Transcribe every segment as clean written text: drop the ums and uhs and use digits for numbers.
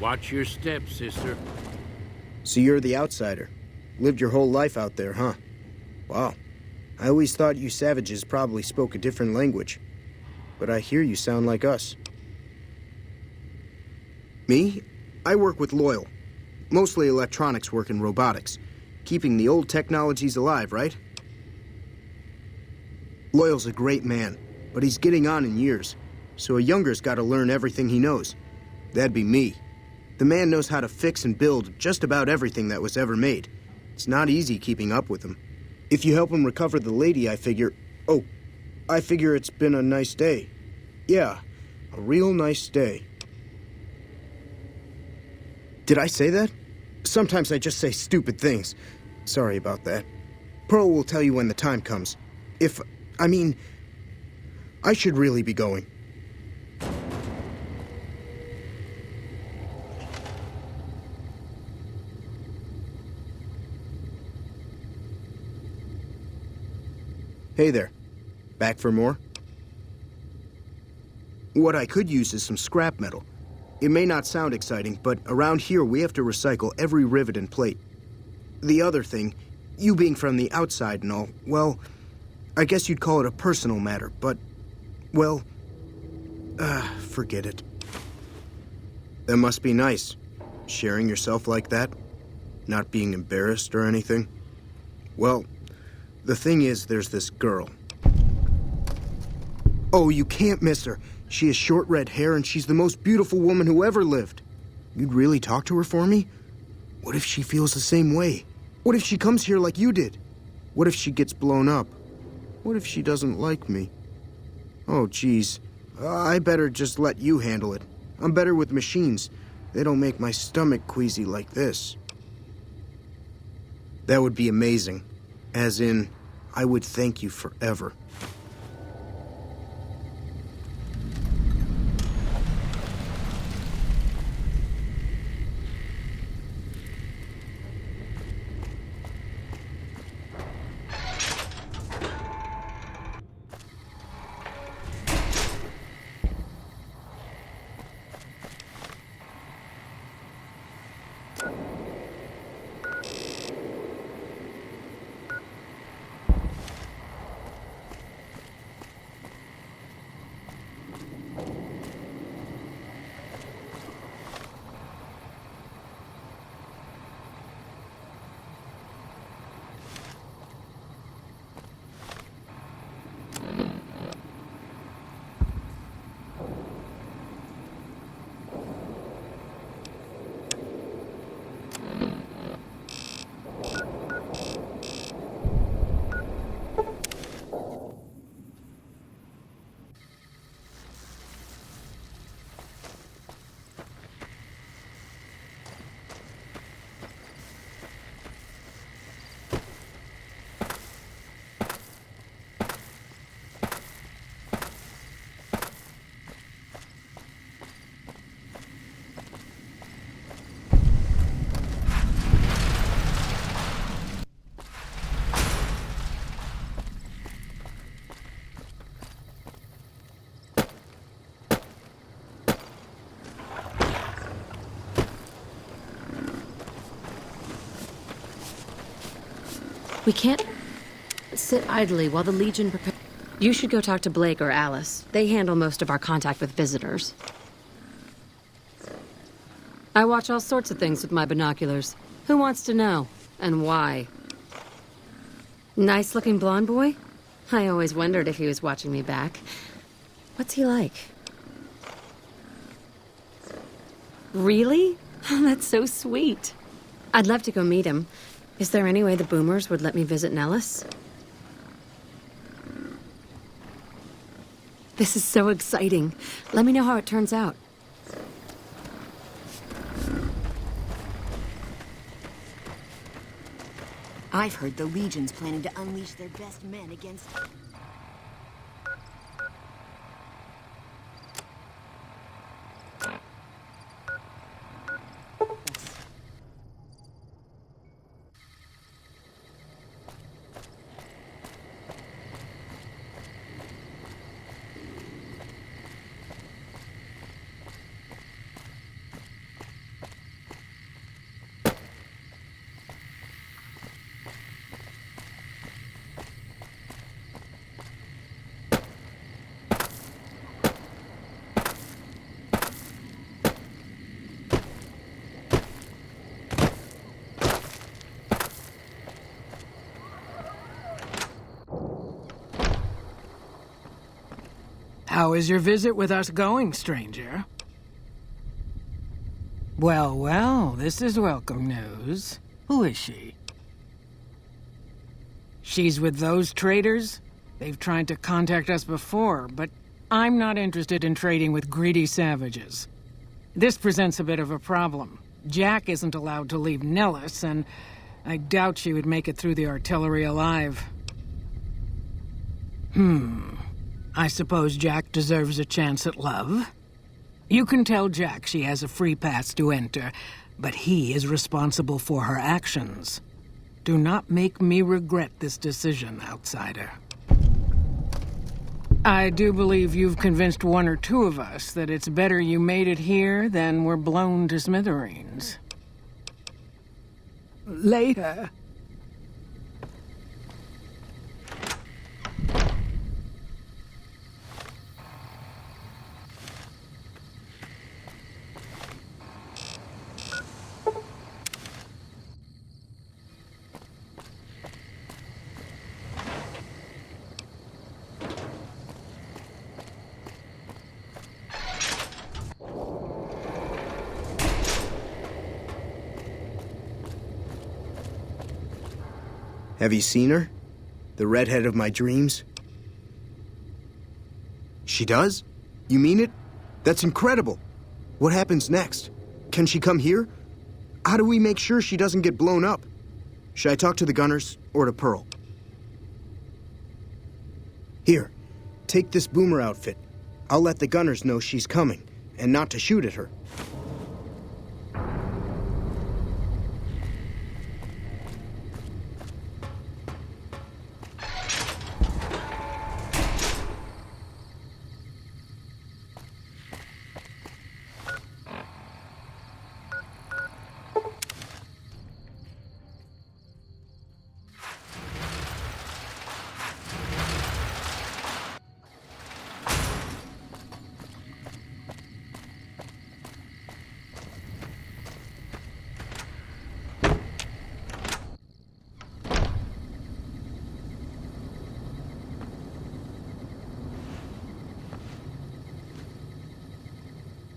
Watch your step, sister. So you're the outsider. Lived your whole life out there, huh? Wow. I always thought you savages probably spoke a different language. But I hear you sound like us. Me? I work with Loyal. Mostly electronics work and robotics. Keeping the old technologies alive, right? Loyal's a great man, but he's getting on in years. So a younger's gotta learn everything he knows. That'd be me. The man knows how to fix and build just about everything that was ever made. It's not easy keeping up with him. If you help him recover the lady, I figure it's been a nice day. Yeah, a real nice day. Did I say that? Sometimes I just say stupid things. Sorry about that. Pearl will tell you when the time comes. I should really be going. Hey there. Back for more? What I could use is some scrap metal. It may not sound exciting, but around here we have to recycle every rivet and plate. The other thing, you being from the outside and all, well, I guess you'd call it a personal matter, but, well, forget it. That must be nice, sharing yourself like that, not being embarrassed or anything. Well, the thing is, there's this girl. Oh, you can't miss her. She has short red hair and she's the most beautiful woman who ever lived. You'd really talk to her for me? What if she feels the same way? What if she comes here like you did? What if she gets blown up? What if she doesn't like me? Oh, geez. I better just let you handle it. I'm better with machines. They don't make my stomach queasy like this. That would be amazing. As in, I would thank you forever. We can't sit idly while the Legion prepare. You should go talk to Blake or Alice. They handle most of our contact with visitors. I watch all sorts of things with my binoculars. Who wants to know? And why? Nice-looking blonde boy? I always wondered if he was watching me back. What's he like? Really? Oh, that's so sweet. I'd love to go meet him. Is there any way the Boomers would let me visit Nellis? This is so exciting. Let me know how it turns out. I've heard the Legion's planning to unleash their best men against... How is your visit with us going, stranger? Well, well, this is welcome news. Who is she? She's with those traders? They've tried to contact us before, but I'm not interested in trading with greedy savages. This presents a bit of a problem. Jack isn't allowed to leave Nellis, and I doubt she would make it through the artillery alive. I suppose Jack deserves a chance at love? You can tell Jack she has a free pass to enter, but he is responsible for her actions. Do not make me regret this decision, outsider. I do believe you've convinced one or two of us that it's better you made it here than were blown to smithereens. Later. Have you seen her? The redhead of my dreams? She does? You mean it? That's incredible. What happens next? Can she come here? How do we make sure she doesn't get blown up? Should I talk to the gunners or to Pearl? Here, take this boomer outfit. I'll let the gunners know she's coming, and not to shoot at her.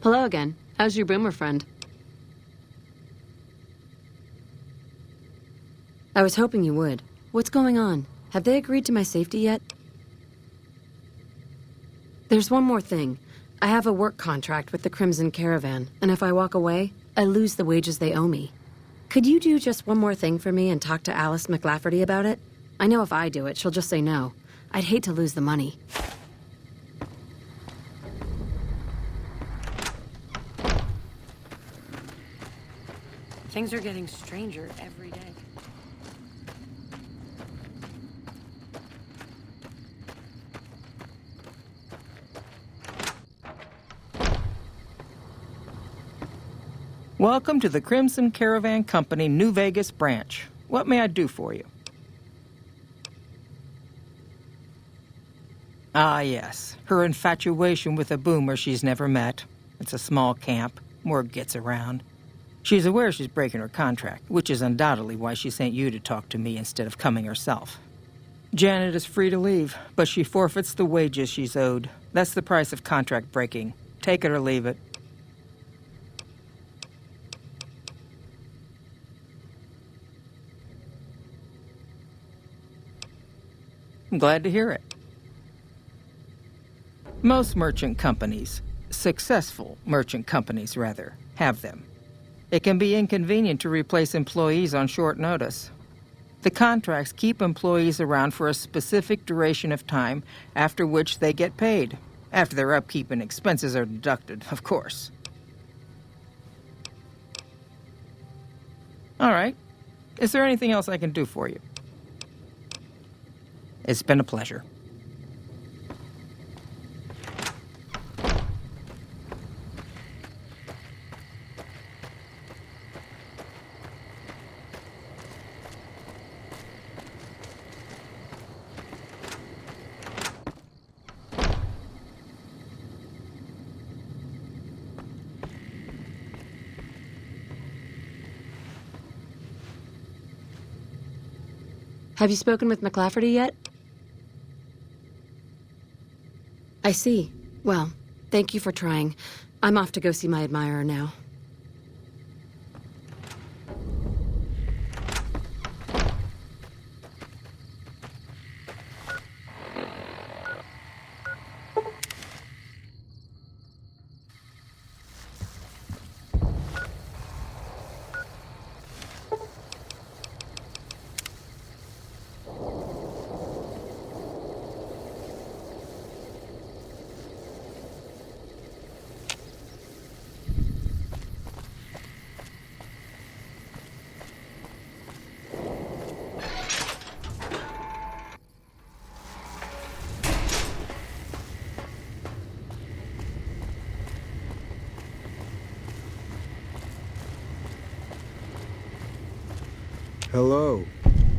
Hello again. How's your boomer friend? I was hoping you would. What's going on? Have they agreed to my safety yet? There's one more thing. I have a work contract with the Crimson Caravan, and if I walk away, I lose the wages they owe me. Could you do just one more thing for me and talk to Alice McLafferty about it? I know if I do it, she'll just say no. I'd hate to lose the money. Things are getting stranger every day. Welcome to the Crimson Caravan Company New Vegas branch. What may I do for you? Ah, yes. Her infatuation with a boomer she's never met. It's a small camp. Word gets around. She's aware she's breaking her contract, which is undoubtedly why she sent you to talk to me instead of coming herself. Janet is free to leave, but she forfeits the wages she's owed. That's the price of contract breaking. Take it or leave it. I'm glad to hear it. Most merchant companies, successful merchant companies rather, have them. It can be inconvenient to replace employees on short notice. The contracts keep employees around for a specific duration of time, after which they get paid. After their upkeep and expenses are deducted, of course. All right. Is there anything else I can do for you? It's been a pleasure. Have you spoken with McLafferty yet? I see. Well, thank you for trying. I'm off to go see my admirer now. Hello.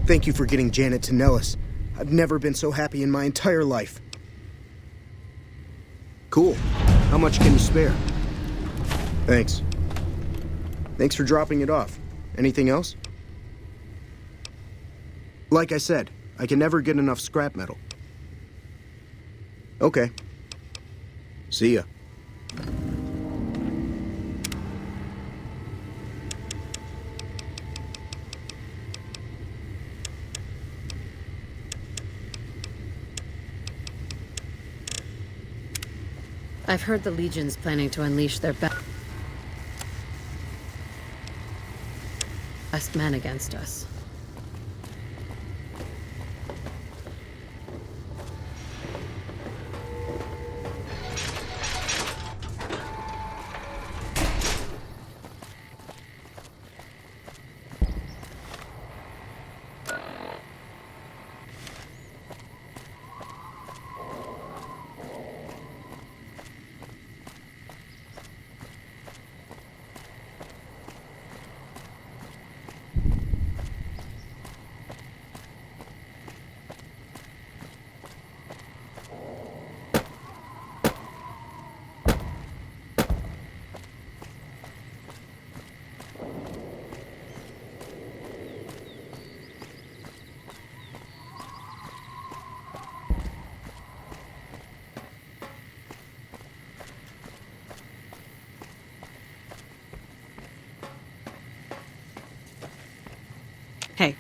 Thank you for getting Janet to Nellis. I've never been so happy in my entire life. Cool. How much can you spare? Thanks. Thanks for dropping it off. Anything else? Like I said, I can never get enough scrap metal. Okay. See ya. I've heard the Legion's planning to unleash their best men against us. Hey.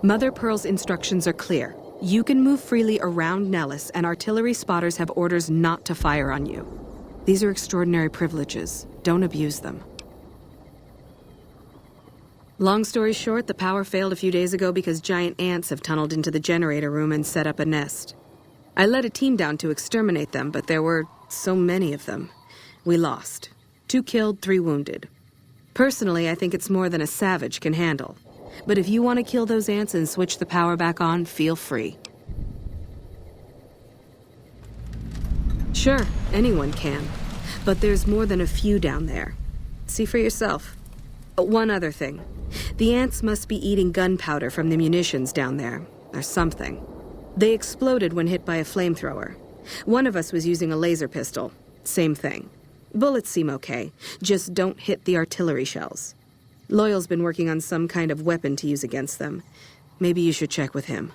Mother Pearl's instructions are clear. You can move freely around Nellis, and artillery spotters have orders not to fire on you. These are extraordinary privileges. Don't abuse them. Long story short, the power failed a few days ago because giant ants have tunneled into the generator room and set up a nest. I led a team down to exterminate them, but there were so many of them. We lost. 2 killed, 3 wounded. Personally, I think it's more than a savage can handle. But if you want to kill those ants and switch the power back on, feel free. Sure, anyone can. But there's more than a few down there. See for yourself. One other thing. The ants must be eating gunpowder from the munitions down there, or something. They exploded when hit by a flamethrower. One of us was using a laser pistol. Same thing. Bullets seem okay. Just don't hit the artillery shells. Loyal's been working on some kind of weapon to use against them. Maybe you should check with him.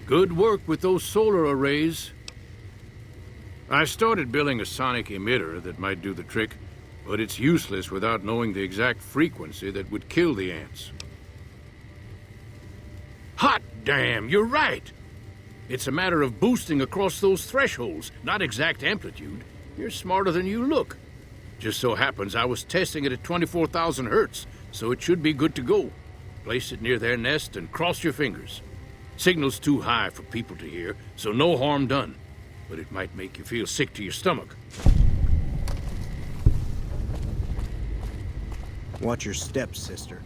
Good work with those solar arrays. I started building a sonic emitter that might do the trick, but it's useless without knowing the exact frequency that would kill the ants. Hot damn, you're right! It's a matter of boosting across those thresholds, not exact amplitude. You're smarter than you look. Just so happens I was testing it at 24,000 hertz, so it should be good to go. Place it near their nest and cross your fingers. Signal's too high for people to hear, so no harm done. but it might make you feel sick to your stomach. Watch your steps, sister.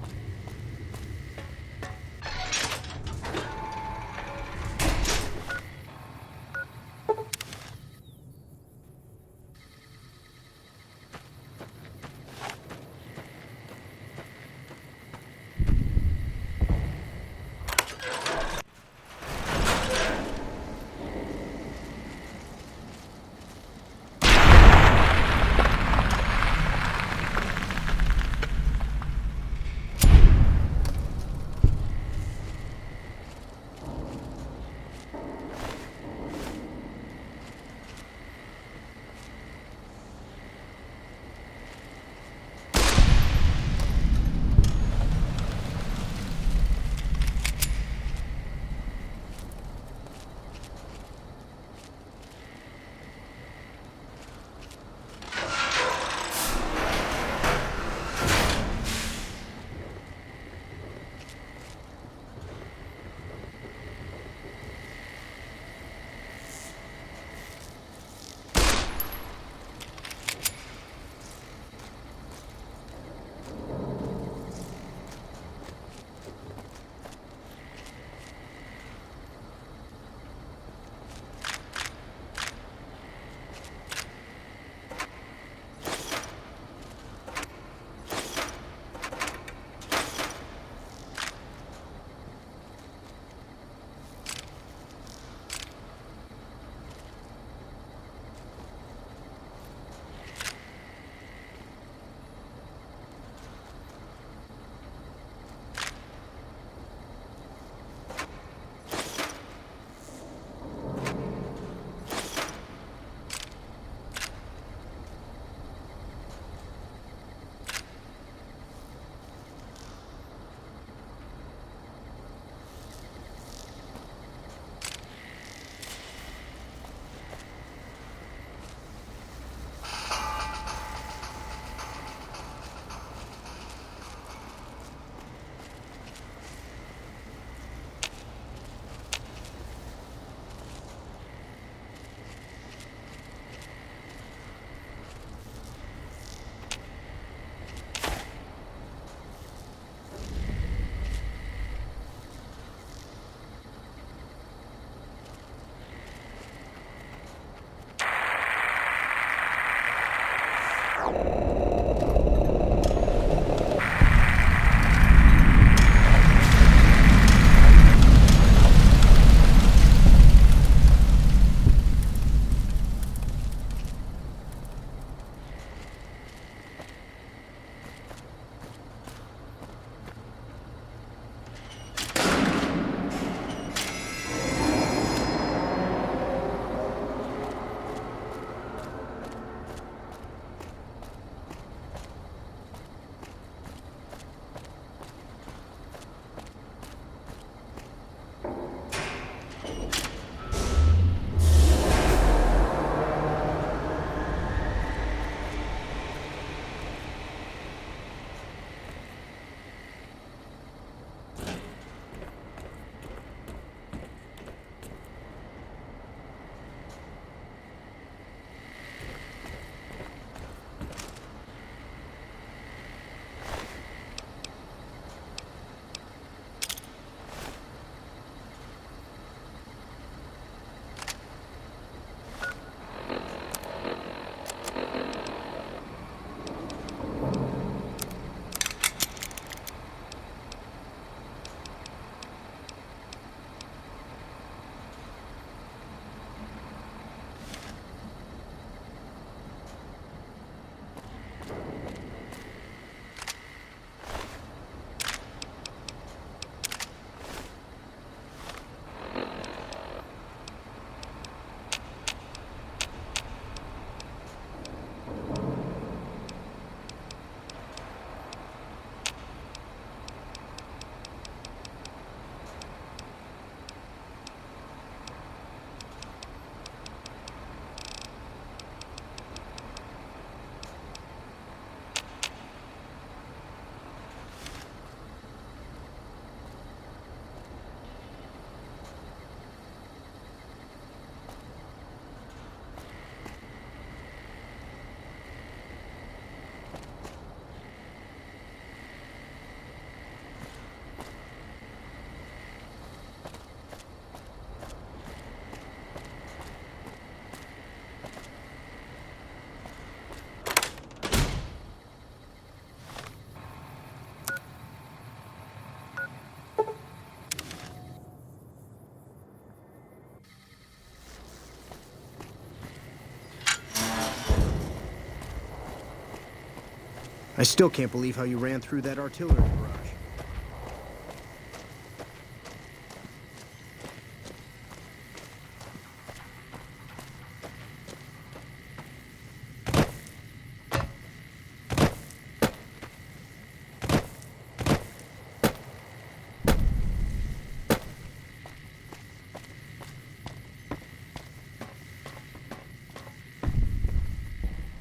I still can't believe how you ran through that artillery barrage.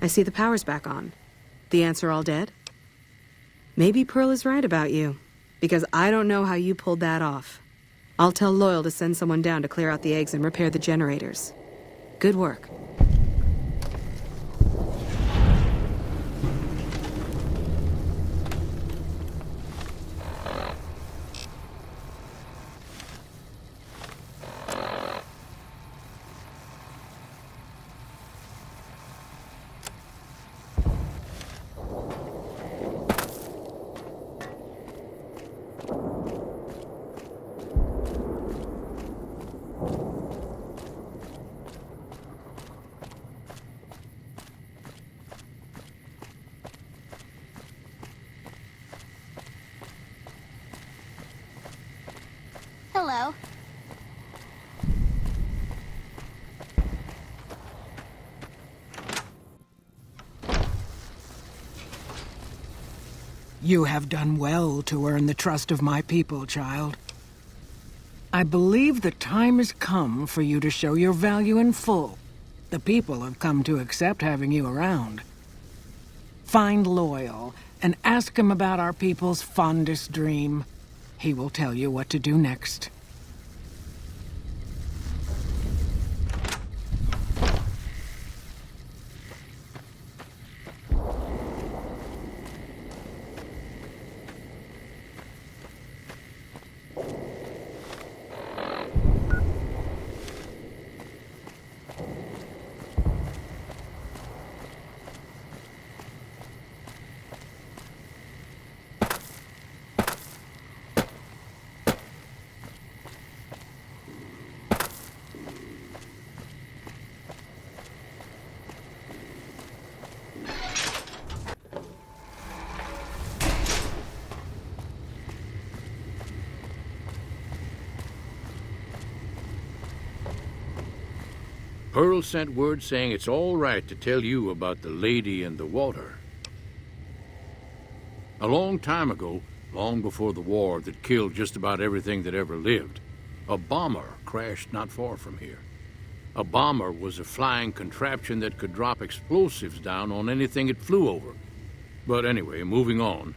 I see the power's back on. The ants are all dead? Maybe Pearl is right about you, because I don't know how you pulled that off. I'll tell Loyal to send someone down to clear out the eggs and repair the generators. Good work. Hello. You have done well to earn the trust of my people, child. I believe the time has come for you to show your value in full. The people have come to accept having you around. Find Loyal and ask him about our people's fondest dream. He will tell you what to do next. Pearl sent word saying it's all right to tell you about the lady in the water. A long time ago, long before the war that killed just about everything that ever lived, a bomber crashed not far from here. A bomber was a flying contraption that could drop explosives down on anything it flew over. But anyway, moving on.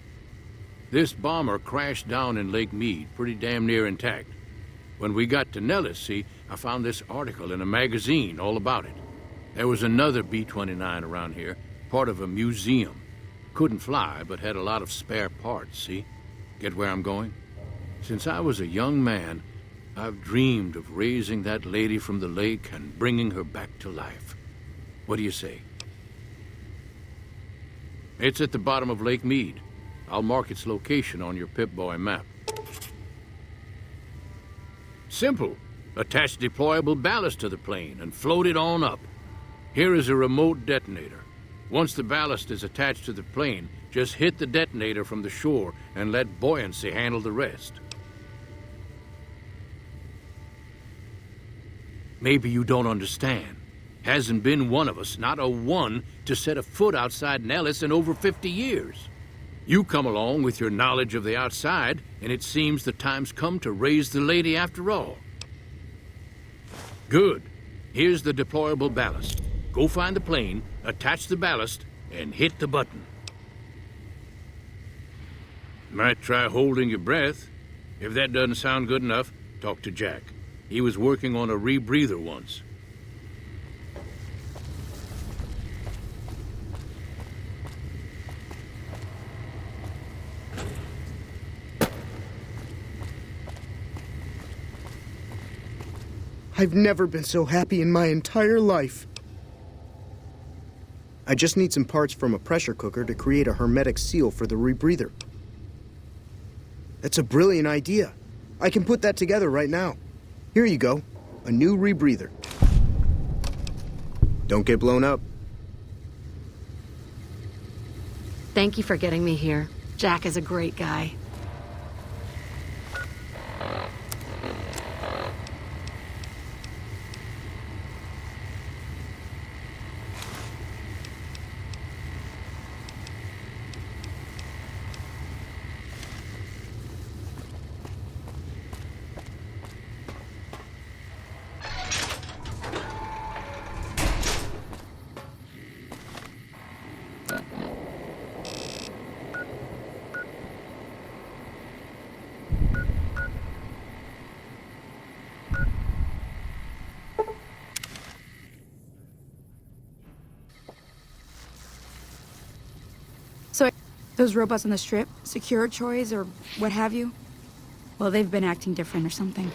This bomber crashed down in Lake Mead, pretty damn near intact. When we got to Nellis, see, I found this article in a magazine all about it. There was another B-29 around here, part of a museum. Couldn't fly, but had a lot of spare parts, see? Get where I'm going? Since I was a young man, I've dreamed of raising that lady from the lake and bringing her back to life. What do you say? It's at the bottom of Lake Mead. I'll mark its location on your Pip-Boy map. Simple. Attach deployable ballast to the plane and float it on up. Here is a remote detonator. Once the ballast is attached to the plane, just hit the detonator from the shore and let buoyancy handle the rest. Maybe you don't understand. Hasn't been one of us, not a one, to set a foot outside Nellis in over 50 years. You come along with your knowledge of the outside, and it seems the time's come to raise the lady after all. Good. Here's the deployable ballast. Go find the plane, attach the ballast, and hit the button. Might try holding your breath. If that doesn't sound good enough, talk to Jack. He was working on a rebreather once. I've never been so happy in my entire life. I just need some parts from a pressure cooker to create a hermetic seal for the rebreather. That's a brilliant idea. I can put that together right now. Here you go, a new rebreather. Don't get blown up. Thank you for getting me here. Jack is a great guy. So, those robots on the strip, secure choice or what have you? Well, they've been acting different or something.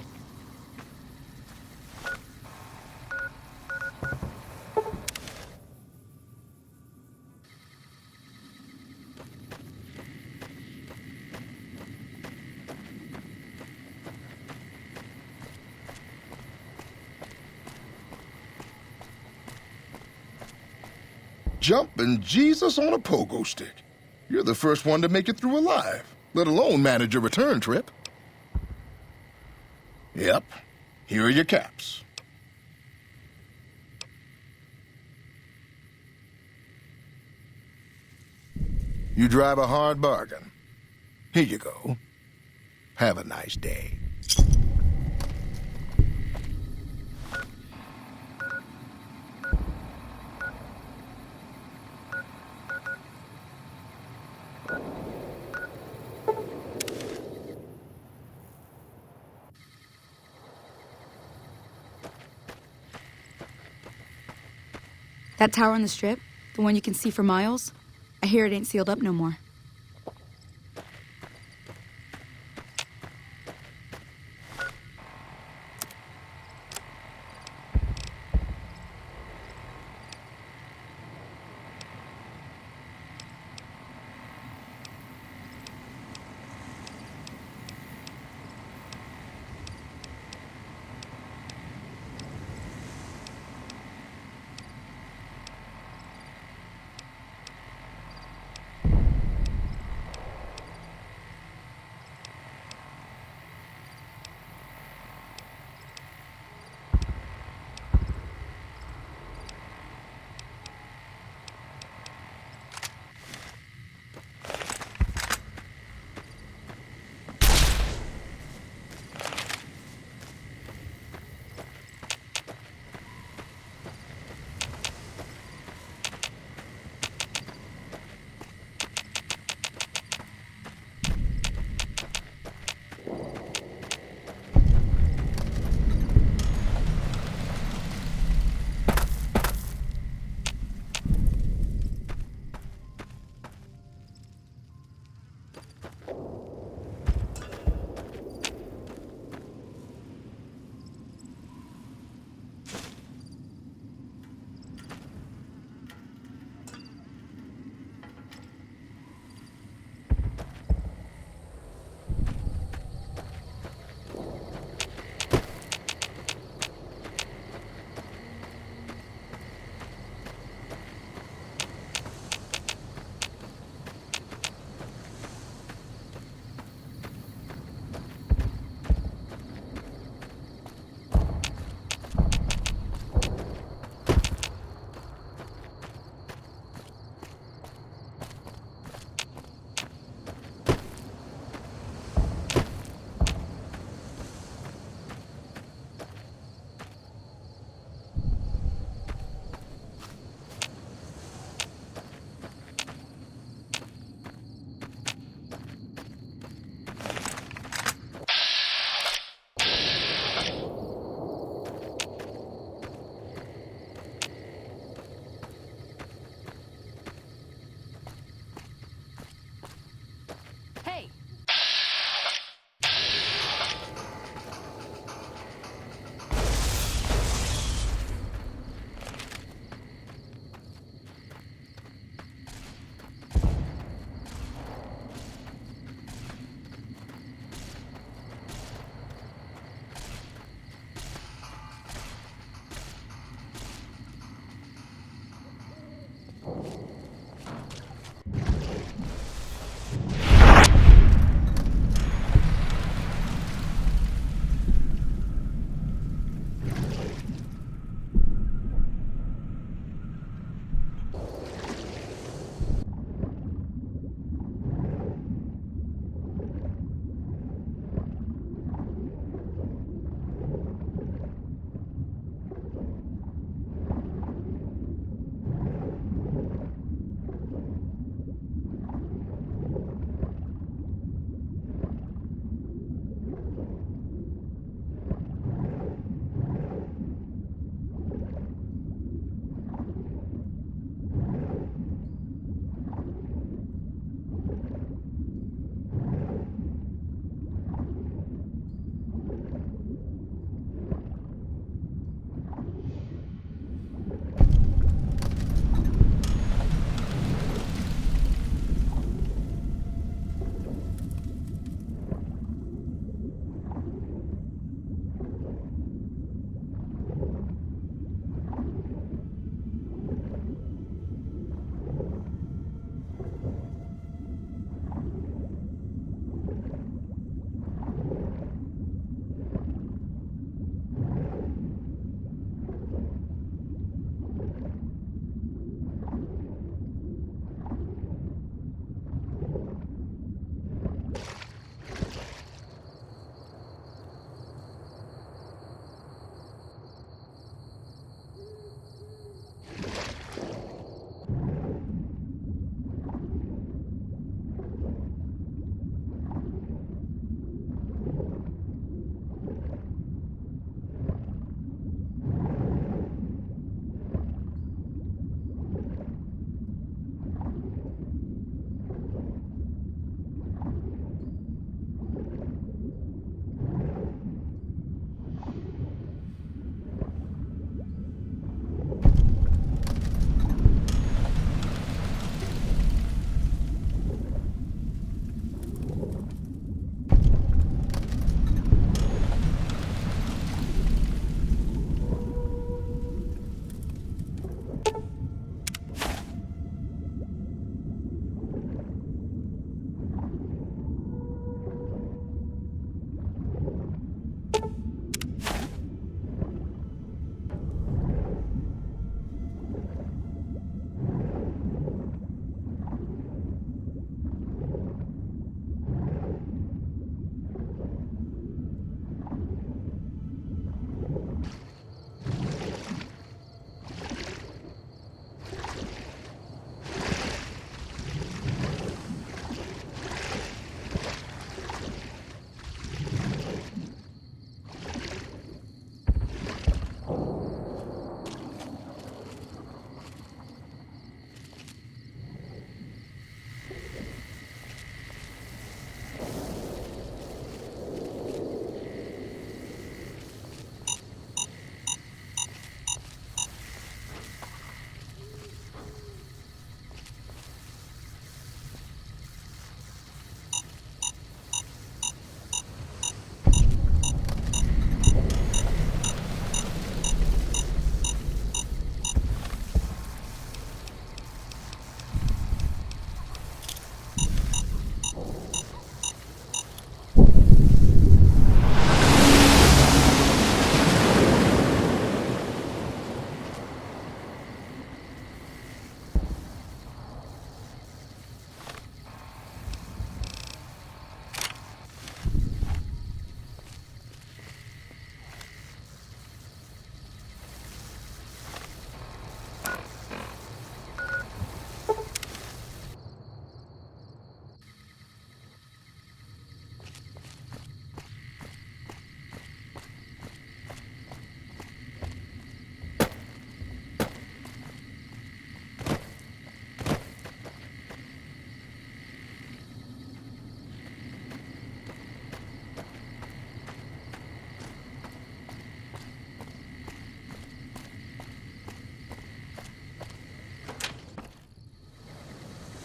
Jumping Jesus on a pogo stick. You're the first one to make it through alive, let alone manage a return trip. Yep, here are your caps. You drive a hard bargain. Here you go. Have a nice day. That tower on the strip, the one you can see for miles, I hear it ain't sealed up no more.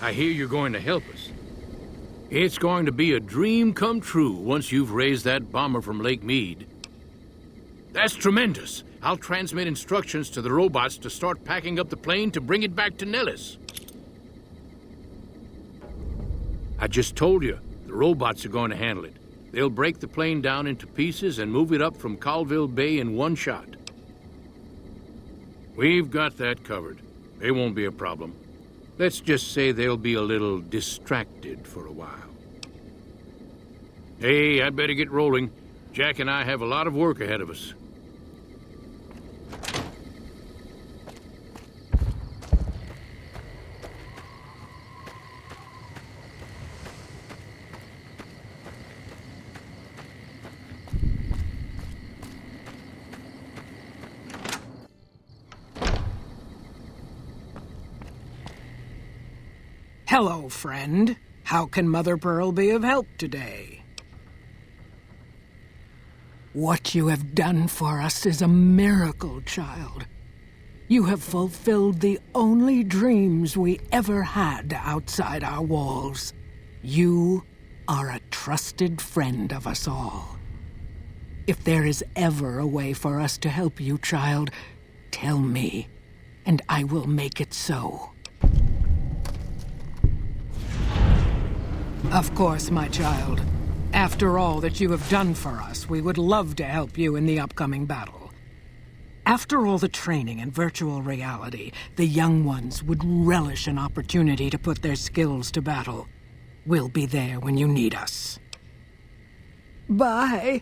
I hear you're going to help us. It's going to be a dream come true once you've raised that bomber from Lake Mead. That's tremendous. I'll transmit instructions to the robots to start packing up the plane to bring it back to Nellis. I just told you, the robots are going to handle it. They'll break the plane down into pieces and move it up from Colville Bay in one shot. We've got that covered. They won't be a problem. Let's just say they'll be a little distracted for a while. Hey, I'd better get rolling. Jack and I have a lot of work ahead of us. Hello, friend. How can Mother Pearl be of help today? What you have done for us is a miracle, child. You have fulfilled the only dreams we ever had outside our walls. You are a trusted friend of us all. If there is ever a way for us to help you, child, tell me, and I will make it so. Of course, my child. After all that you have done for us, we would love to help you in the upcoming battle. After all the training in virtual reality, the young ones would relish an opportunity to put their skills to battle. We'll be there when you need us. Bye.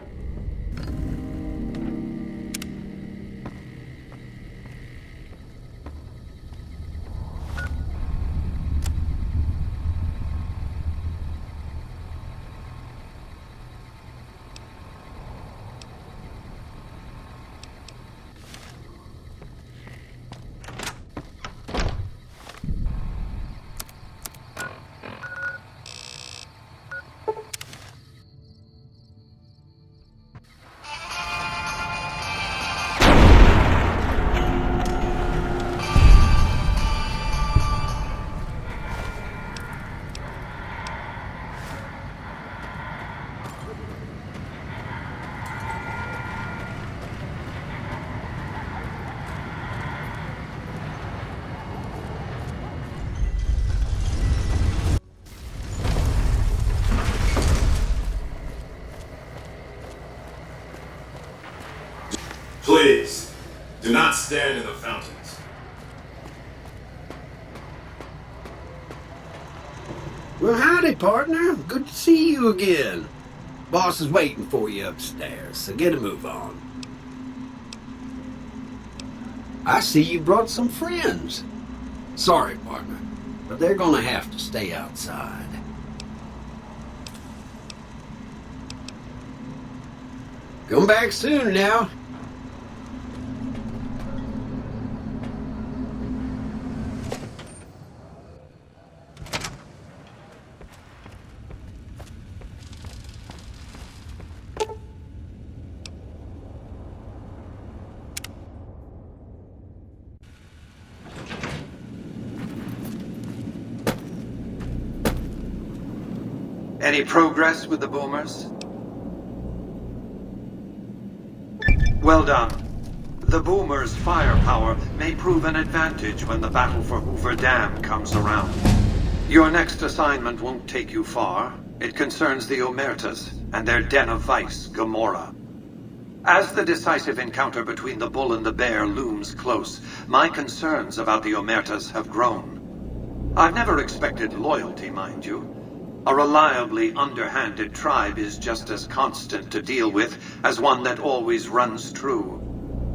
Please, do not stand in the fountains. Well, howdy, partner. Good to see you again. Boss is waiting for you upstairs, so get a move on. I see you brought some friends. Sorry, partner, but they're gonna have to stay outside. Come back soon now. Any progress with the boomers? Well done. The boomers' firepower may prove an advantage when the battle for Hoover Dam comes around. Your next assignment won't take you far. It concerns the Omertas and their den of vice, Gomorrah. As the decisive encounter between the bull and the bear looms close, my concerns about the Omertas have grown. I've never expected loyalty, mind you. A reliably underhanded tribe is just as constant to deal with as one that always runs true.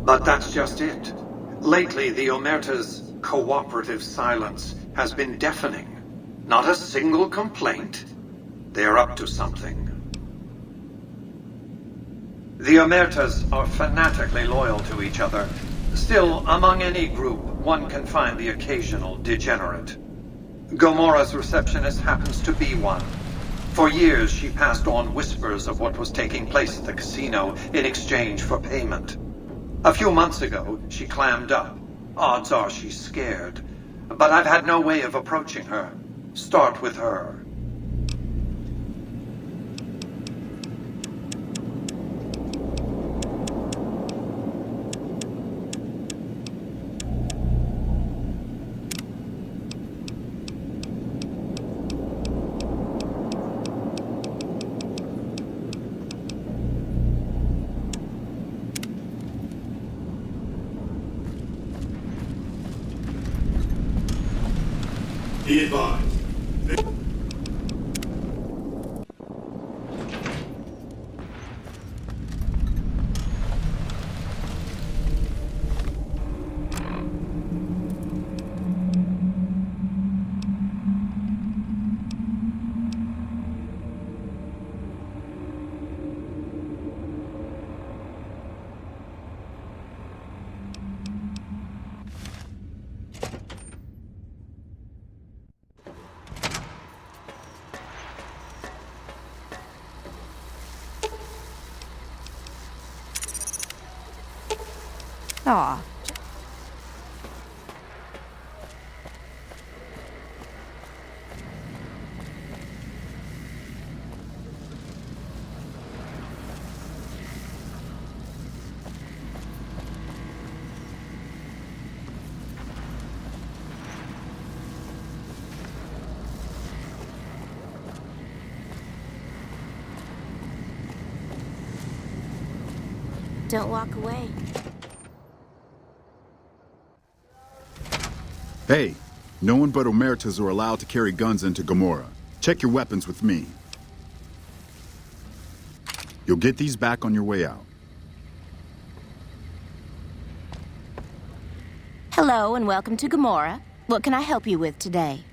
But that's just it. Lately, the Omerta's cooperative silence has been deafening. Not a single complaint. They're up to something. The Omertas are fanatically loyal to each other. Still, among any group, one can find the occasional degenerate. Gomorrah's receptionist happens to be one. For years, she passed on whispers of what was taking place at the casino in exchange for payment. A few months ago, she clammed up. Odds are she's scared. But I've had no way of approaching her. Start with her. Be advised. Aw. Don't walk away. Hey, no one but Omertas are allowed to carry guns into Gomorrah. Check your weapons with me. You'll get these back on your way out. Hello and welcome to Gomorrah. What can I help you with today?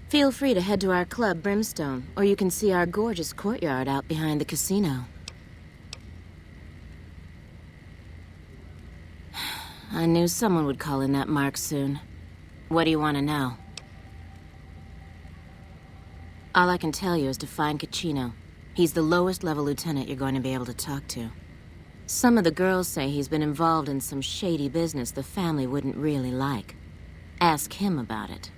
Feel free to head to our club, Brimstone, or you can see our gorgeous courtyard out behind the casino. I knew someone would call in that mark soon. What do you want to know? All I can tell you is to find Caccino. He's the lowest level lieutenant you're going to be able to talk to. Some of the girls say he's been involved in some shady business the family wouldn't really like. Ask him about it.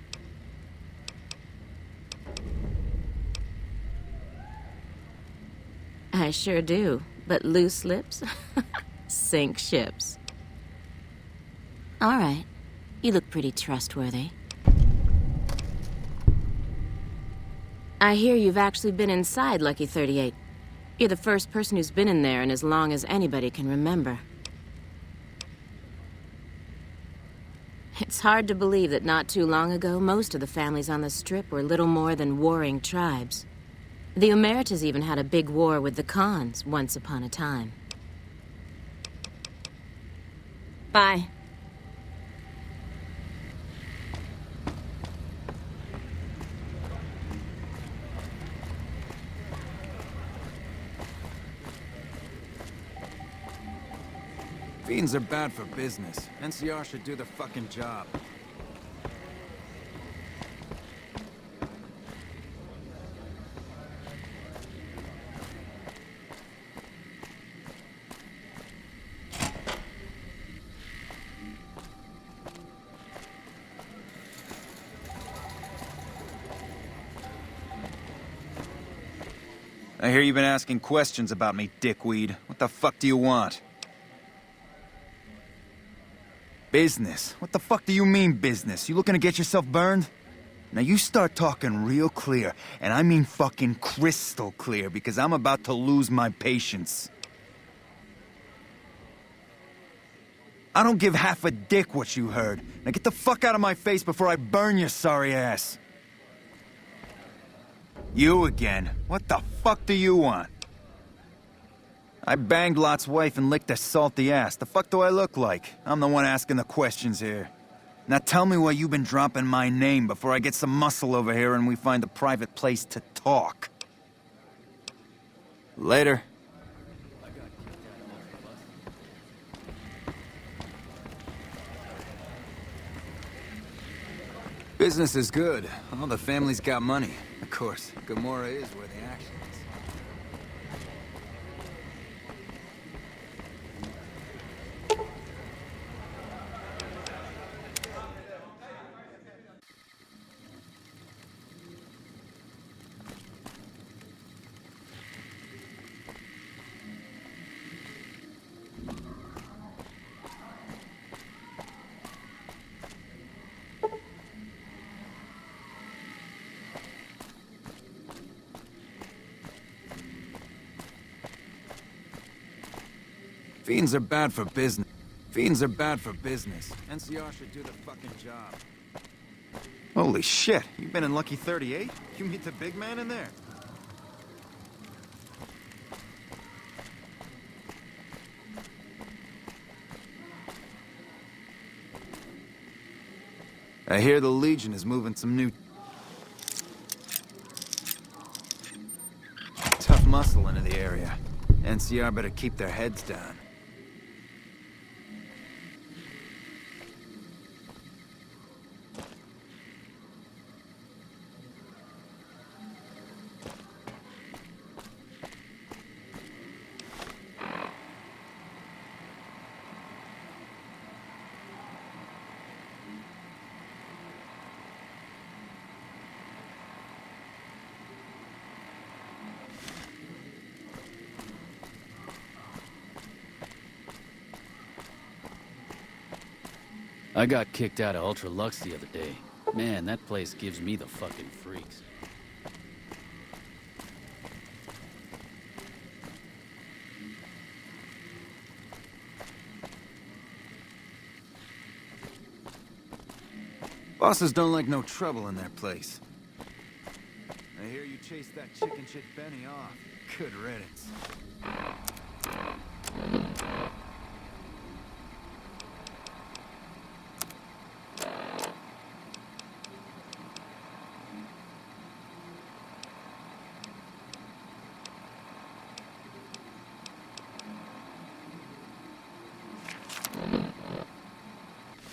I sure do, but loose lips sink ships. All right, you look pretty trustworthy. I hear you've actually been inside Lucky 38. You're the first person who's been in there in as long as anybody can remember. It's hard to believe that not too long ago, most of the families on the Strip were little more than warring tribes. The Omertas even had a big war with the Khans once upon a time. Bye. Fiends are bad for business. NCR should do their fucking job. I hear you've been asking questions about me, dickweed. What the fuck do you want? Business? What the fuck do you mean business? You looking to get yourself burned? Now you start talking real clear, and I mean fucking crystal clear, because I'm about to lose my patience. I don't give half a dick what you heard. Now get the fuck out of my face before I burn your sorry ass. You again. What the fuck do you want? I banged Lot's wife and licked her salty ass. The fuck do I look like? I'm the one asking the questions here. Now tell me why you've been dropping my name before I get some muscle over here and we find a private place to talk. Later. Business is good. All the family's got money. Of course, Gomorrah is where the action is. Fiends are bad for business. Fiends are bad for business. NCR should do the fucking job. Holy shit, you been in Lucky 38? You meet the big man in there? I hear the Legion is moving some new... tough muscle into the area. NCR better keep their heads down. I got kicked out of Ultra Lux the other day. Man, that place gives me the fucking freaks. Bosses don't like no trouble in their place. I hear you chased that chicken shit Benny off. Good riddance.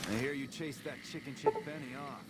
I hear you chased that chicken shit Benny off.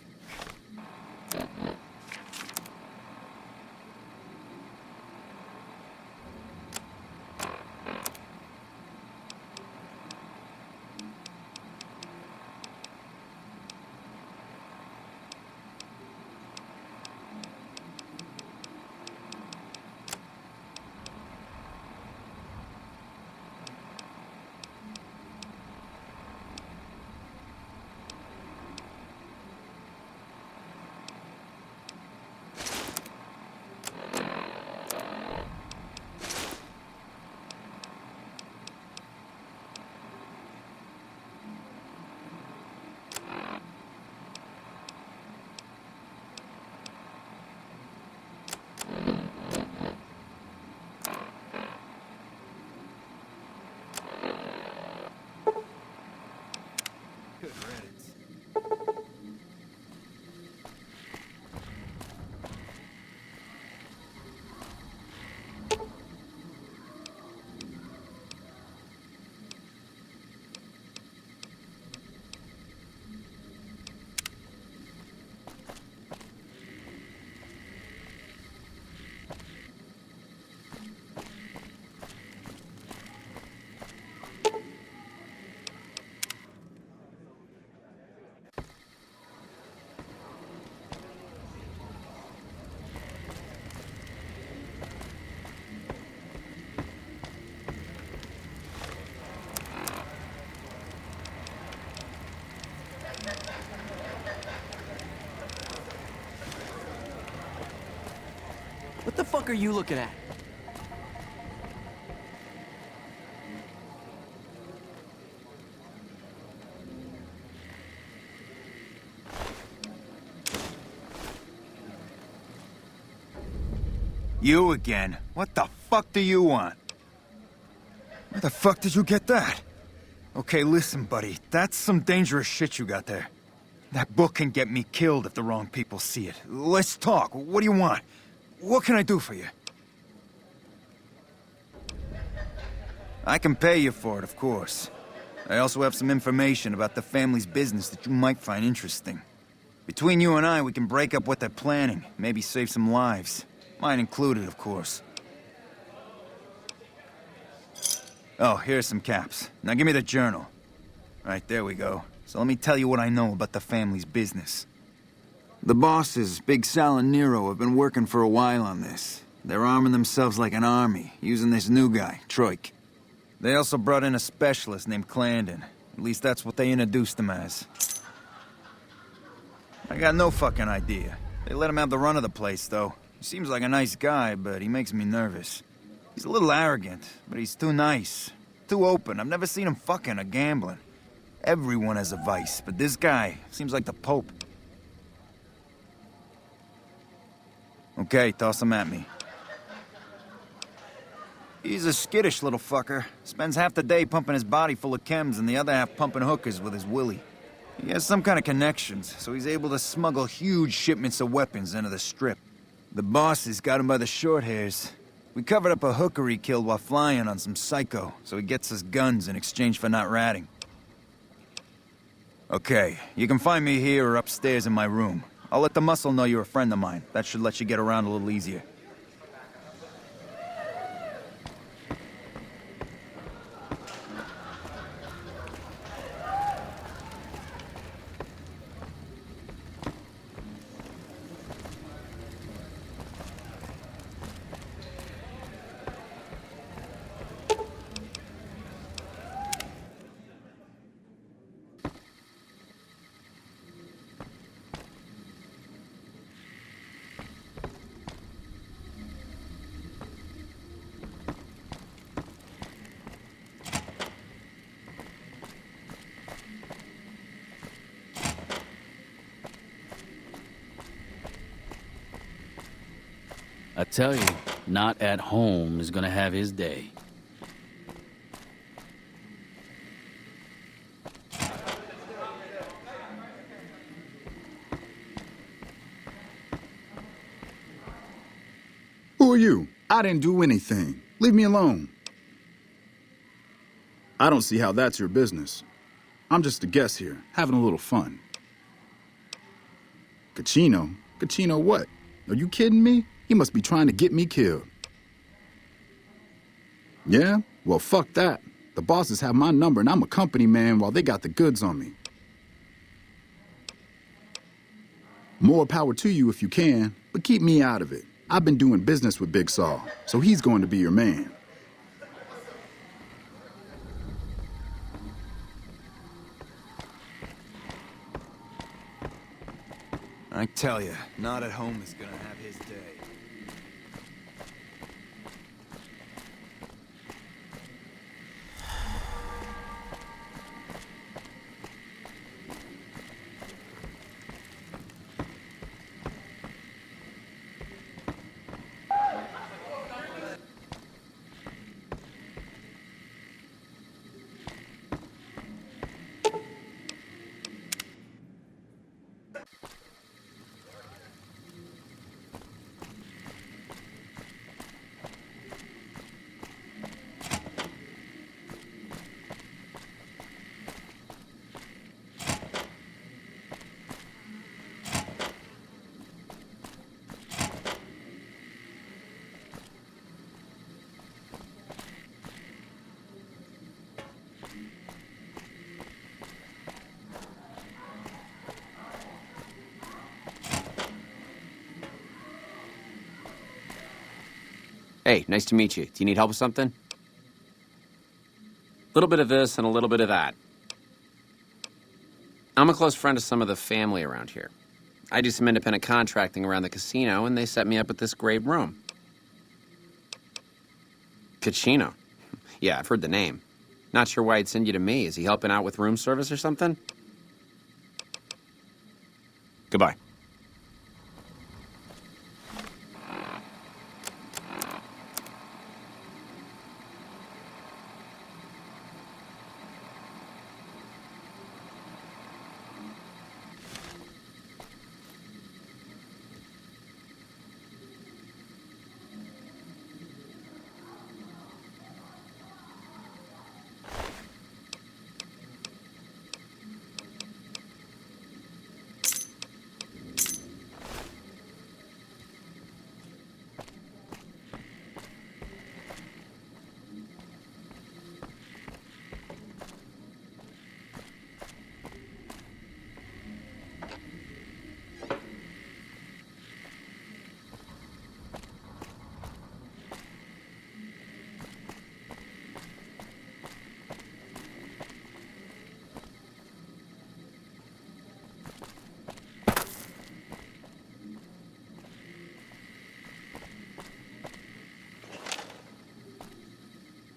Good riddance. What the fuck are you looking at? You again? What the fuck do you want? Where the fuck did you get that? Okay, listen, buddy. That's some dangerous shit you got there. That book can get me killed if the wrong people see it. Let's talk. What do you want? What can I do for you? I can pay you for it, of course. I also have some information about the family's business that you might find interesting. Between you and I, we can break up what they're planning, maybe save some lives. Mine included, of course. Oh, here's some caps. Now give me the journal. Right, there we go. So let me tell you what I know about the family's business. The bosses, Big Sal and Nero, have been working for a while on this. They're arming themselves like an army, using this new guy, Troik. They also brought in a specialist named Clarendon. At least that's what they introduced him as. I got no fucking idea. They let him have the run of the place, though. He seems like a nice guy, but he makes me nervous. He's a little arrogant, but he's too nice. Too open. I've never seen him fucking or gambling. Everyone has a vice, but this guy seems like the Pope. Okay, toss him at me. He's a skittish little fucker. Spends half the day pumping his body full of chems and the other half pumping hookers with his willy. He has some kind of connections, so he's able to smuggle huge shipments of weapons into the Strip. The bosses got him by the short hairs. We covered up a hooker he killed while flying on some psycho, so he gets us guns in exchange for not ratting. Okay, you can find me here or upstairs in my room. I'll let the muscle know you're a friend of mine. That should let you get around a little easier. I tell you, not at home is gonna have his day. Who are you? I didn't do anything. Leave me alone. I don't see how that's your business. I'm just a guest here, having a little fun. Cachino? Cachino what? Are you kidding me? He must be trying to get me killed. Yeah? Well, fuck that. The bosses have my number and I'm a company man while they got the goods on me. More power to you if you can, but keep me out of it. I've been doing business with Big Saul, so he's going to be your man. I tell you, not at home is gonna have his day. Hey, nice to meet you. Do you need help with something? A little bit of this and a little bit of that. I'm a close friend of some of the family around here. I do some independent contracting around the casino, and they set me up with this great room. Cachino. Yeah, I've heard the name. Not sure why he'd send you to me. Is he helping out with room service or something? Goodbye.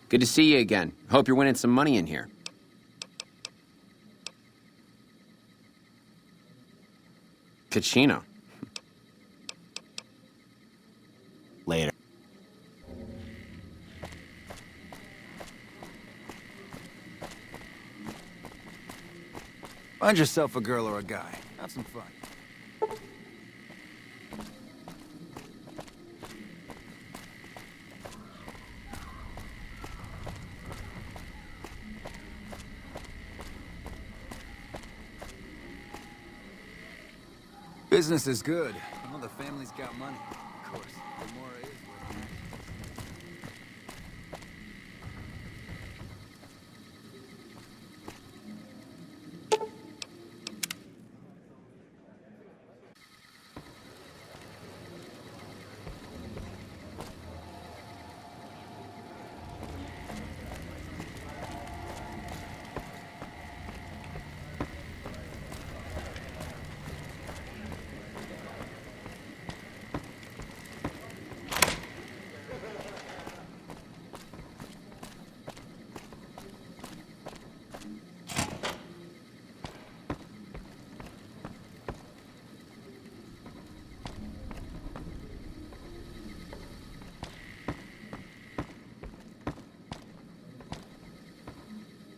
Good to see you again. Hope you're winning some money in here. Kachino. Later. Find yourself a girl or a guy. Have some fun. Business is good. You know, the family's got money. Of course, the more it is worth it.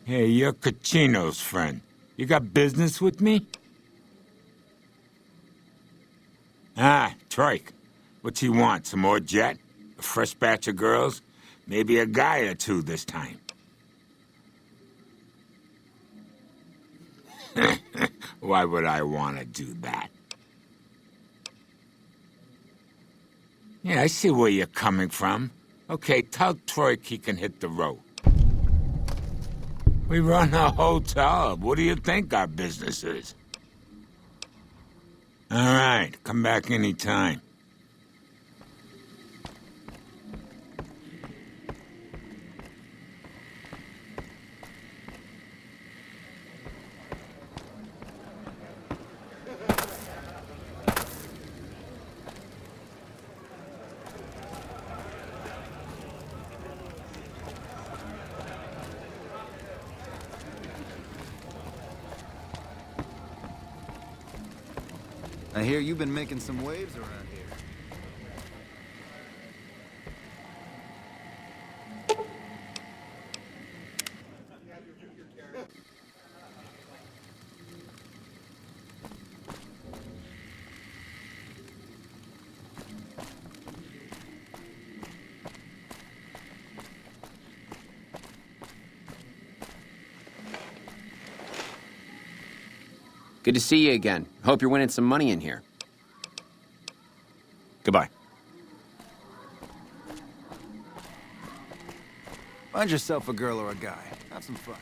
Hey, you're Kachino's friend. You got business with me? Ah, Troik. What's he want? Some more jet? A fresh batch of girls? Maybe a guy or two this time. Why would I want to do that? Yeah, I see where you're coming from. Okay, tell Troik he can hit the road. We run a hotel. What do you think our business is? All right, come back anytime. I hear you've been making some waves around here. Good to see you again. Hope you're winning some money in here. Goodbye. Find yourself a girl or a guy. Have some fun.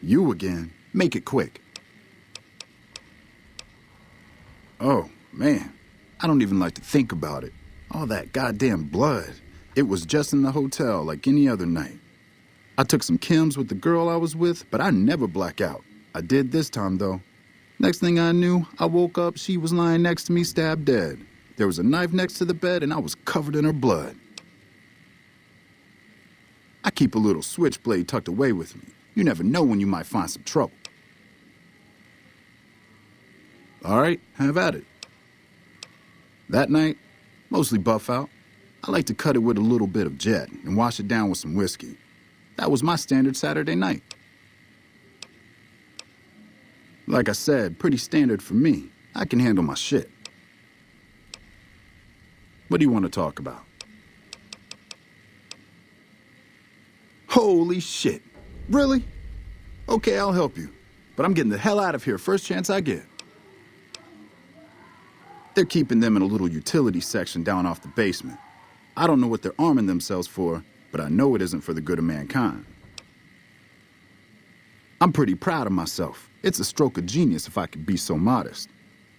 You again. Make it quick. Oh, man. I don't even like to think about it. All that goddamn blood. It was just in the hotel like any other night. I took some chems with the girl I was with, but I never black out. I did this time, though. Next thing I knew, I woke up, she was lying next to me, stabbed dead. There was a knife next to the bed, and I was covered in her blood. I keep a little switchblade tucked away with me. You never know when you might find some trouble. All right, have at it. That night, mostly buff out. I like to cut it with a little bit of jet and wash it down with some whiskey. That was my standard Saturday night. Like I said, pretty standard for me. I can handle my shit. What do you want to talk about? Holy shit. Really? Okay, I'll help you. But I'm getting the hell out of here first chance I get. They're keeping them in a little utility section down off the basement. I don't know what they're arming themselves for, but I know it isn't for the good of mankind. I'm pretty proud of myself. It's a stroke of genius if I could be so modest.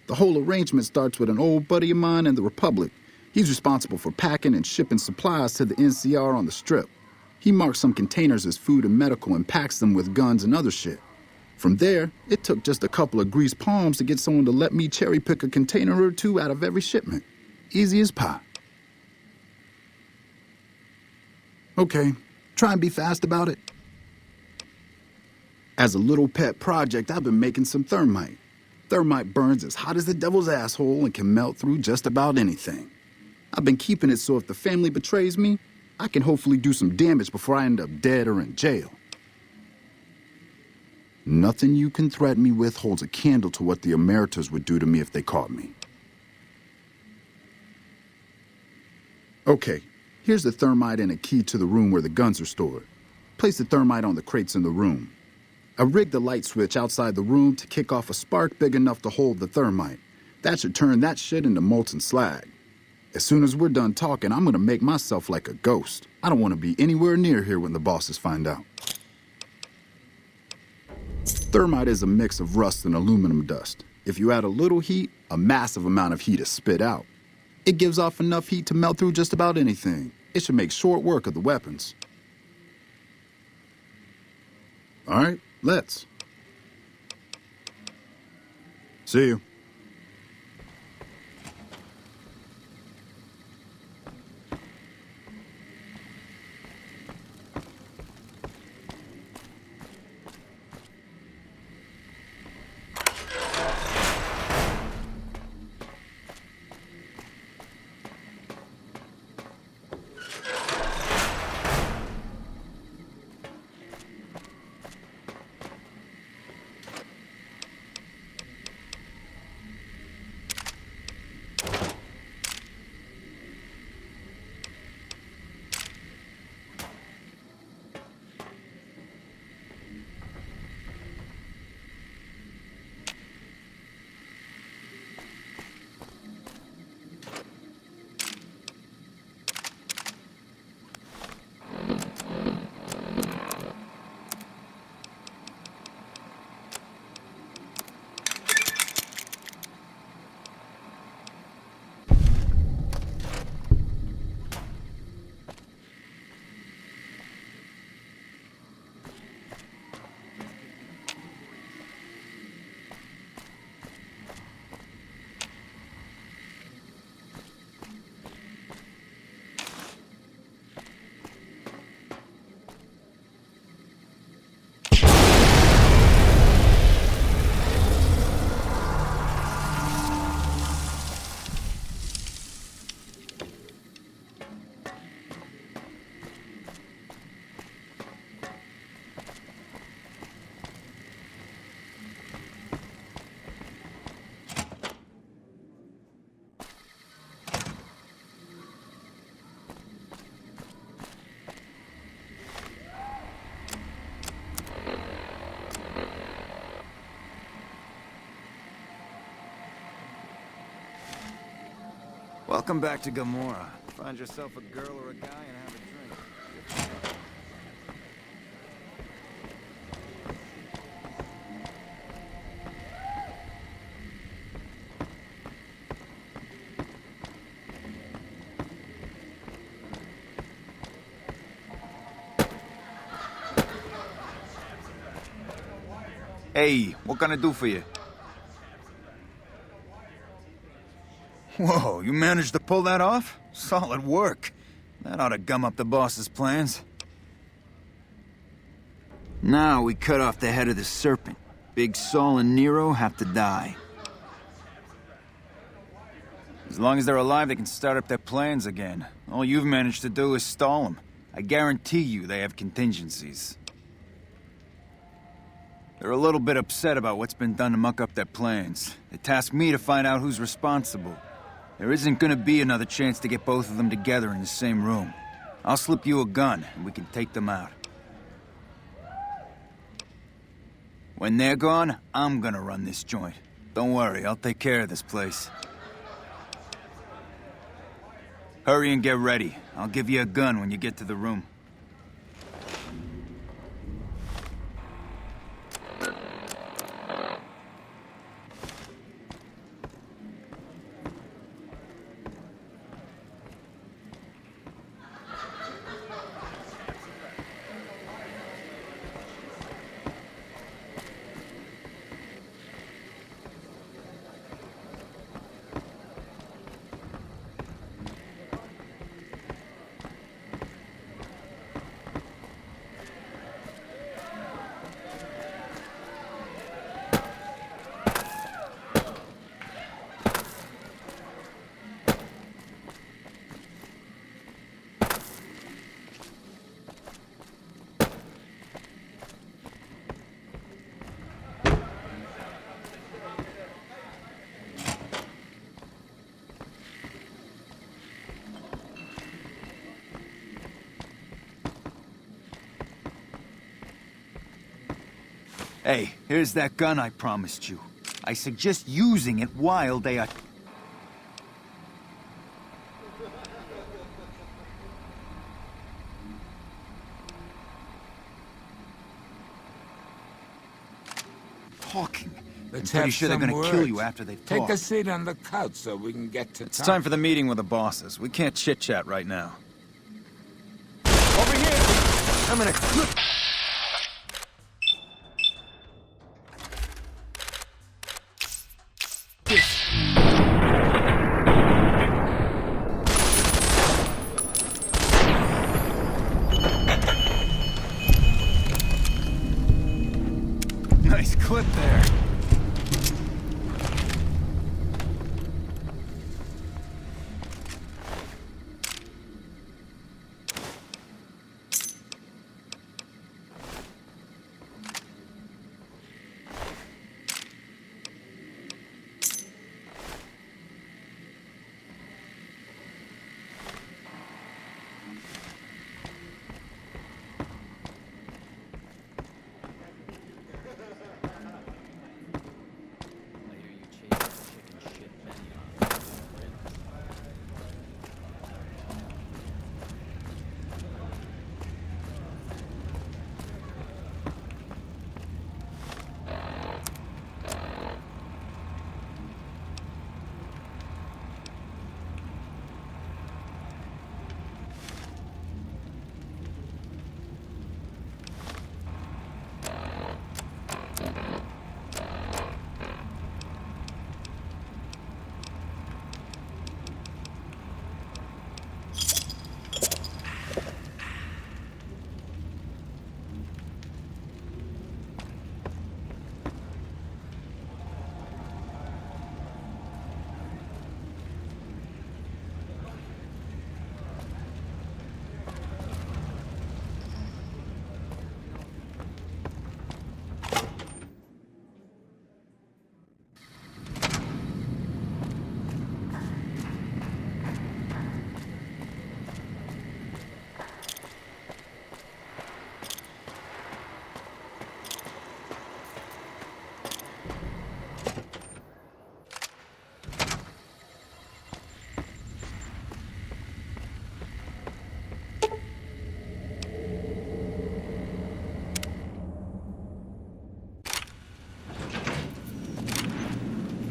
The whole arrangement starts with an old buddy of mine in the Republic. He's responsible for packing and shipping supplies to the NCR on the Strip. He marked some containers as food and medical and packs them with guns and other shit. From there, it took just a couple of greased palms to get someone to let me cherry pick a container or two out of every shipment. Easy as pie. Okay, try and be fast about it. As a little pet project, I've been making some thermite. Thermite burns as hot as the devil's asshole and can melt through just about anything. I've been keeping it so if the family betrays me, I can hopefully do some damage before I end up dead or in jail. Nothing you can threaten me with holds a candle to what the Emeritus would do to me if they caught me. Okay, here's the thermite and a key to the room where the guns are stored. Place the thermite on the crates in the room. I rigged the light switch outside the room to kick off a spark big enough to hold the thermite. That should turn that shit into molten slag. As soon as we're done talking, I'm gonna make myself like a ghost. I don't want to be anywhere near here when the bosses find out. Thermite is a mix of rust and aluminum dust. If you add a little heat, a massive amount of heat is spit out. It gives off enough heat to melt through just about anything. It should make short work of the weapons. All right, let's. See you. Welcome back to Gamora. Find yourself a girl or a guy and have a drink. Hey, what can I do for you? Whoa, you managed to pull that off? Solid work. That ought to gum up the boss's plans. Now we cut off the head of the serpent. Big Saul and Nero have to die. As long as they're alive, they can start up their plans again. All you've managed to do is stall them. I guarantee you they have contingencies. They're a little bit upset about what's been done to muck up their plans. They tasked me to find out who's responsible. There isn't gonna be another chance to get both of them together in the same room. I'll slip you a gun, and we can take them out. When they're gone, I'm gonna run this joint. Don't worry, I'll take care of this place. Hurry and get ready. I'll give you a gun when you get to the room. Hey, here's that gun I promised you. I suggest using it while they are... talking. Let's I'm pretty have sure they're some gonna kill words. you after they've Take talked. a seat on the couch so we can get to It's talk. time for the meeting with the bosses. We can't chit-chat right now. Over here! I'm gonna... Nice clip there.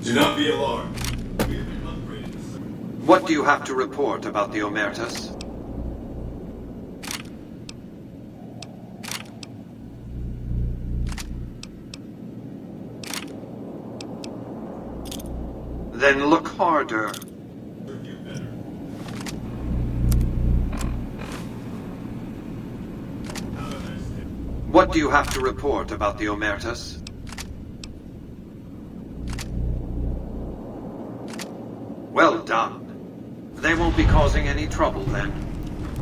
Do not be alarmed. What do you have to report about the Omertas? Then look harder. What do you have to report about the Omertas? Well done. They won't be causing any trouble then.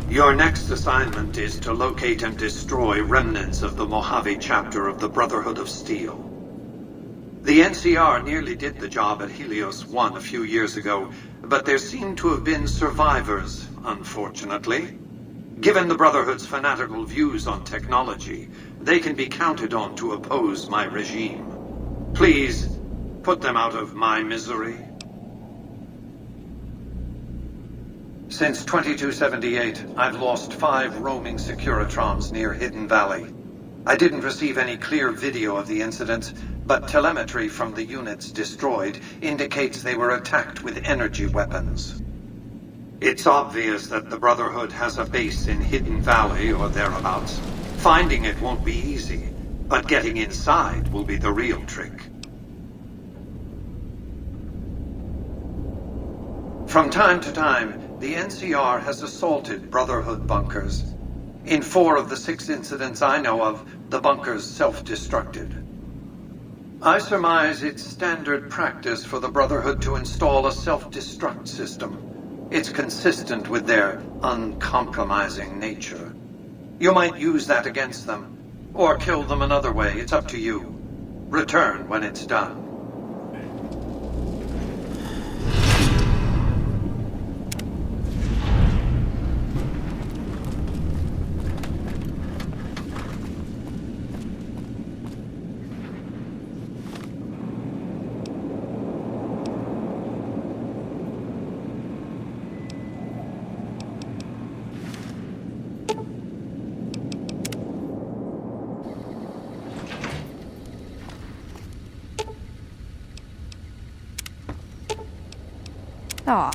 Your next assignment is to locate and destroy remnants of the Mojave chapter of the Brotherhood of Steel. The NCR nearly did the job at Helios 1 a few years ago, but there seem to have been survivors, unfortunately. Given the Brotherhood's fanatical views on technology, they can be counted on to oppose my regime. Please, put them out of my misery. Since 2278, I've lost 5 roaming Securitrons near Hidden Valley. I didn't receive any clear video of the incident, but telemetry from the units destroyed indicates they were attacked with energy weapons. It's obvious that the Brotherhood has a base in Hidden Valley or thereabouts. Finding it won't be easy, but getting inside will be the real trick. From time to time, the NCR has assaulted Brotherhood bunkers. In 4 of the 6 incidents I know of, the bunkers self-destructed. I surmise it's standard practice for the Brotherhood to install a self-destruct system. It's consistent with their uncompromising nature. You might use that against them, or kill them another way. It's up to you. Return when it's done. Aw.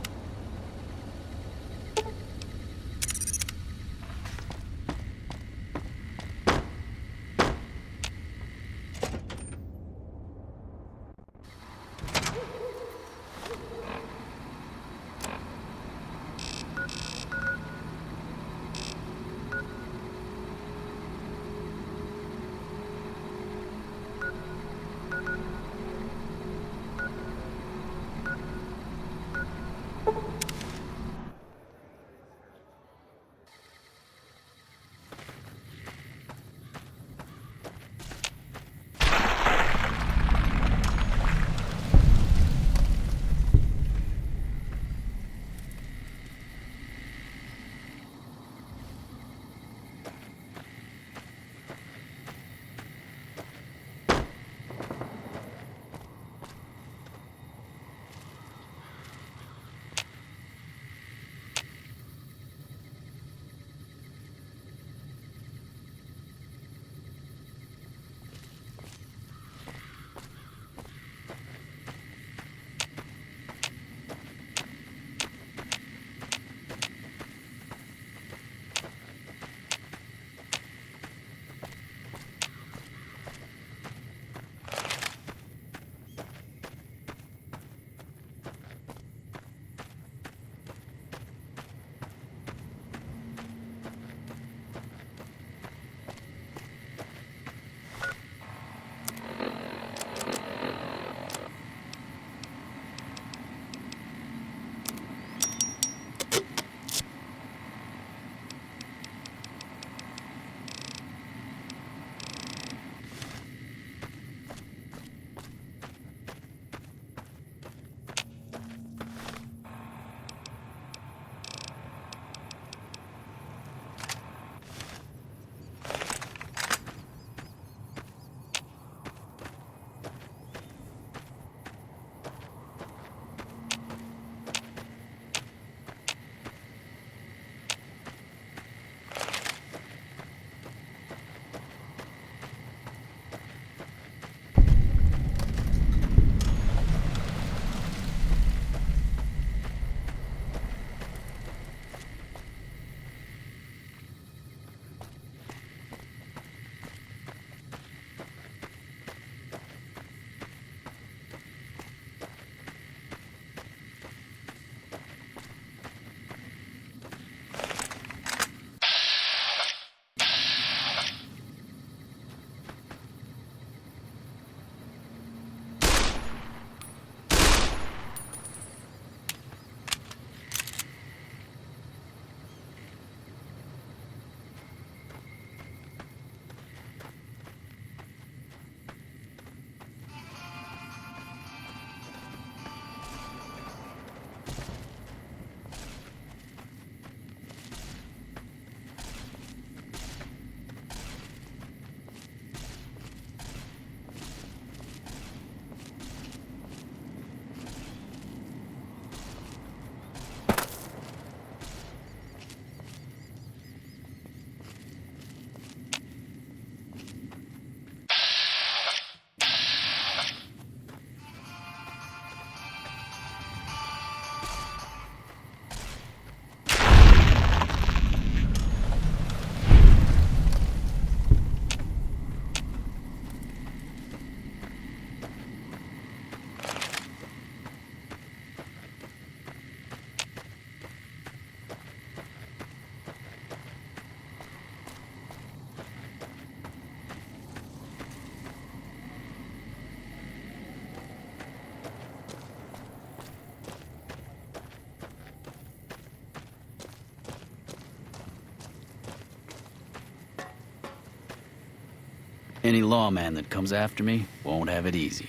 Any lawman that comes after me won't have it easy.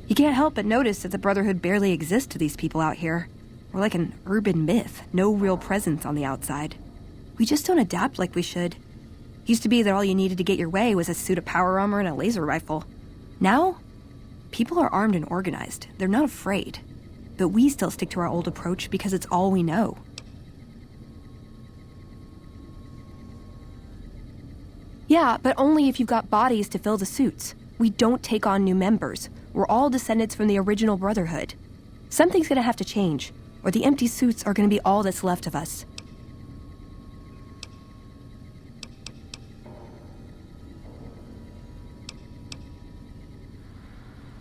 You can't help but notice that the Brotherhood barely exists to these people out here. We're like an urban myth, no real presence on the outside. We just don't adapt like we should. Used to be that all you needed to get your way was a suit of power armor and a laser rifle. Now, people are armed and organized. They're not afraid. But we still stick to our old approach because it's all we know. Yeah, but only if you've got bodies to fill the suits. We don't take on new members. We're all descendants from the original Brotherhood. Something's gonna have to change, or the empty suits are gonna be all that's left of us.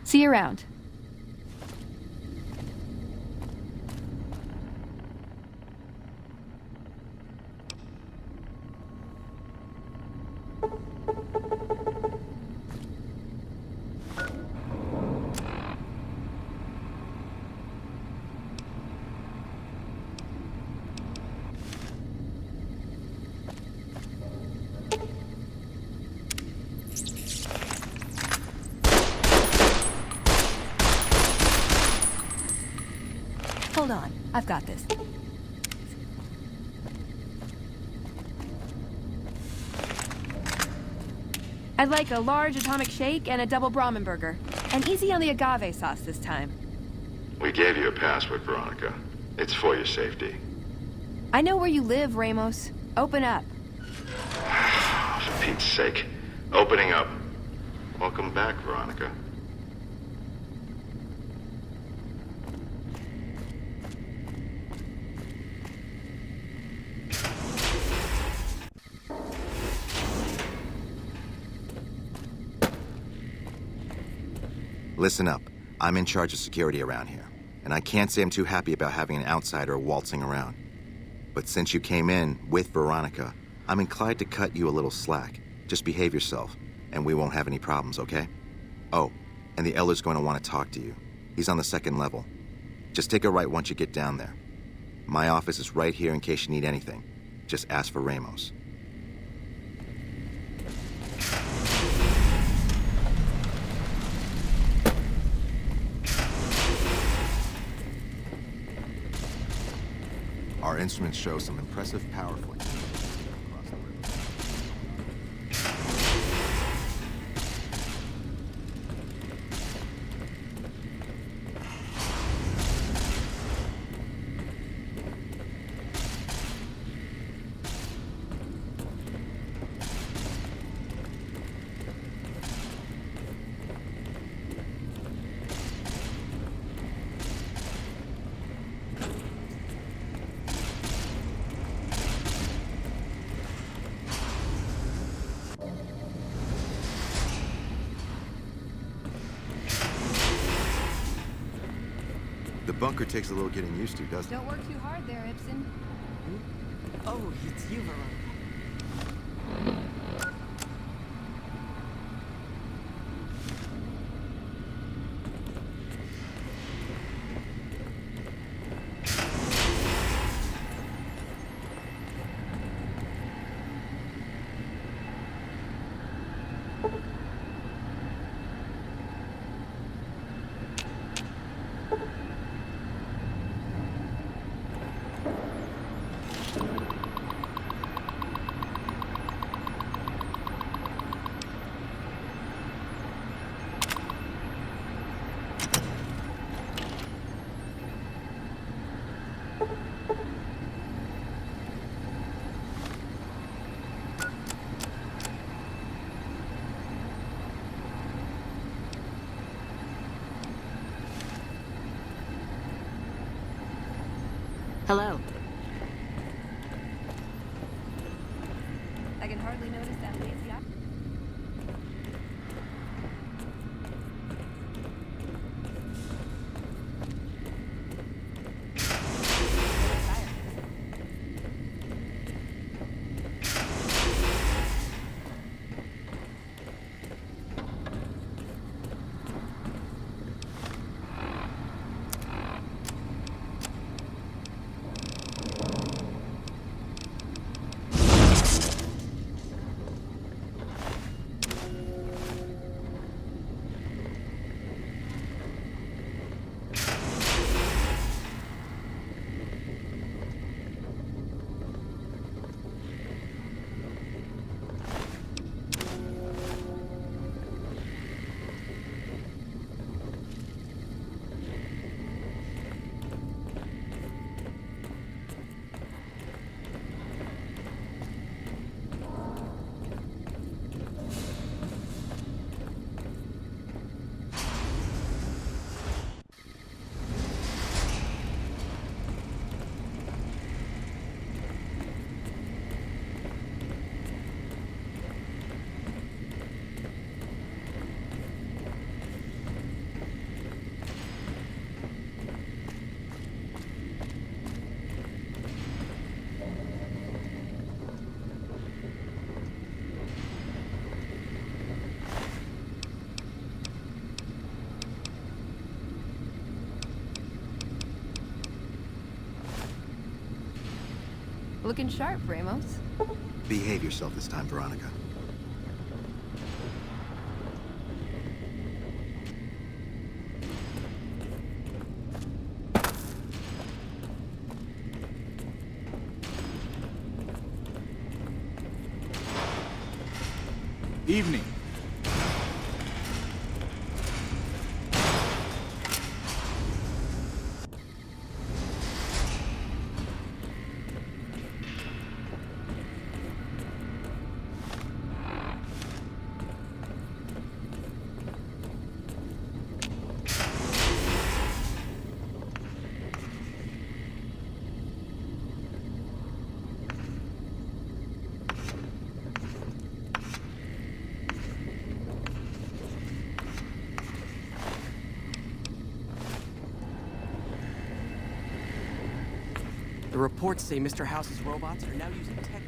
See you around. Hold on, I've got this. I'd like a large atomic shake and a double Brahmin burger. And easy on the agave sauce this time. We gave you a password, Veronica. It's for your safety. I know where you live, Ramos. Open up. For Pete's sake. Opening up. Welcome back, Veronica. Listen up. I'm in charge of security around here, and I can't say I'm too happy about having an outsider waltzing around. But since you came in with Veronica, I'm inclined to cut you a little slack. Just behave yourself, and we won't have any problems, okay? Oh, and the Elder's going to want to talk to you. He's on the 2nd level. Just take a right once you get down there. My office is right here in case you need anything. Just ask for Ramos. Our instruments show some impressive power flicks. The bunker takes a little getting used to, doesn't it? Don't work too hard there, Ibsen. Oh, it's you, Veronica. Hello. I can hardly notice that lazy eye. Looking sharp, Ramos. Behave yourself this time, Veronica. Evening. The reports say Mr. House's robots are now using tech.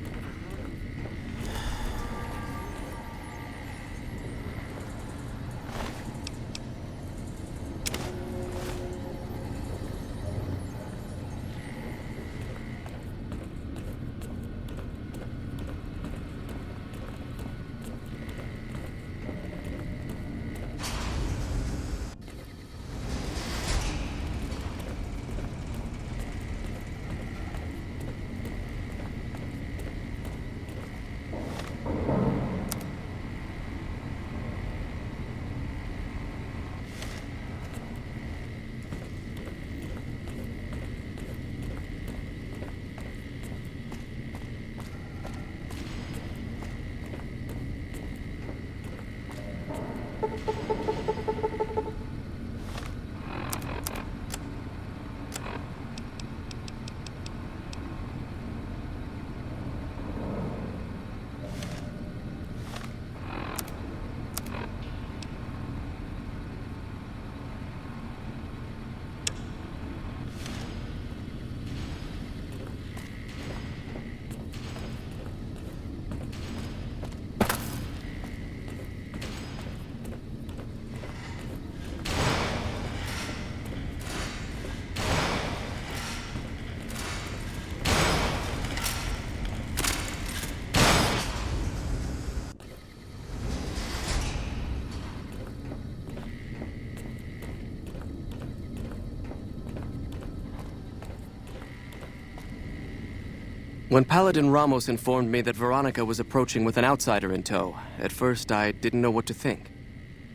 When Paladin Ramos informed me that Veronica was approaching with an outsider in tow, at first I didn't know what to think.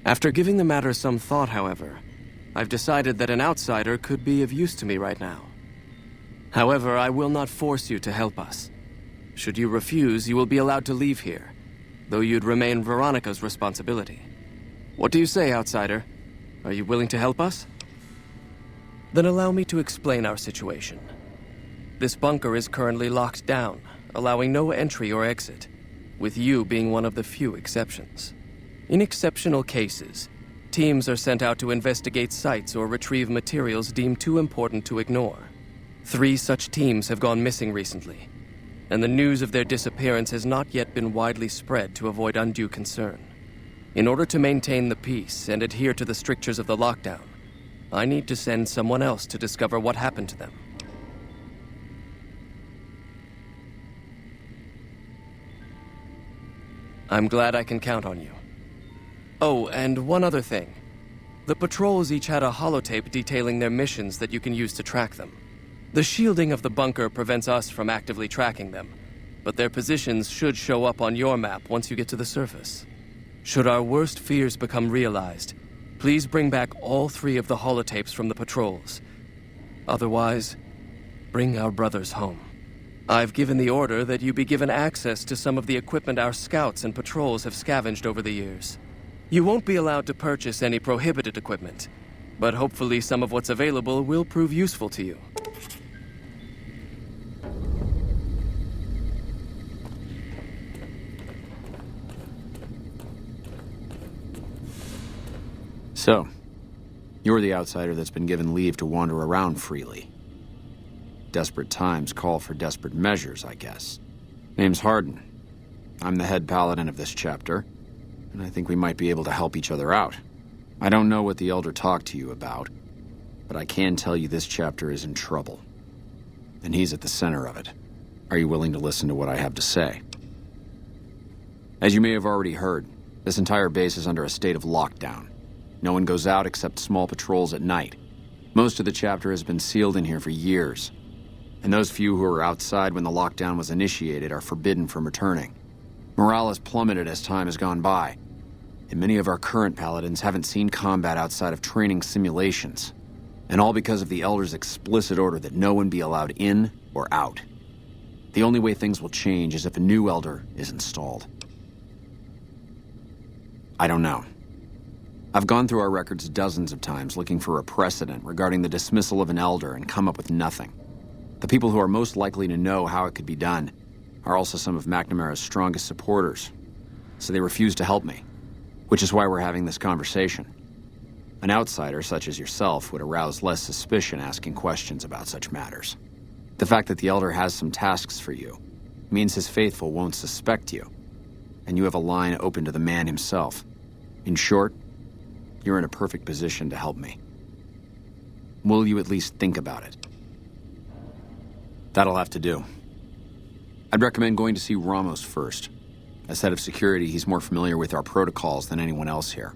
After giving the matter some thought, however, I've decided that an outsider could be of use to me right now. However, I will not force you to help us. Should you refuse, you will be allowed to leave here, though you'd remain Veronica's responsibility. What do you say, outsider? Are you willing to help us? Then allow me to explain our situation. This bunker is currently locked down, allowing no entry or exit, with you being one of the few exceptions. In exceptional cases, teams are sent out to investigate sites or retrieve materials deemed too important to ignore. 3 such teams have gone missing recently, and the news of their disappearance has not yet been widely spread to avoid undue concern. In order to maintain the peace and adhere to the strictures of the lockdown, I need to send someone else to discover what happened to them. I'm glad I can count on you. Oh, and one other thing. The patrols each had a holotape detailing their missions that you can use to track them. The shielding of the bunker prevents us from actively tracking them, but their positions should show up on your map once you get to the surface. Should our worst fears become realized, please bring back all 3 of the holotapes from the patrols. Otherwise, bring our brothers home. I've given the order that you be given access to some of the equipment our scouts and patrols have scavenged over the years. You won't be allowed to purchase any prohibited equipment, but hopefully some of what's available will prove useful to you. So, you're the outsider that's been given leave to wander around freely. Desperate times call for desperate measures, I guess. Name's Hardin. I'm the head paladin of this chapter, and I think we might be able to help each other out. I don't know what the Elder talked to you about, but I can tell you this chapter is in trouble. And he's at the center of it. Are you willing to listen to what I have to say? As you may have already heard, this entire base is under a state of lockdown. No one goes out except small patrols at night. Most of the chapter has been sealed in here for years, and those few who were outside when the lockdown was initiated are forbidden from returning. Morale has plummeted as time has gone by, and many of our current paladins haven't seen combat outside of training simulations, and all because of the Elder's explicit order that no one be allowed in or out. The only way things will change is if a new Elder is installed. I don't know. I've gone through our records dozens of times looking for a precedent regarding the dismissal of an Elder and come up with nothing. The people who are most likely to know how it could be done are also some of McNamara's strongest supporters, so they refuse to help me, which is why we're having this conversation. An outsider such as yourself would arouse less suspicion asking questions about such matters. The fact that the Elder has some tasks for you means his faithful won't suspect you, and you have a line open to the man himself. In short, you're in a perfect position to help me. Will you at least think about it? That'll have to do. I'd recommend going to see Ramos first. As head of security, he's more familiar with our protocols than anyone else here.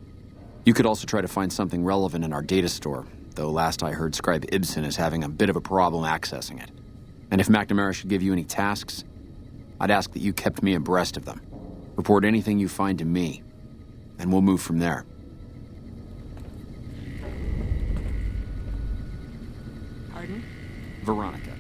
You could also try to find something relevant in our data store, though last I heard Scribe Ibsen is having a bit of a problem accessing it. And if McNamara should give you any tasks, I'd ask that you kept me abreast of them. Report anything you find to me, and we'll move from there. Pardon? Veronica.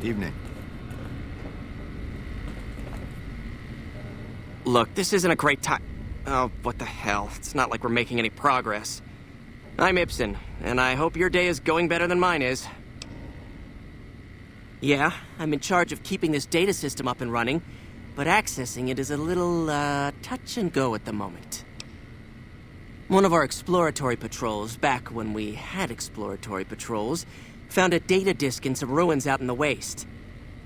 Evening. Look, this isn't a great time. Oh, what the hell. It's not like we're making any progress. I'm Ibsen, and I hope your day is going better than mine is. Yeah, I'm in charge of keeping this data system up and running, but accessing it is a little, touch and go at the moment. One of our exploratory patrols, back when we had exploratory patrols, found a data disk in some ruins out in the waste.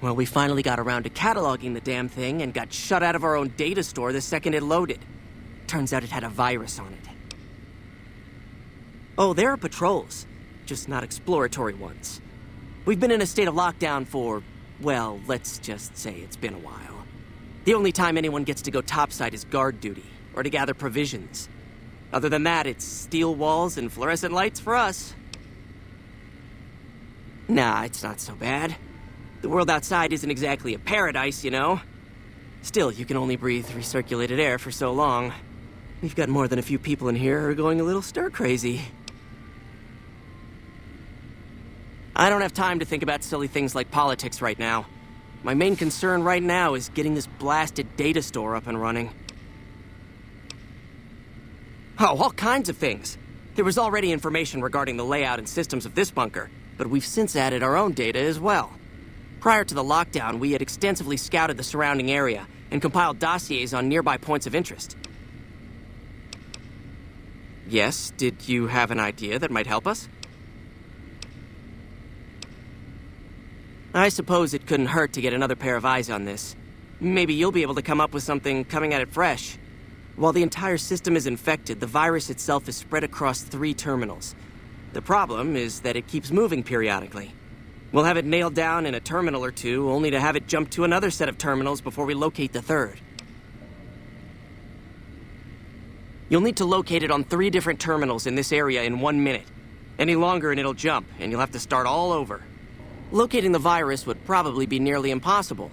Well, we finally got around to cataloging the damn thing and got shut out of our own data store the second it loaded. Turns out it had a virus on it. Oh, there are patrols, just not exploratory ones. We've been in a state of lockdown for, well, let's just say it's been a while. The only time anyone gets to go topside is guard duty, or to gather provisions. Other than that, it's steel walls and fluorescent lights for us. Nah, it's not so bad. The world outside isn't exactly a paradise, you know. Still, you can only breathe recirculated air for so long. We've got more than a few people in here who are going a little stir-crazy. I don't have time to think about silly things like politics right now. My main concern right now is getting this blasted data store up and running. Oh, all kinds of things. There was already information regarding the layout and systems of this bunker, but we've since added our own data as well. Prior to the lockdown, we had extensively scouted the surrounding area and compiled dossiers on nearby points of interest. Yes, did you have an idea that might help us? I suppose it couldn't hurt to get another pair of eyes on this. Maybe you'll be able to come up with something coming at it fresh. While the entire system is infected, the virus itself is spread across 3 terminals. The problem is that it keeps moving periodically. We'll have it nailed down in a terminal or 2, only to have it jump to another set of terminals before we locate the 3rd. You'll need to locate it on 3 different terminals in this area in 1 minute. Any longer and it'll jump, and you'll have to start all over. Locating the virus would probably be nearly impossible,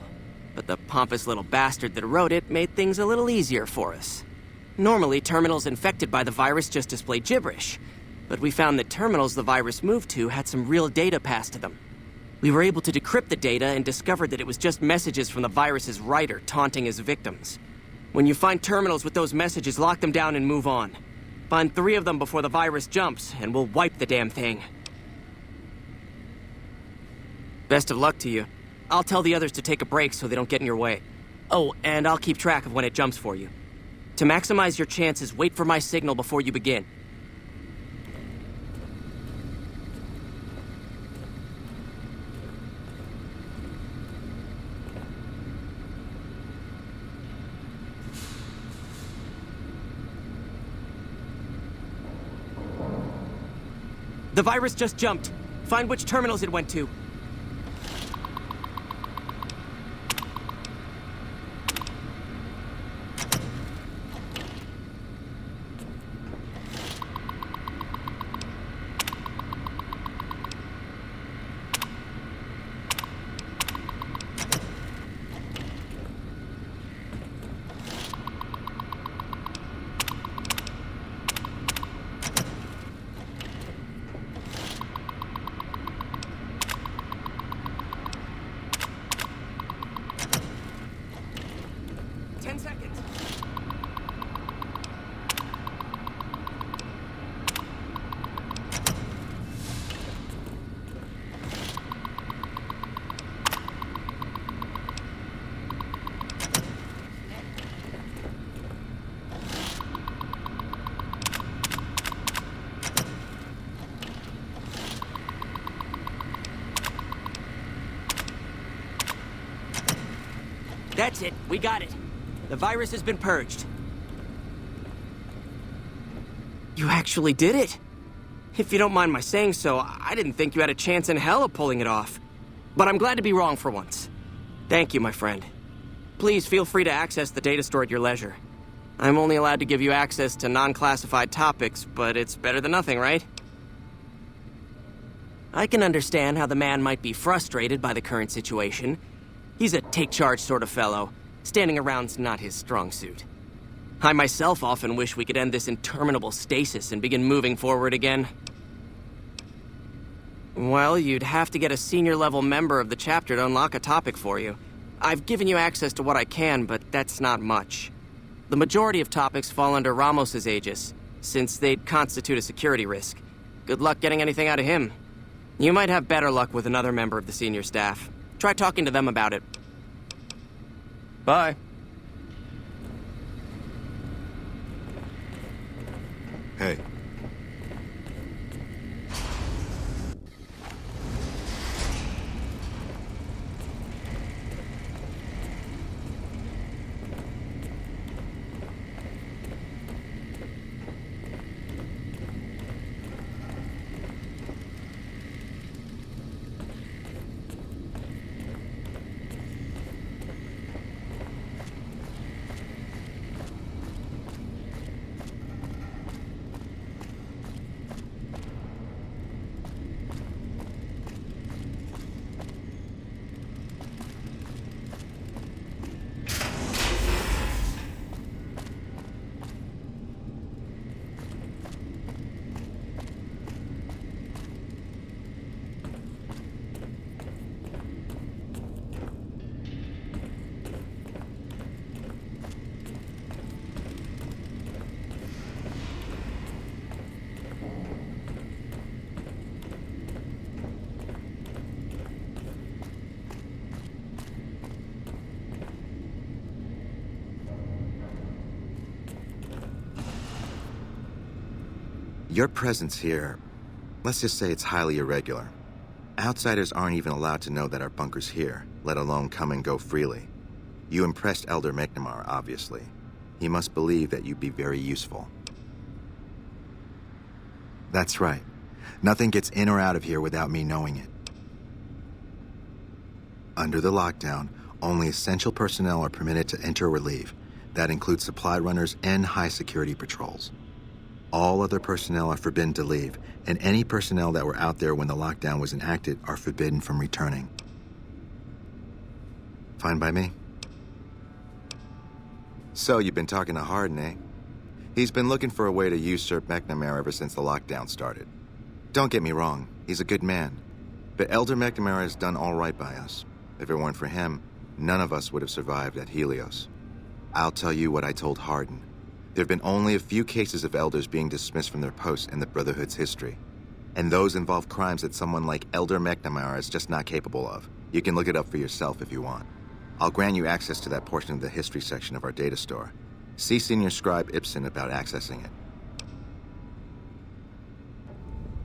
but the pompous little bastard that wrote it made things a little easier for us. Normally, terminals infected by the virus just display gibberish, but we found that terminals the virus moved to had some real data passed to them. We were able to decrypt the data and discovered that it was just messages from the virus's writer taunting his victims. When you find terminals with those messages, lock them down and move on. Find 3 of them before the virus jumps, and we'll wipe the damn thing. Best of luck to you. I'll tell the others to take a break so they don't get in your way. Oh, and I'll keep track of when it jumps for you. To maximize your chances, wait for my signal before you begin. The virus just jumped. Find which terminals it went to. That's it. We got it. The virus has been purged. You actually did it. If you don't mind my saying so, I didn't think you had a chance in hell of pulling it off. But I'm glad to be wrong for once. Thank you, my friend. Please feel free to access the data store at your leisure. I'm only allowed to give you access to non-classified topics, but it's better than nothing, right? I can understand how the man might be frustrated by the current situation. He's a take-charge sort of fellow. Standing around's not his strong suit. I myself often wish we could end this interminable stasis and begin moving forward again. Well, you'd have to get a senior-level member of the chapter to unlock a topic for you. I've given you access to what I can, but that's not much. The majority of topics fall under Ramos's aegis, since they'd constitute a security risk. Good luck getting anything out of him. You might have better luck with another member of the senior staff. Try talking to them about it. Bye. Hey. Your presence here, let's just say it's highly irregular. Outsiders aren't even allowed to know that our bunker's here, let alone come and go freely. You impressed Elder McNamara, obviously. He must believe that you'd be very useful. That's right. Nothing gets in or out of here without me knowing it. Under the lockdown, only essential personnel are permitted to enter or leave. That includes supply runners and high-security patrols. All other personnel are forbidden to leave, and any personnel that were out there when the lockdown was enacted are forbidden from returning. Fine by me? So, you've been talking to Hardin, eh? He's been looking for a way to usurp McNamara ever since the lockdown started. Don't get me wrong, he's a good man. But Elder McNamara has done all right by us. If it weren't for him, none of us would have survived at Helios. I'll tell you what I told Hardin. There have been only a few cases of elders being dismissed from their posts in the Brotherhood's history. And those involve crimes that someone like Elder McNamara is just not capable of. You can look it up for yourself if you want. I'll grant you access to that portion of the history section of our data store. See Senior Scribe Ibsen about accessing it.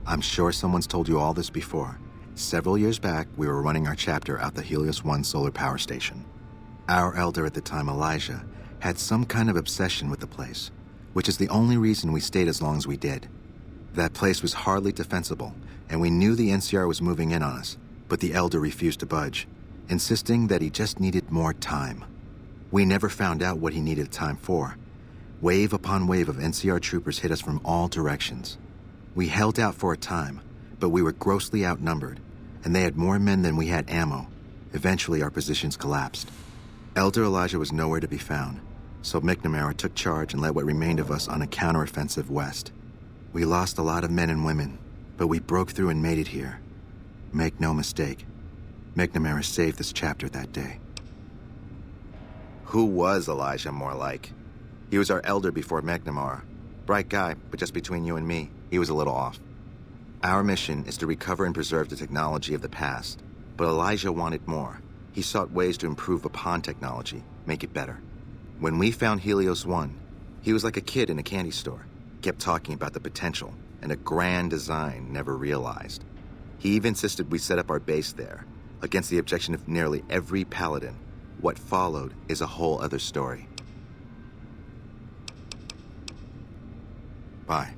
I'm sure someone's told you all this before. Several years back, we were running our chapter out the Helios 1 solar power station. Our elder at the time, Elijah, had some kind of obsession with the place, which is the only reason we stayed as long as we did. That place was hardly defensible, and we knew the NCR was moving in on us, but the elder refused to budge, insisting that he just needed more time. We never found out what he needed time for. Wave upon wave of NCR troopers hit us from all directions. We held out for a time, but we were grossly outnumbered, and they had more men than we had ammo. Eventually, our positions collapsed. Elder Elijah was nowhere to be found, so McNamara took charge and led what remained of us on a counteroffensive west. We lost a lot of men and women, but we broke through and made it here. Make no mistake, McNamara saved this chapter that day. Who was Elijah more like? He was our elder before McNamara. Bright guy, but just between you and me, he was a little off. Our mission is to recover and preserve the technology of the past, but Elijah wanted more. He sought ways to improve upon technology, make it better. When we found Helios 1, he was like a kid in a candy store. Kept talking about the potential and a grand design never realized. He even insisted we set up our base there, against the objection of nearly every paladin. What followed is a whole other story. Bye.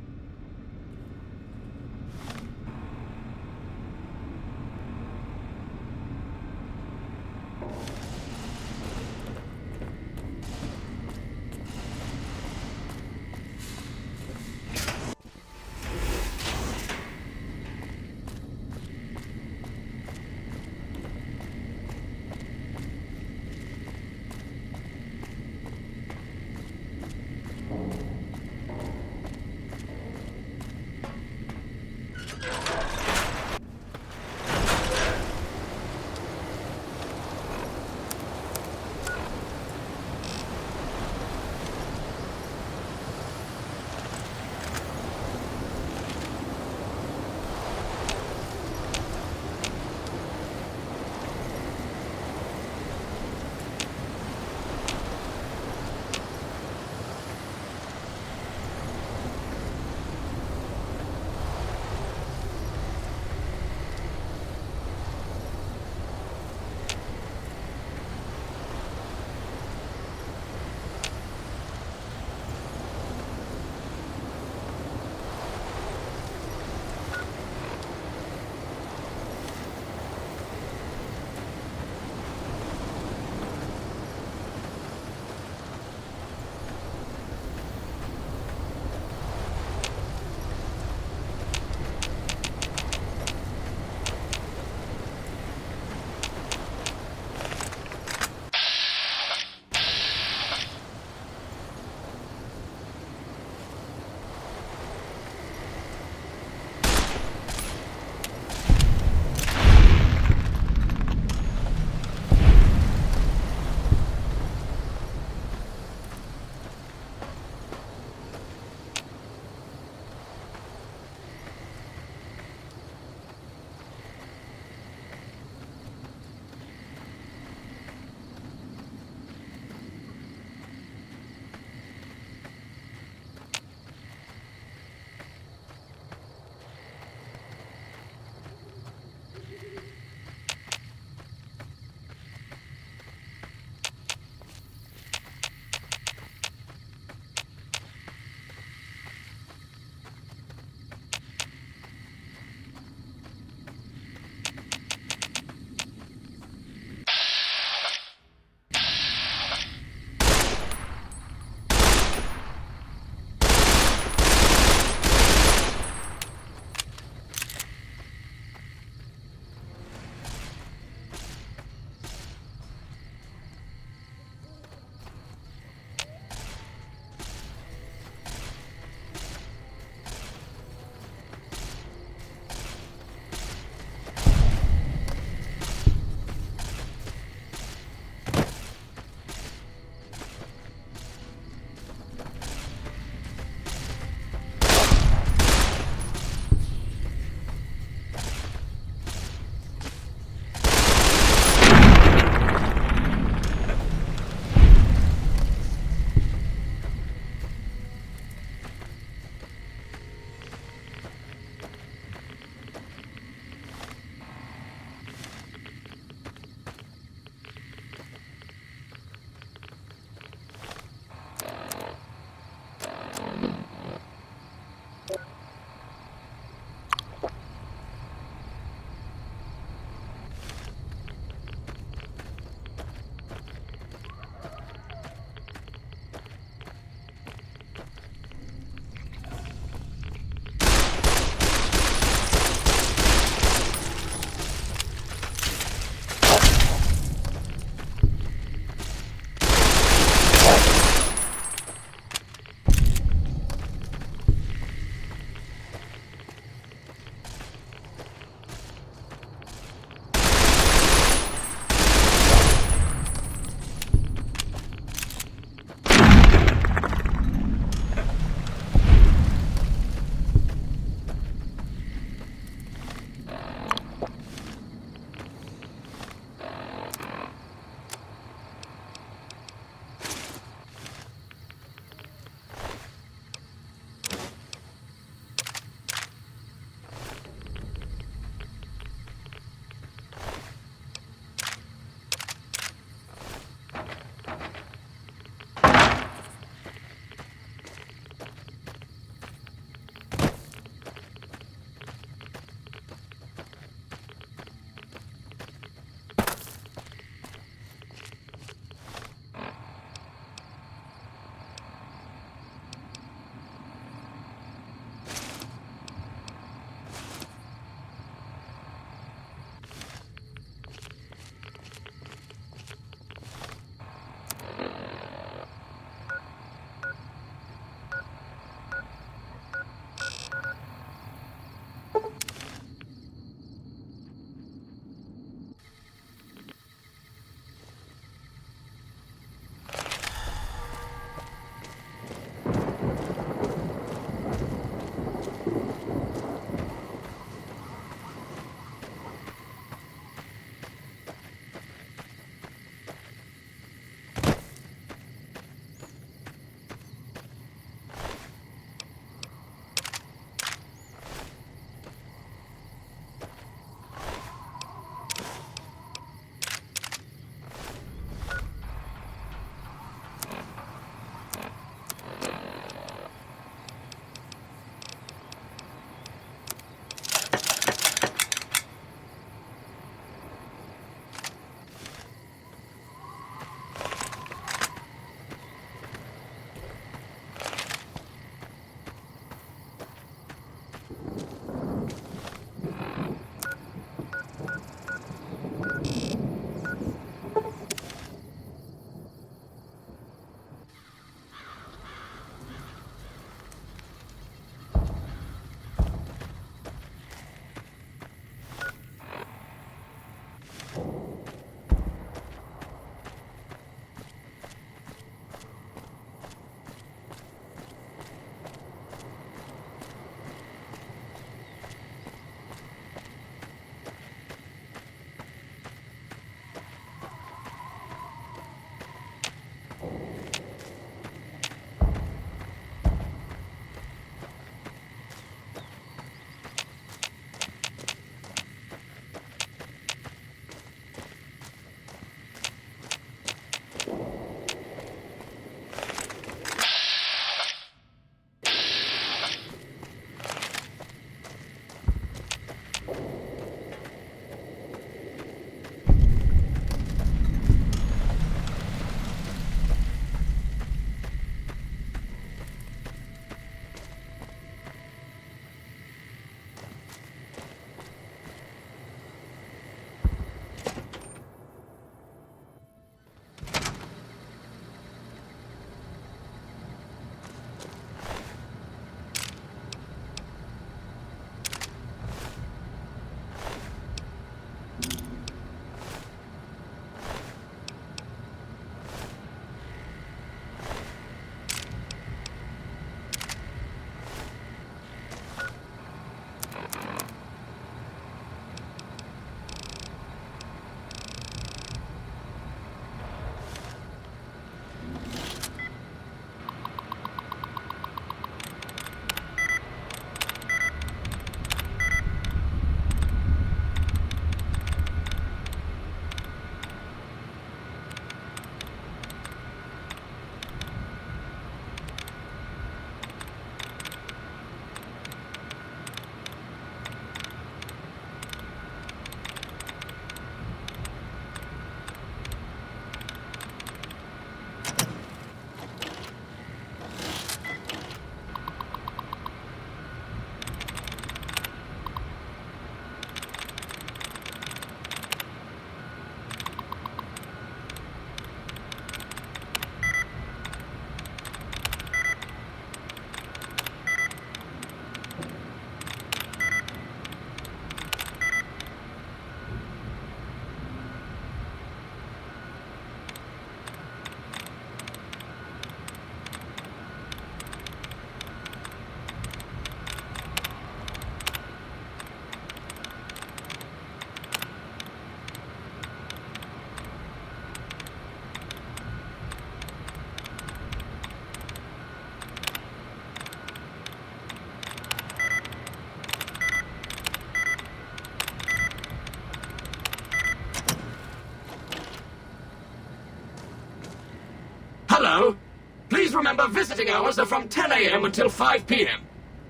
remember visiting hours are from 10 a.m. until 5 p.m.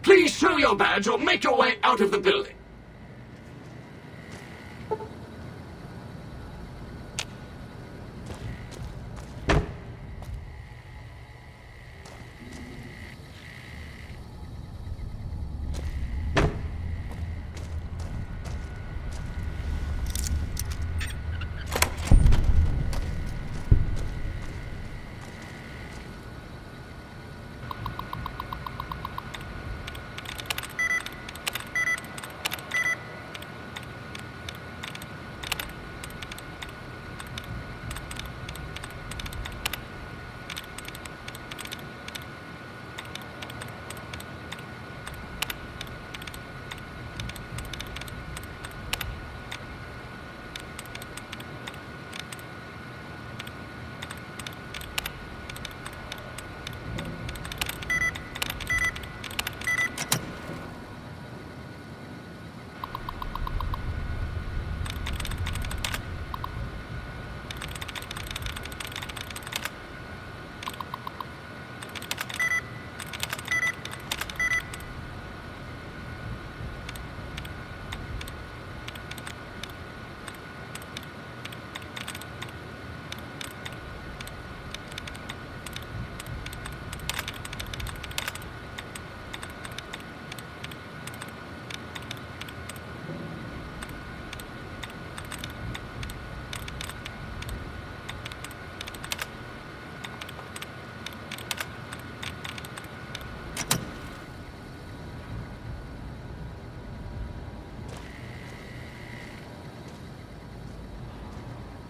Please show your badge or make your way out of the building.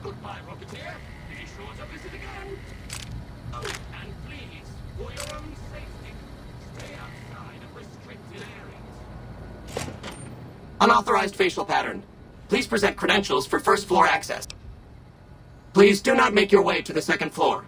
Goodbye, Rocketeer. Be sure to visit again. Oh, and please, for your own safety, stay outside of restricted areas. Unauthorized facial pattern. Please present credentials for first floor access. Please do not make your way to the second floor.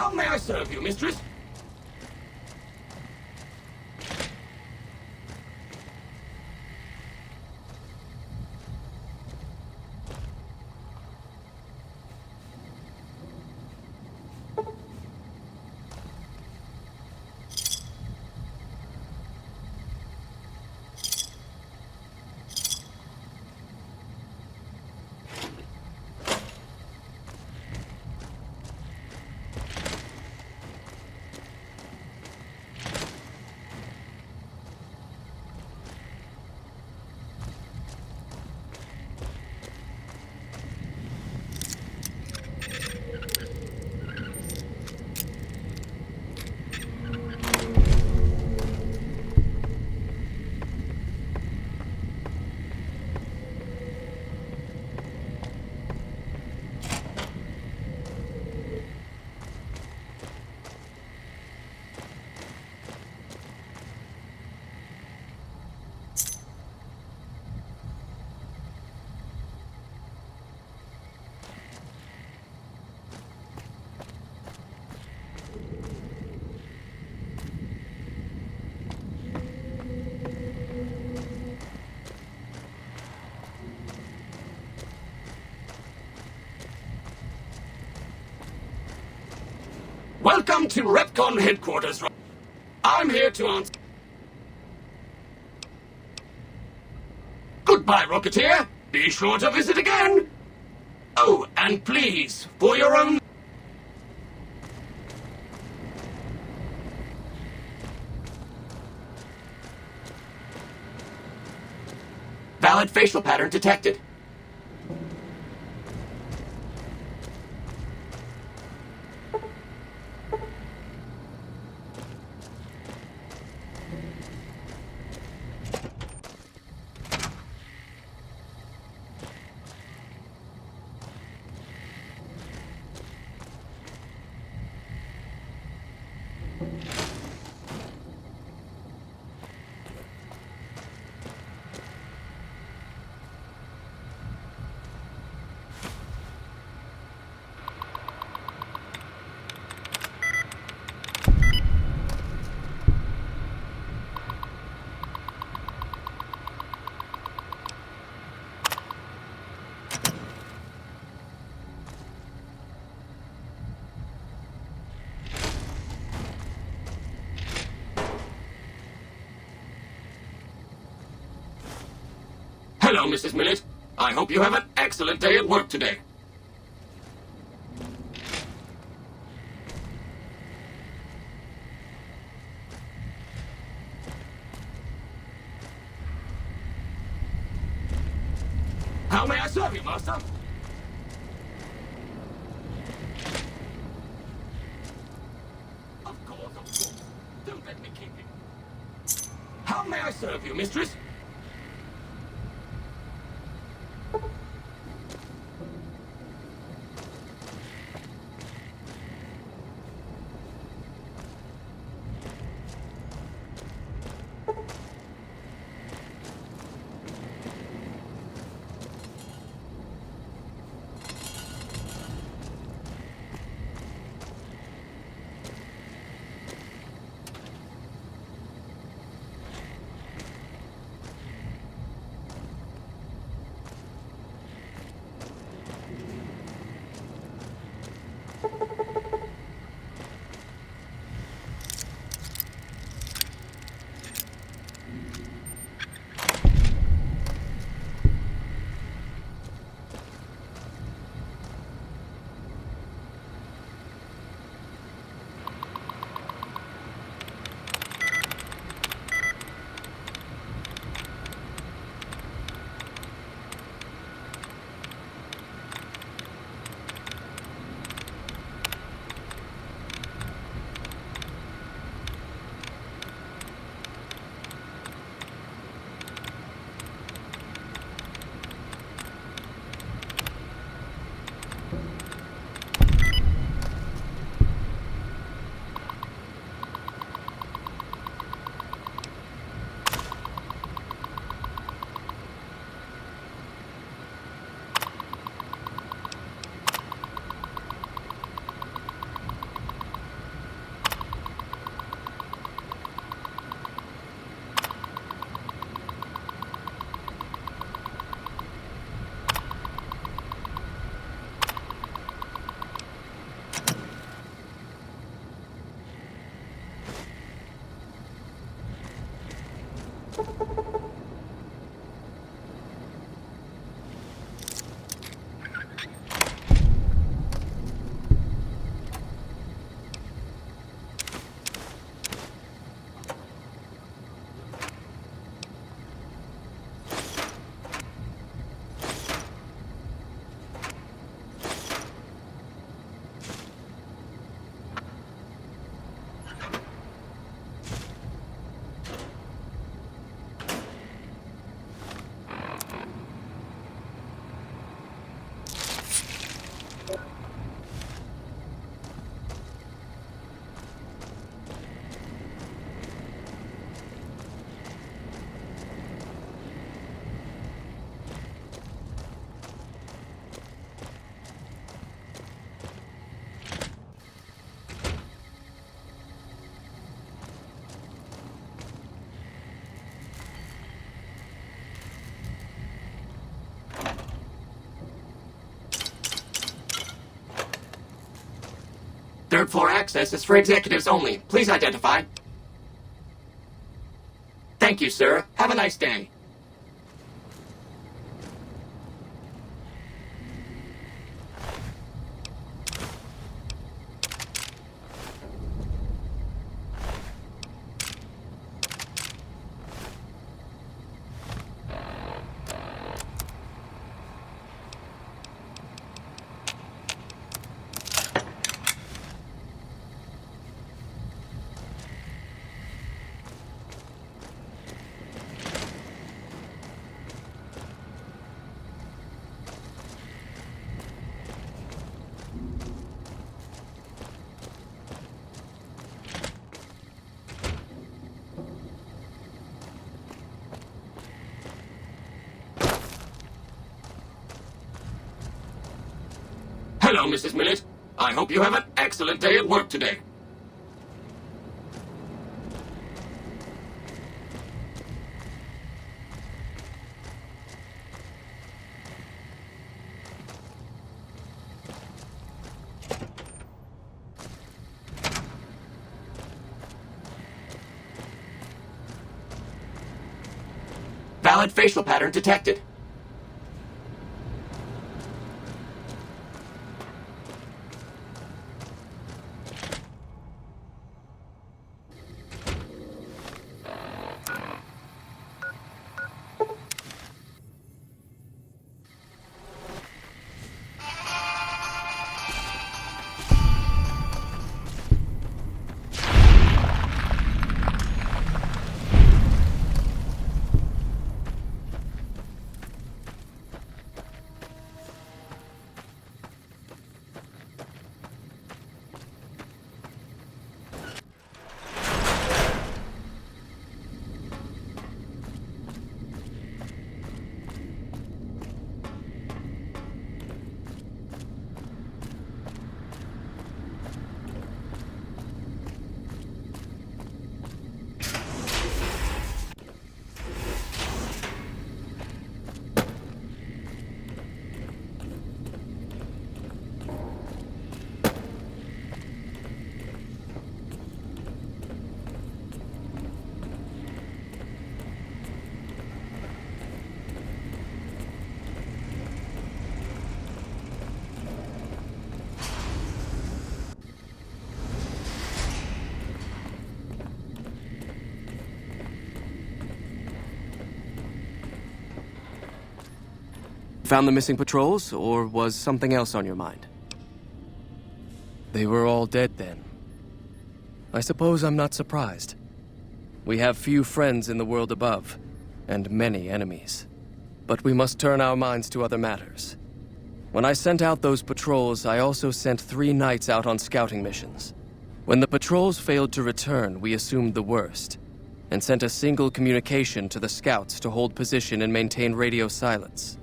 How may I serve you, mistress? Welcome to Retcon headquarters. I'm here to answer. Goodbye, Rocketeer. Be sure to visit again. Oh, and please, for your own... Valid facial pattern detected. Hello, Mrs. Millett. I hope you have an excellent day at work today. How may I serve you, Master? Of course. Don't let me keep it. How may I serve you, mistress? Third floor access is for executives only. Please identify. Thank you, sir. Have a nice day. Hello, Mrs. Millett. I hope you have an excellent day at work today. Valid facial pattern detected. Found the missing patrols, or was something else on your mind? They were all dead then. I suppose I'm not surprised. We have few friends in the world above, and many enemies. But we must turn our minds to other matters. When I sent out those patrols, I also sent 3 knights out on scouting missions. When the patrols failed to return, we assumed the worst, and sent a single communication to the scouts to hold position and maintain radio silence.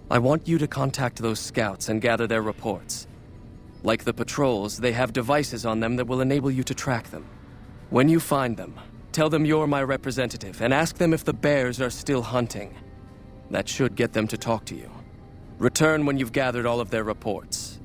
I want you to contact those scouts and gather their reports. Like the patrols, they have devices on them that will enable you to track them. When you find them, tell them you're my representative and ask them if the bears are still hunting. That should get them to talk to you. Return when you've gathered all of their reports.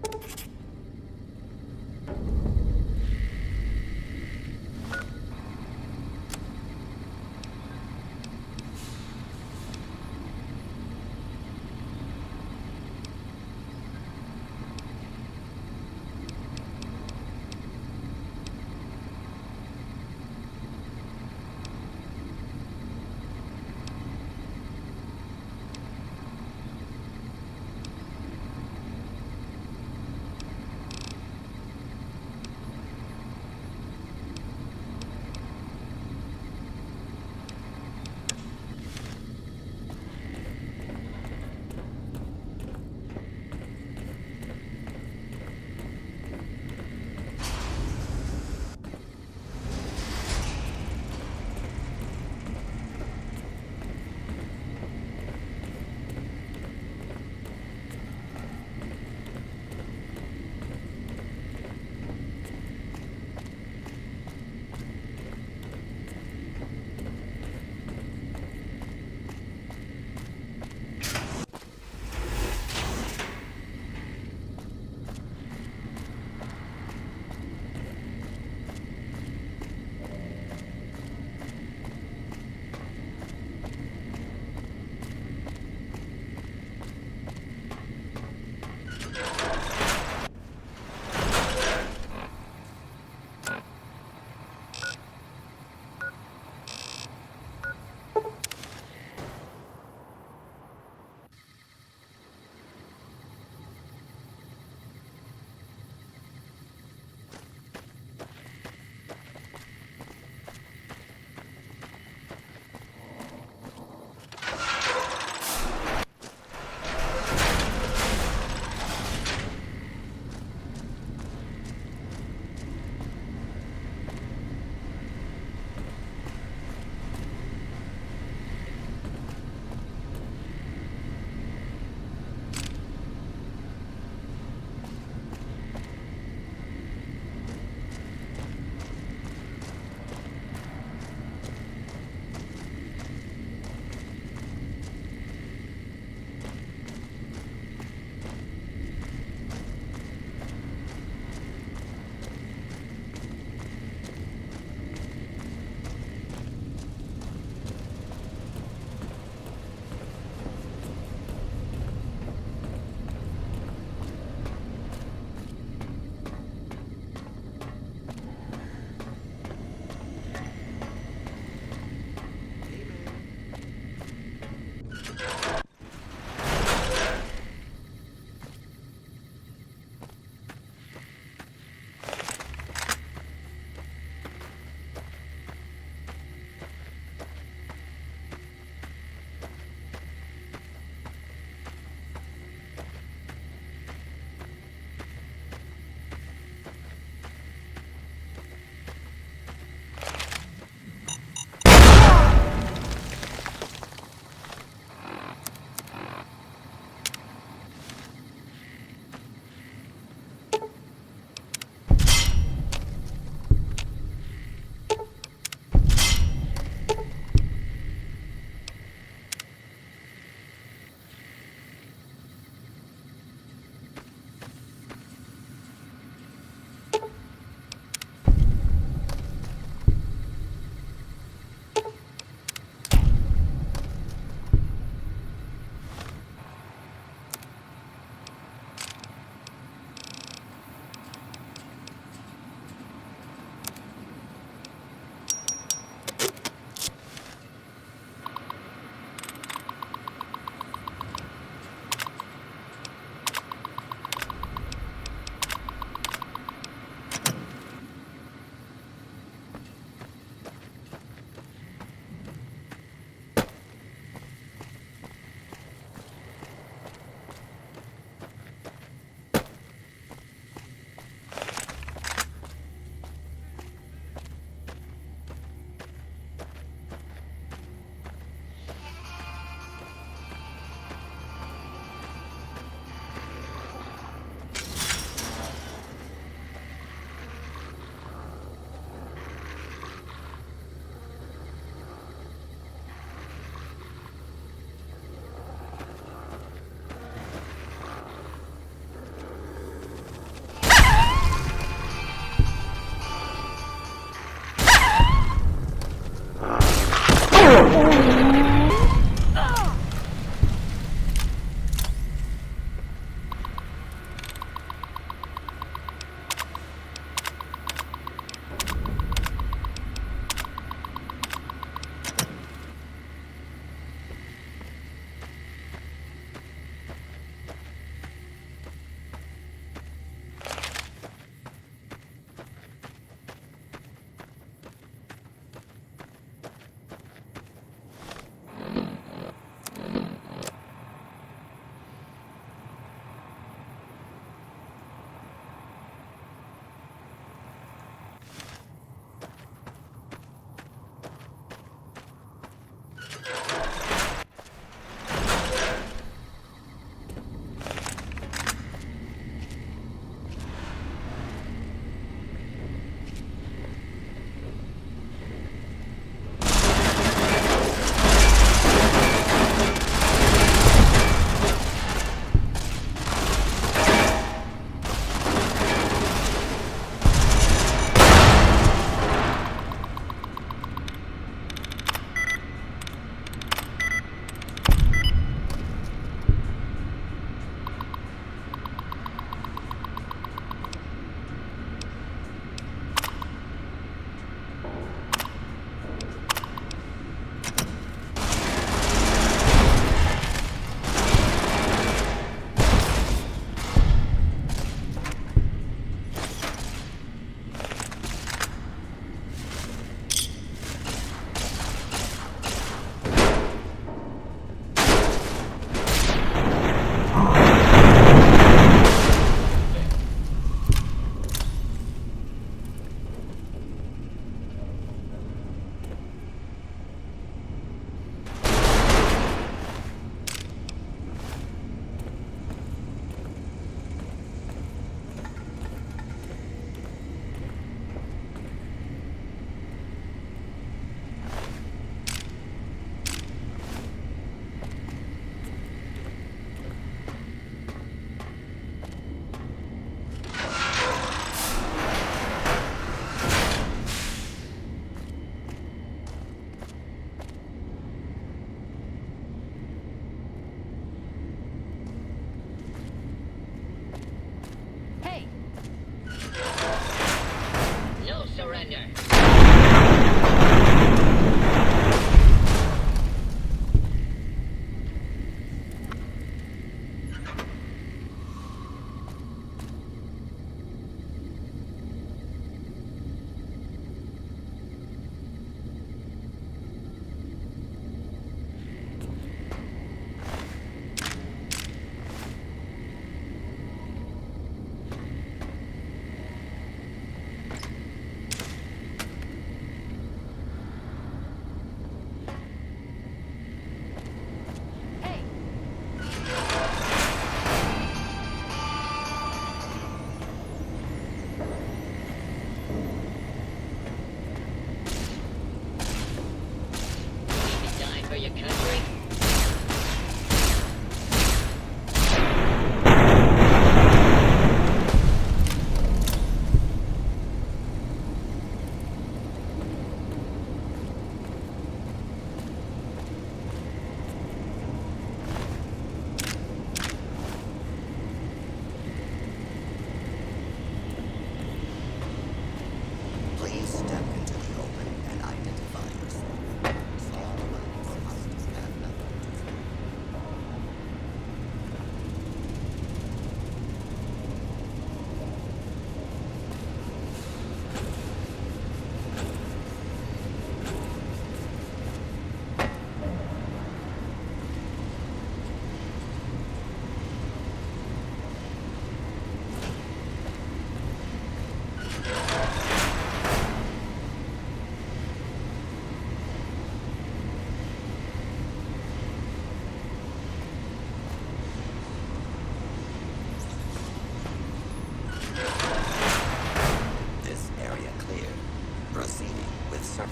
Proceeding with search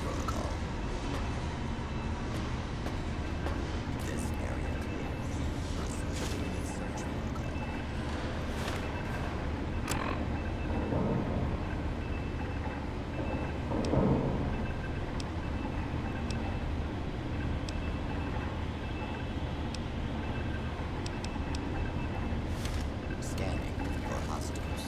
protocol. This area clear. Proceeding with search protocol. Scanning for hostiles.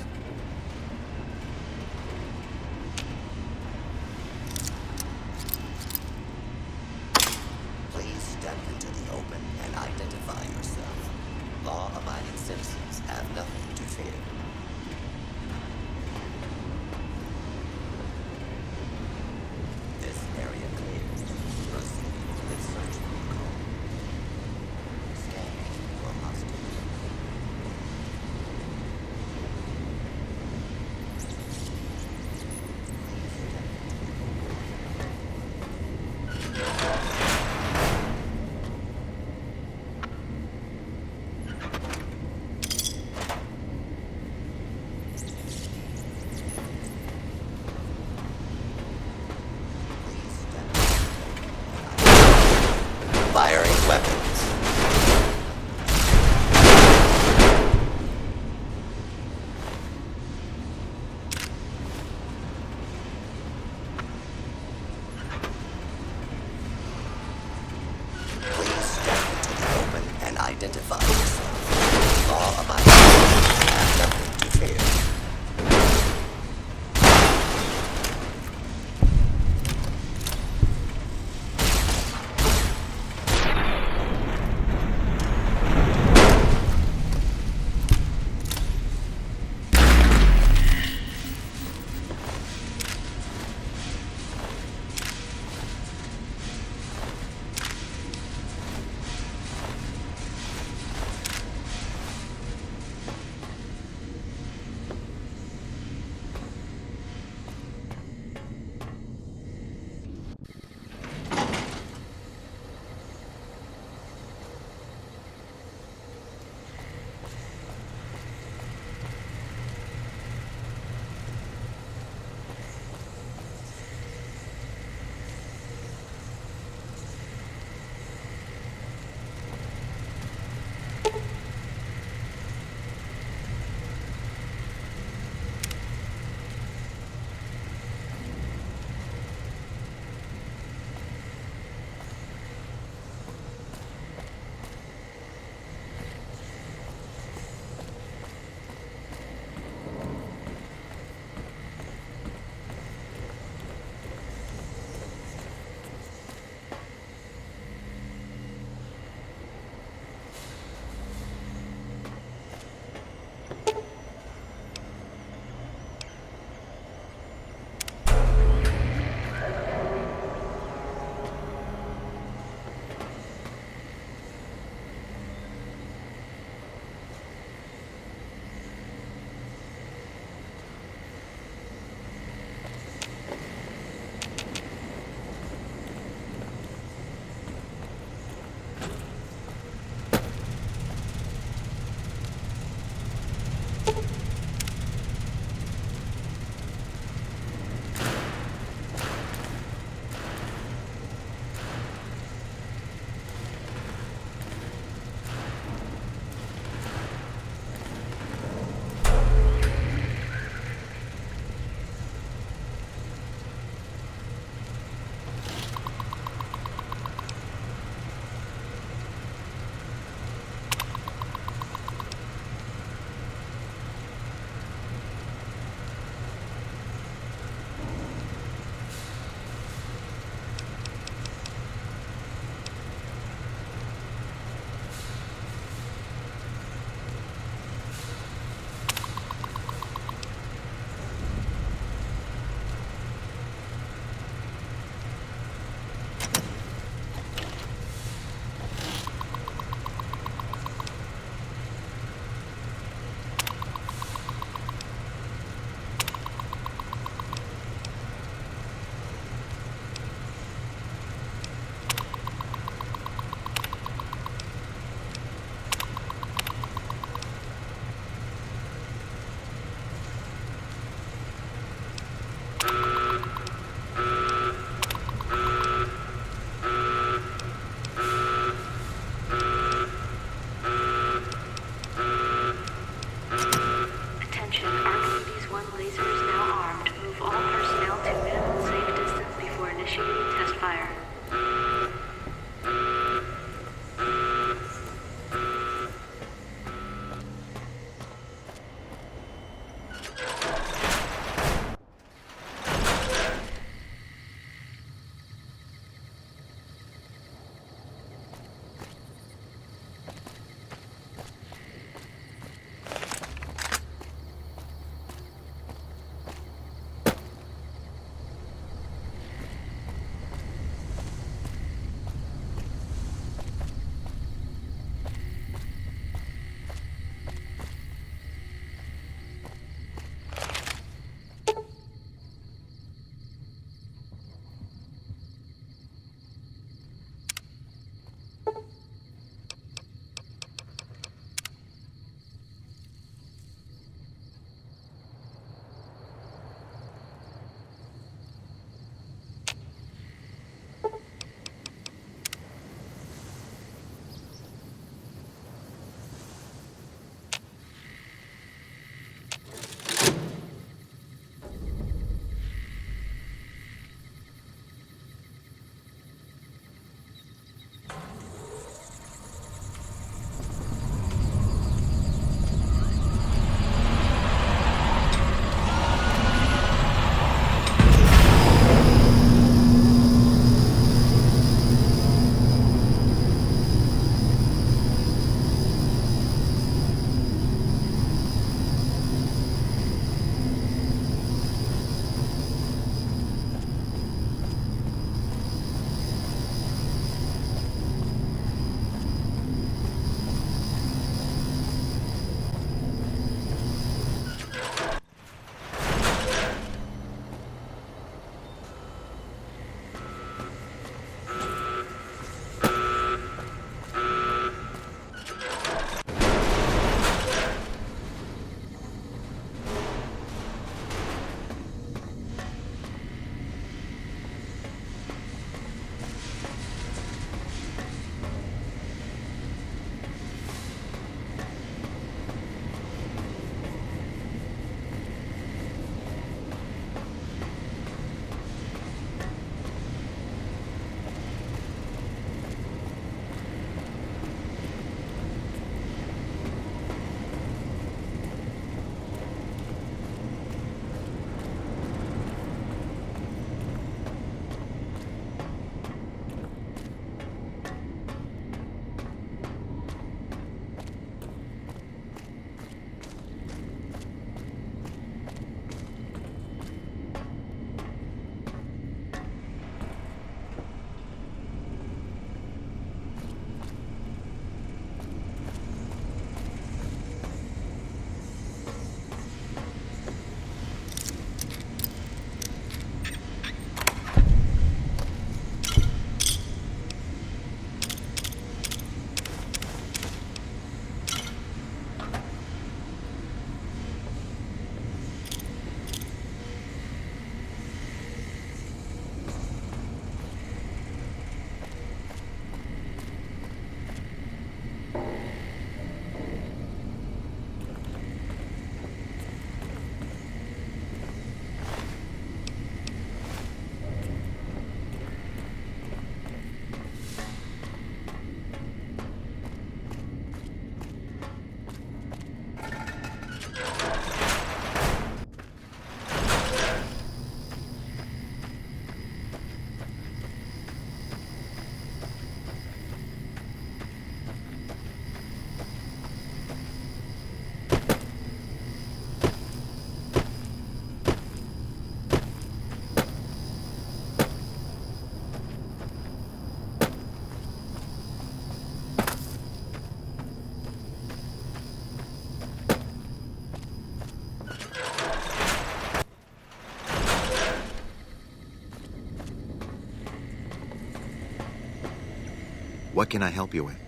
What can I help you with?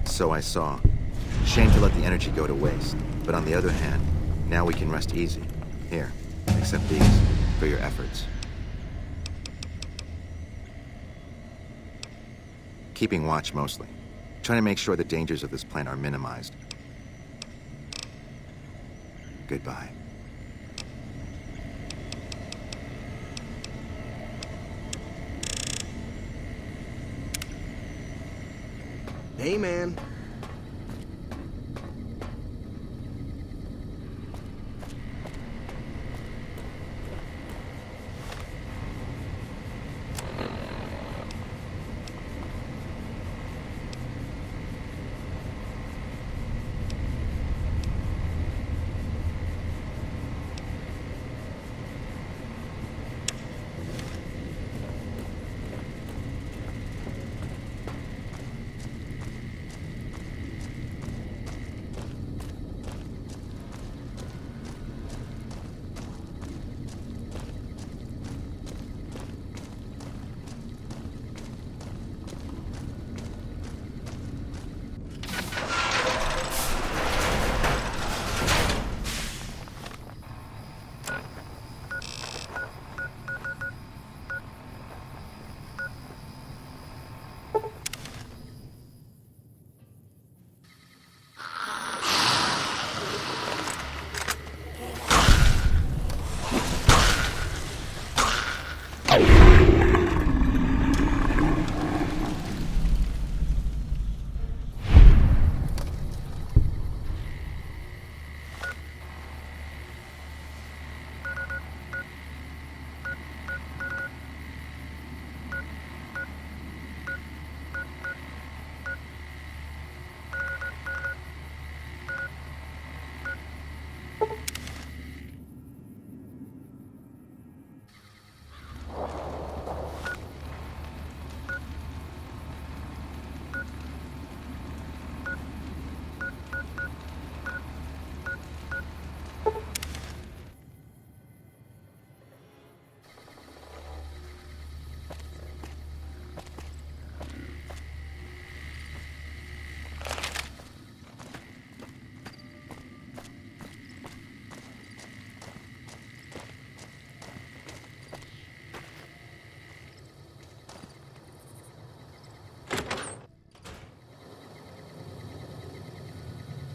So I saw. Shame to let the energy go to waste. But on the other hand, now we can rest easy. Here, accept these for your efforts. Keeping watch mostly. Trying to make sure the dangers of this plant are minimized. Goodbye. Hey, man.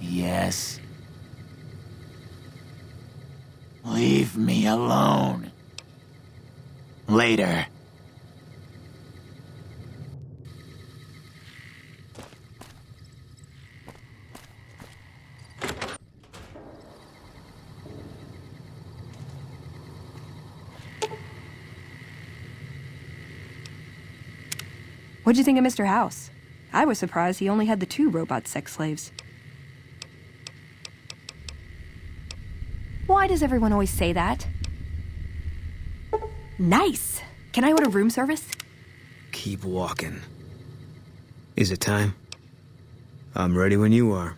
Yes. Leave me alone. Later. What'd you think of Mr. House? I was surprised he only had the 2 robot sex slaves. Why does everyone always say that? Nice! Can I order room service? Keep walking. Is it time? I'm ready when you are.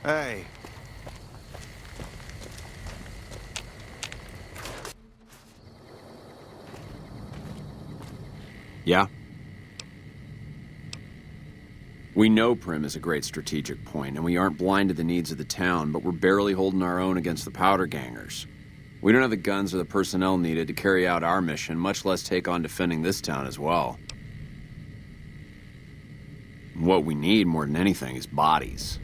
Hey. Yeah? We know Prim is a great strategic point, and we aren't blind to the needs of the town, but we're barely holding our own against the powder gangers. We don't have the guns or the personnel needed to carry out our mission, much less take on defending this town as well. What we need more than anything is bodies.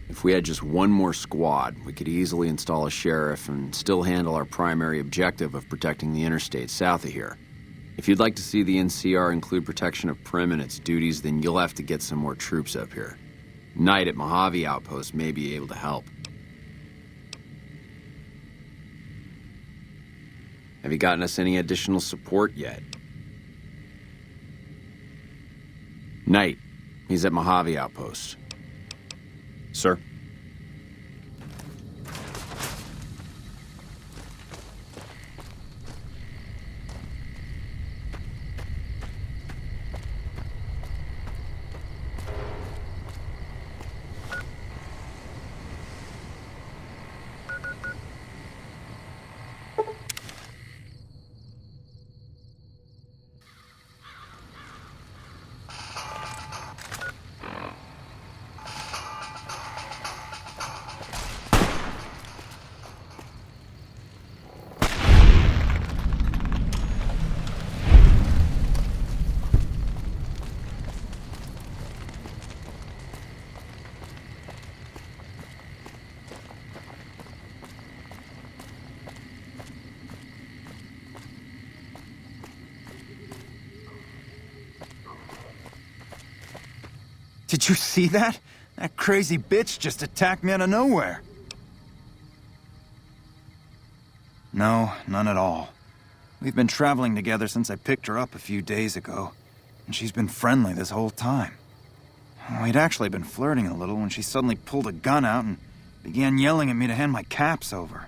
If we had just one more squad, we could easily install a sheriff and still handle our primary objective of protecting the interstate south of here. If you'd like to see the NCR include protection of Prim and its duties, then you'll have to get some more troops up here. Knight at Mojave Outpost may be able to help. Have you gotten us any additional support yet? Knight, he's at Mojave Outpost. Sir? Did you see that? That crazy bitch just attacked me out of nowhere. No, none at all. We've been traveling together since I picked her up a few days ago, and she's been friendly this whole time. We'd actually been flirting a little when she suddenly pulled a gun out and began yelling at me to hand my caps over.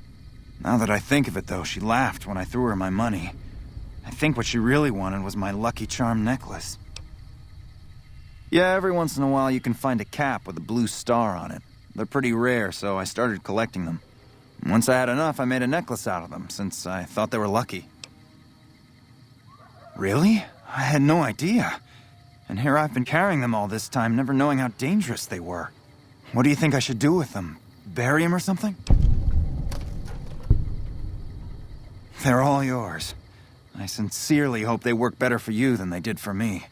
Now that I think of it, though, she laughed when I threw her my money. I think what she really wanted was my Lucky Charm necklace. Yeah, every once in a while you can find a cap with a blue star on it. They're pretty rare, so I started collecting them. Once I had enough, I made a necklace out of them, since I thought they were lucky. Really? I had no idea. And here I've been carrying them all this time, never knowing how dangerous they were. What do you think I should do with them? Bury them or something? They're all yours. I sincerely hope they work better for you than they did for me.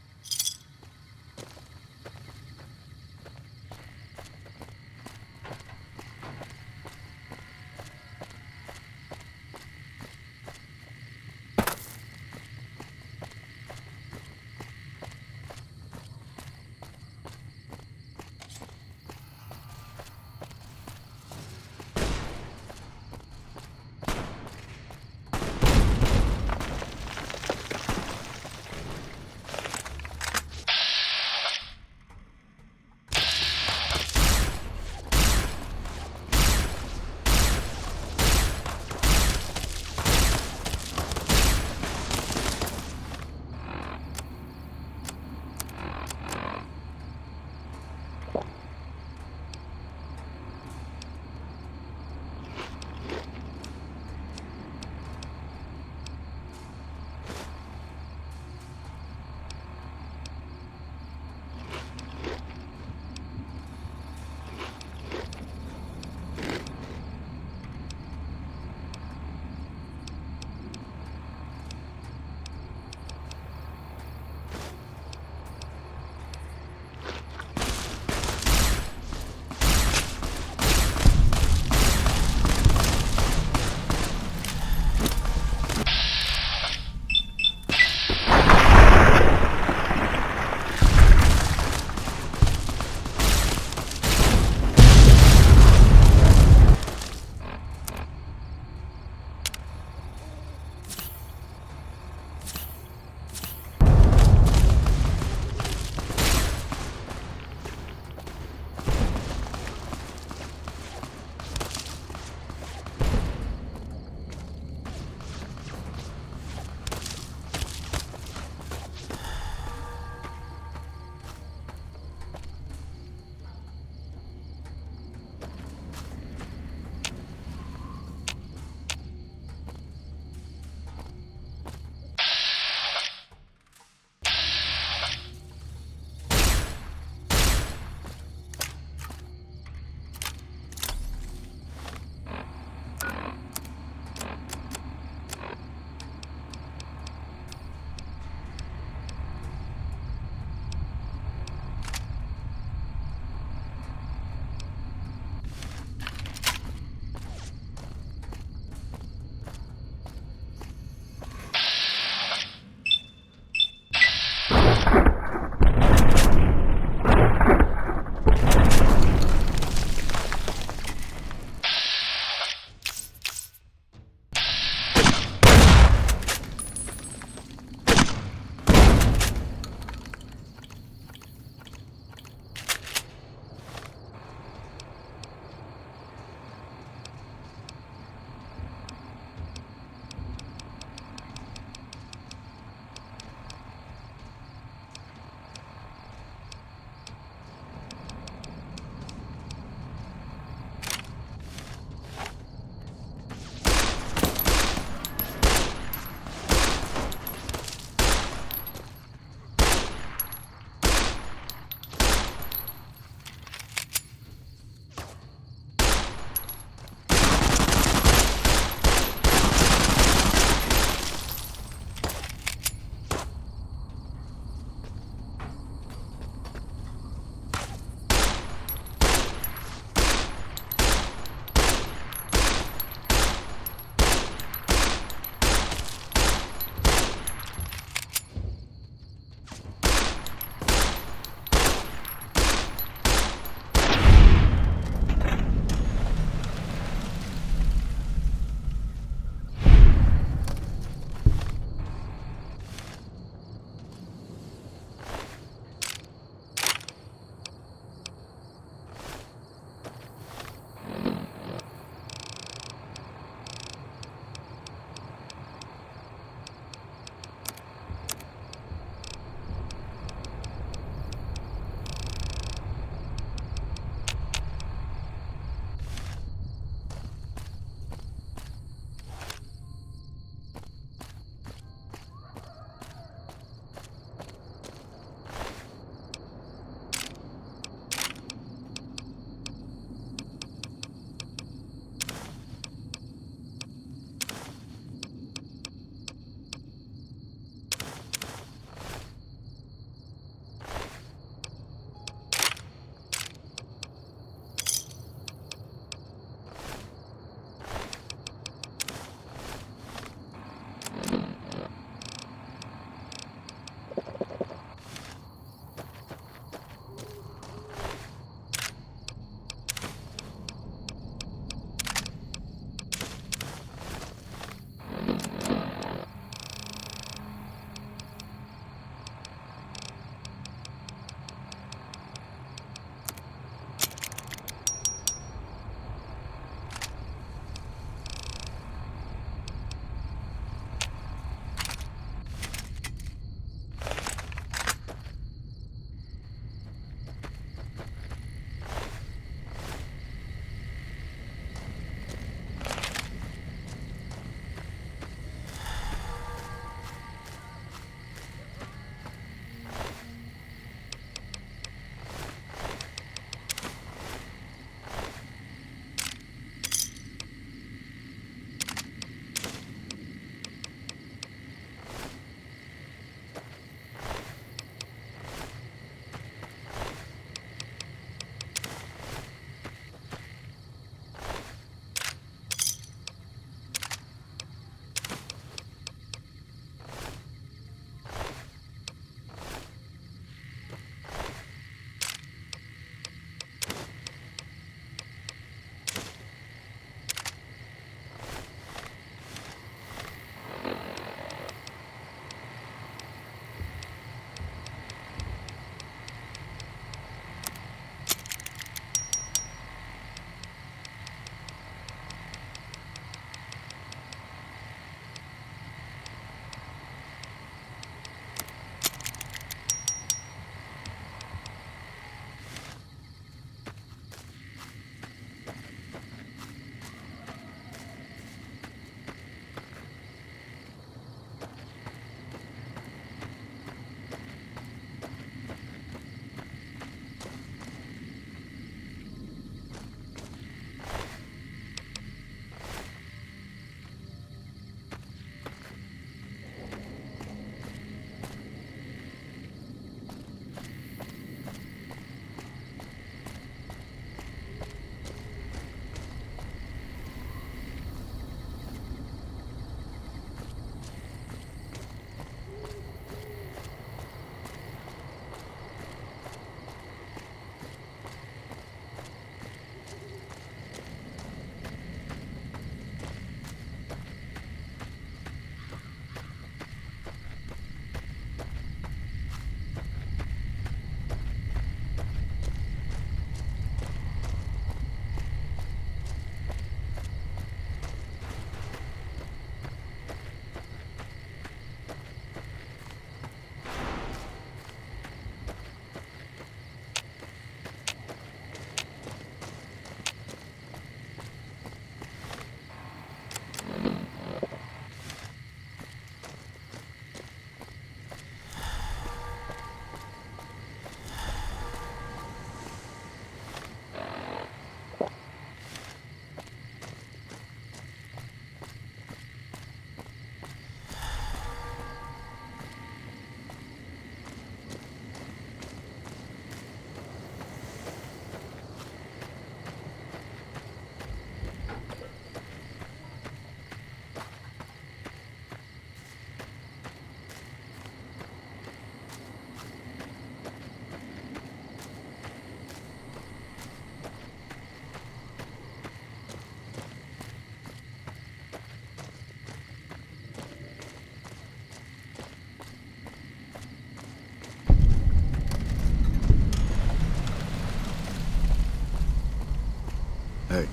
Hey.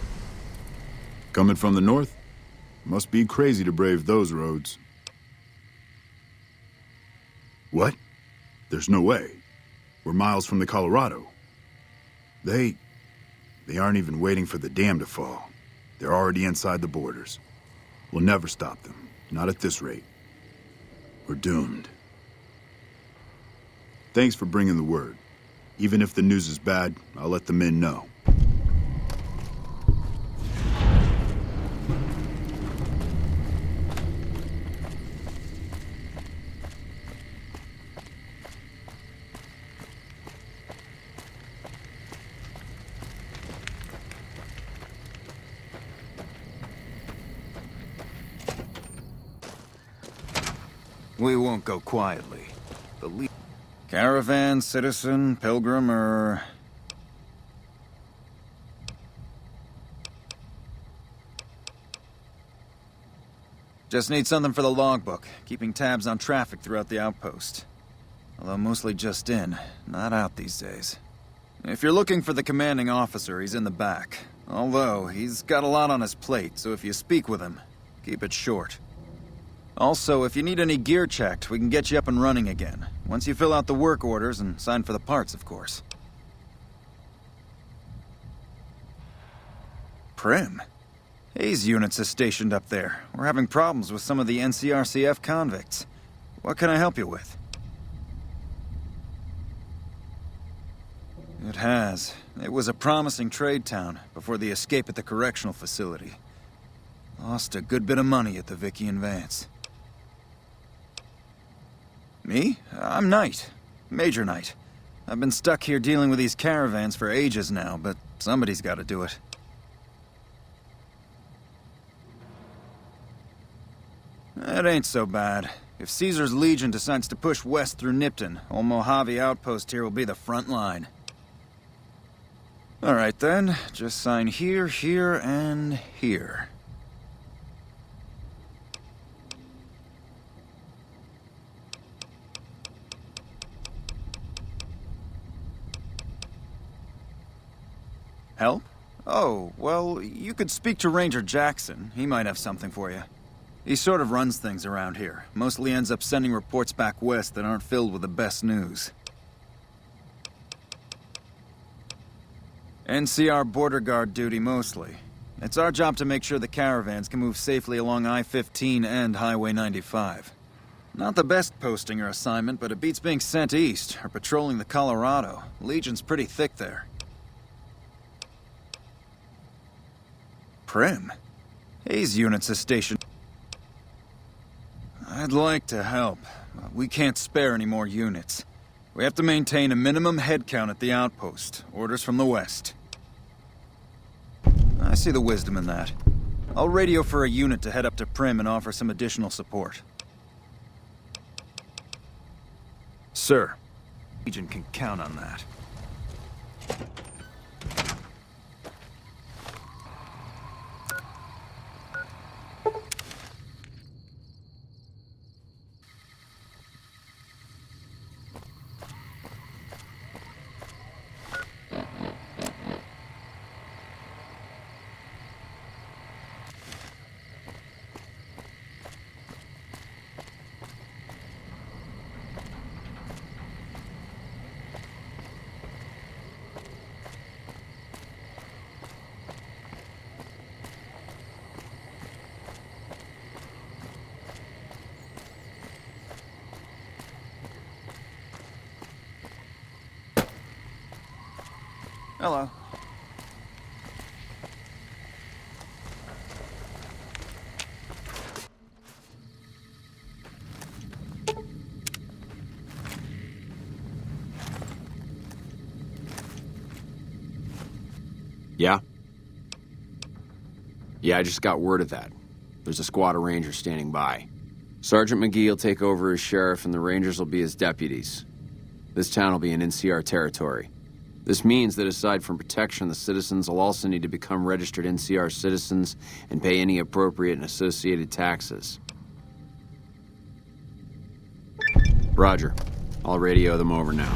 Coming from the north? Must be crazy to brave those roads. What? There's no way. We're miles from the Colorado. They aren't even waiting for the dam to fall. They're already inside the borders. We'll never stop them. Not at this rate. We're doomed. Thanks for bringing the word. Even if the news is bad, I'll let the men know. We won't go quietly. The caravan, citizen, pilgrim, or... Just need something for the logbook, keeping tabs on traffic throughout the outpost. Although mostly just in, not out these days. If you're looking for the commanding officer, he's in the back. Although, he's got a lot on his plate, so if you speak with him, keep it short. Also, if you need any gear checked, we can get you up and running again. Once you fill out the work orders and sign for the parts, of course. Prim? Hayes units is stationed up there. We're having problems with some of the NCRCF convicts. What can I help you with? It has. It was a promising trade town before the escape at the correctional facility. Lost a good bit of money at the Vicky and Vance. Me? I'm Knight. Major Knight. I've been stuck here dealing with these caravans for ages now, but somebody's got to do it. It ain't so bad. If Caesar's Legion decides to push west through Nipton, old Mojave outpost here will be the front line. Alright then, just sign here, here, and here. Help? Oh, well, you could speak to Ranger Jackson. He might have something for you. He sort of runs things around here. Mostly ends up sending reports back west that aren't filled with the best news. NCR border guard duty mostly. It's our job to make sure the caravans can move safely along I-15 and Highway 95. Not the best posting or assignment, but it beats being sent east or patrolling the Colorado. Legion's pretty thick there. Prim? Hayes units is stationed. I'd like to help, but we can't spare any more units. We have to maintain a minimum headcount at the outpost. Orders from the west. I see the wisdom in that. I'll radio for a unit to head up to Prim and offer some additional support. Sir, Legion can count on that. Hello. Yeah? Yeah, I just got word of that. There's a squad of rangers standing by. Sergeant McGee will take over as sheriff and the rangers will be his deputies. This town will be in NCR territory. This means that aside from protection, the citizens will also need to become registered NCR citizens and pay any appropriate and associated taxes. Roger. I'll radio them over now.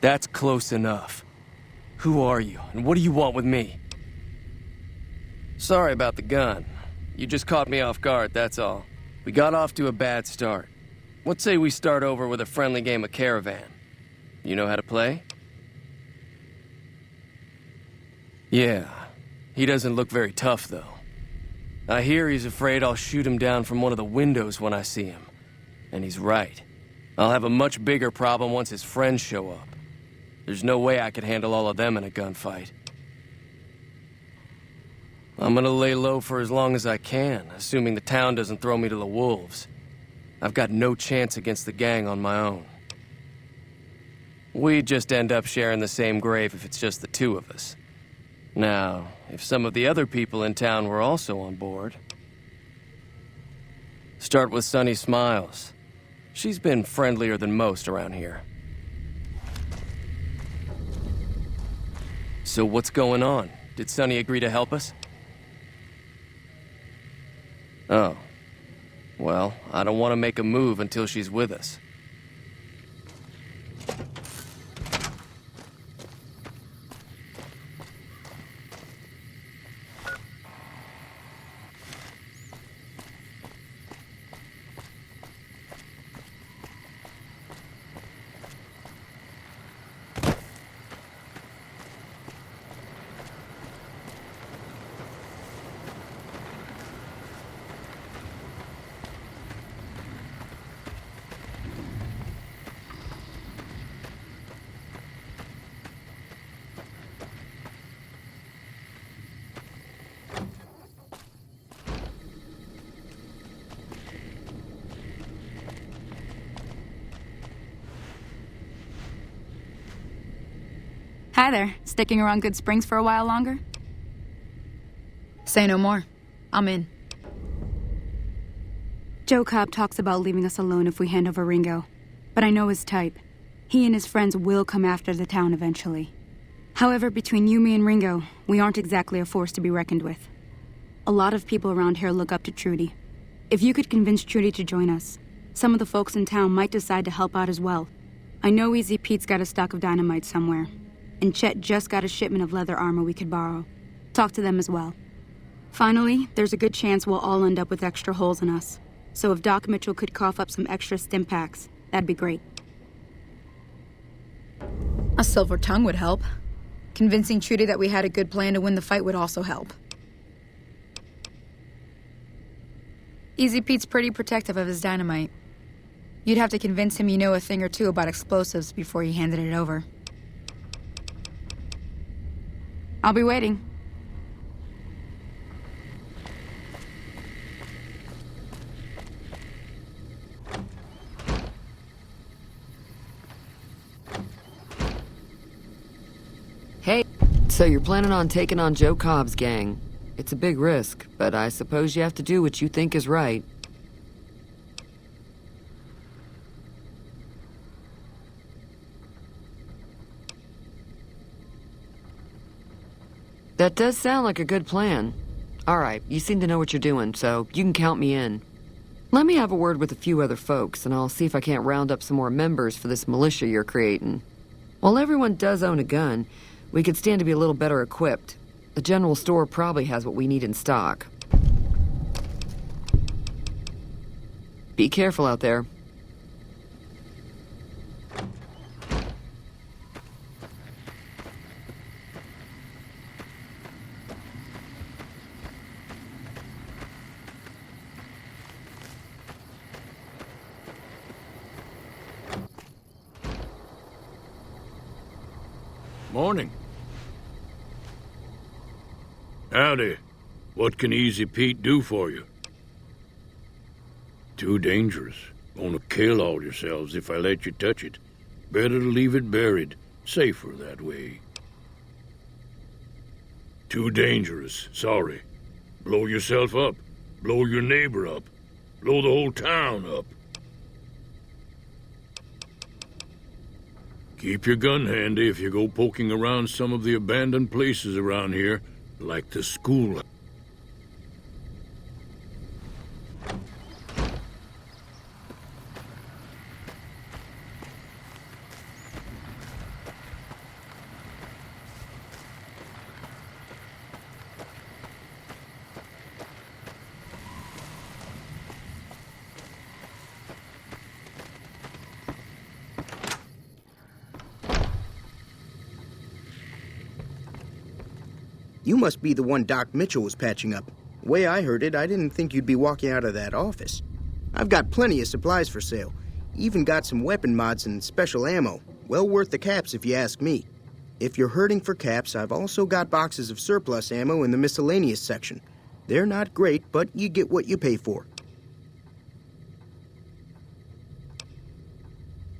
That's close enough. Who are you, and what do you want with me? Sorry about the gun. You just caught me off guard, that's all. We got off to a bad start. What say we start over with a friendly game of Caravan? You know how to play? Yeah. He doesn't look very tough, though. I hear he's afraid I'll shoot him down from one of the windows when I see him. And he's right. I'll have a much bigger problem once his friends show up. There's no way I could handle all of them in a gunfight. I'm gonna lay low for as long as I can, assuming the town doesn't throw me to the wolves. I've got no chance against the gang on my own. We'd just end up sharing the same grave if it's just the two of us. Now, if some of the other people in town were also on board... Start with Sunny Smiles. She's been friendlier than most around here. So what's going on? Did Sunny agree to help us? Oh. Well, I don't want to make a move until she's with us. Hi there. Sticking around Good Springs for a while longer? Say no more. I'm in. Joe Cobb talks about leaving us alone if we hand over Ringo. But I know his type. He and his friends will come after the town eventually. However, between you, me, and Ringo, we aren't exactly a force to be reckoned with. A lot of people around here look up to Trudy. If you could convince Trudy to join us, some of the folks in town might decide to help out as well. I know Easy Pete's got a stock of dynamite somewhere. And Chet just got a shipment of leather armor we could borrow. Talk to them as well. Finally, there's a good chance we'll all end up with extra holes in us. So if Doc Mitchell could cough up some extra stim packs, that'd be great. A silver tongue would help. Convincing Trudy that we had a good plan to win the fight would also help. Easy Pete's pretty protective of his dynamite. You'd have to convince him you know a thing or two about explosives before you handed it over. I'll be waiting. Hey, so you're planning on taking on Joe Cobb's gang. It's a big risk, but I suppose you have to do what you think is right. That does sound like a good plan. All right, you seem to know what you're doing, so you can count me in. Let me have a word with a few other folks, and I'll see if I can't round up some more members for this militia you're creating. While everyone does own a gun, we could stand to be a little better equipped. The general store probably has what we need in stock. Be careful out there. Morning. Howdy. What can Easy Pete do for you? Too dangerous. Gonna kill all yourselves if I let you touch it. Better to leave it buried. Safer that way. Too dangerous. Sorry. Blow yourself up. Blow your neighbor up. Blow the whole town up. Keep your gun handy if you go poking around some of the abandoned places around here, like the school. You must be the one Doc Mitchell was patching up. The way I heard it, I didn't think you'd be walking out of that office. I've got plenty of supplies for sale. Even got some weapon mods and special ammo. Well worth the caps if you ask me. If you're hurting for caps, I've also got boxes of surplus ammo in the miscellaneous section. They're not great, but you get what you pay for.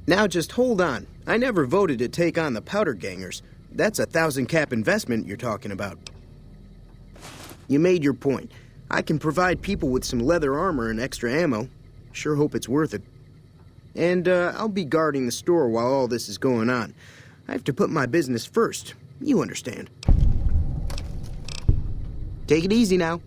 Now just hold on. I never voted to take on the powder gangers. That's a 1,000 cap investment you're talking about. You made your point. I can provide people with some leather armor and extra ammo. Sure hope it's worth it. And I'll be guarding the store while all this is going on. I have to put my business first. You understand. Take it easy now.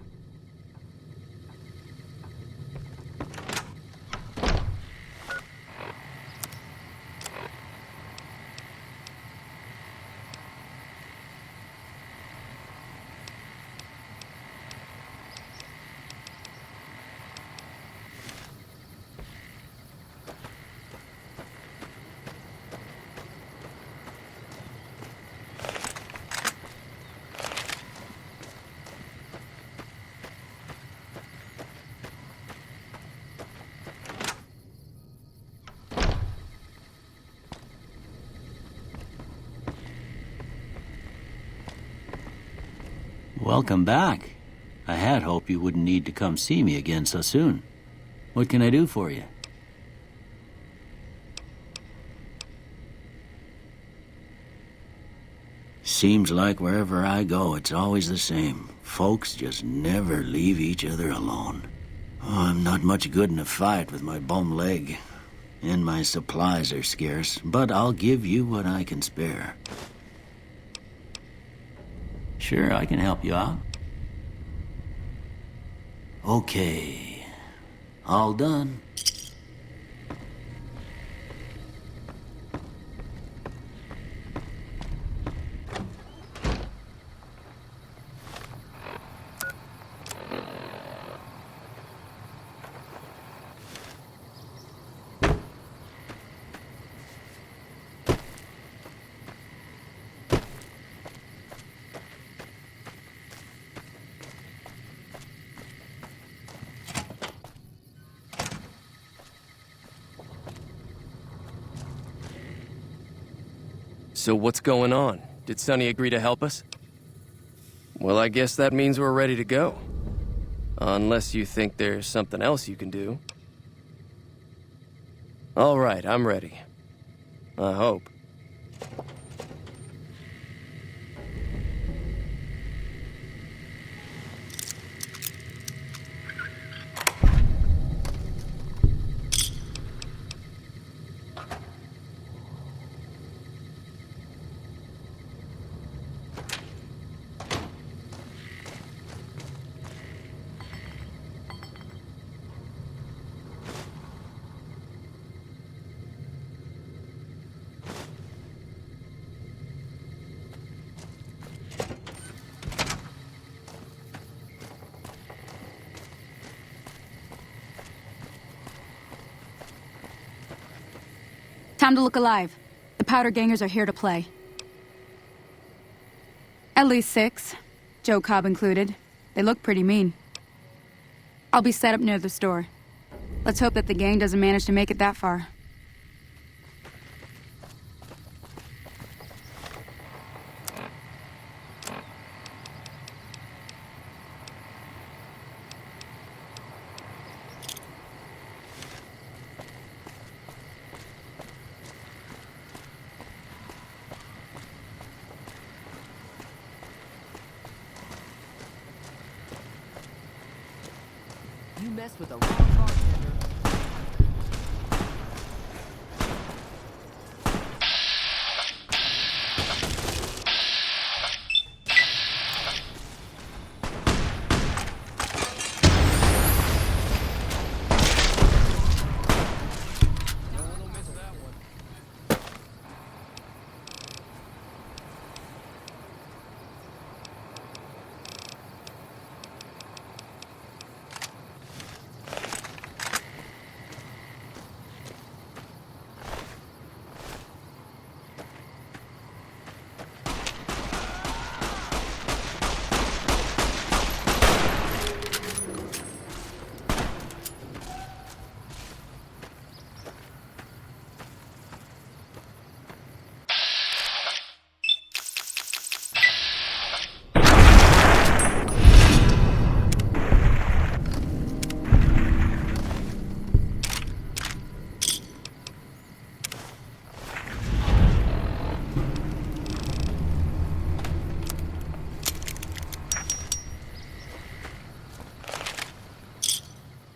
Welcome back. I had hoped you wouldn't need to come see me again so soon. What can I do for you? Seems like wherever I go, it's always the same. Folks just never leave each other alone. Oh, I'm not much good in a fight with my bum leg. And my supplies are scarce, but I'll give you what I can spare. Sure, I can help you out. Okay. All done. So what's going on? Did Sonny agree to help us? Well, I guess that means we're ready to go. Unless you think there's something else you can do. All right, I'm ready. I hope. Time to look alive. The powder gangers are here to play. At least 6, Joe Cobb included. They look pretty mean. I'll be set up near the store. Let's hope that the gang doesn't manage to make it that far. You mess with the wrong bartender.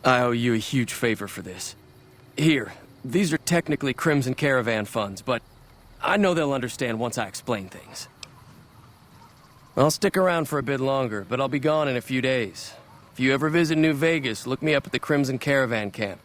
I owe you a huge favor for this. Here, these are technically Crimson Caravan funds, but I know they'll understand once I explain things. I'll stick around for a bit longer, but I'll be gone in a few days. If you ever visit New Vegas, look me up at the Crimson Caravan camp.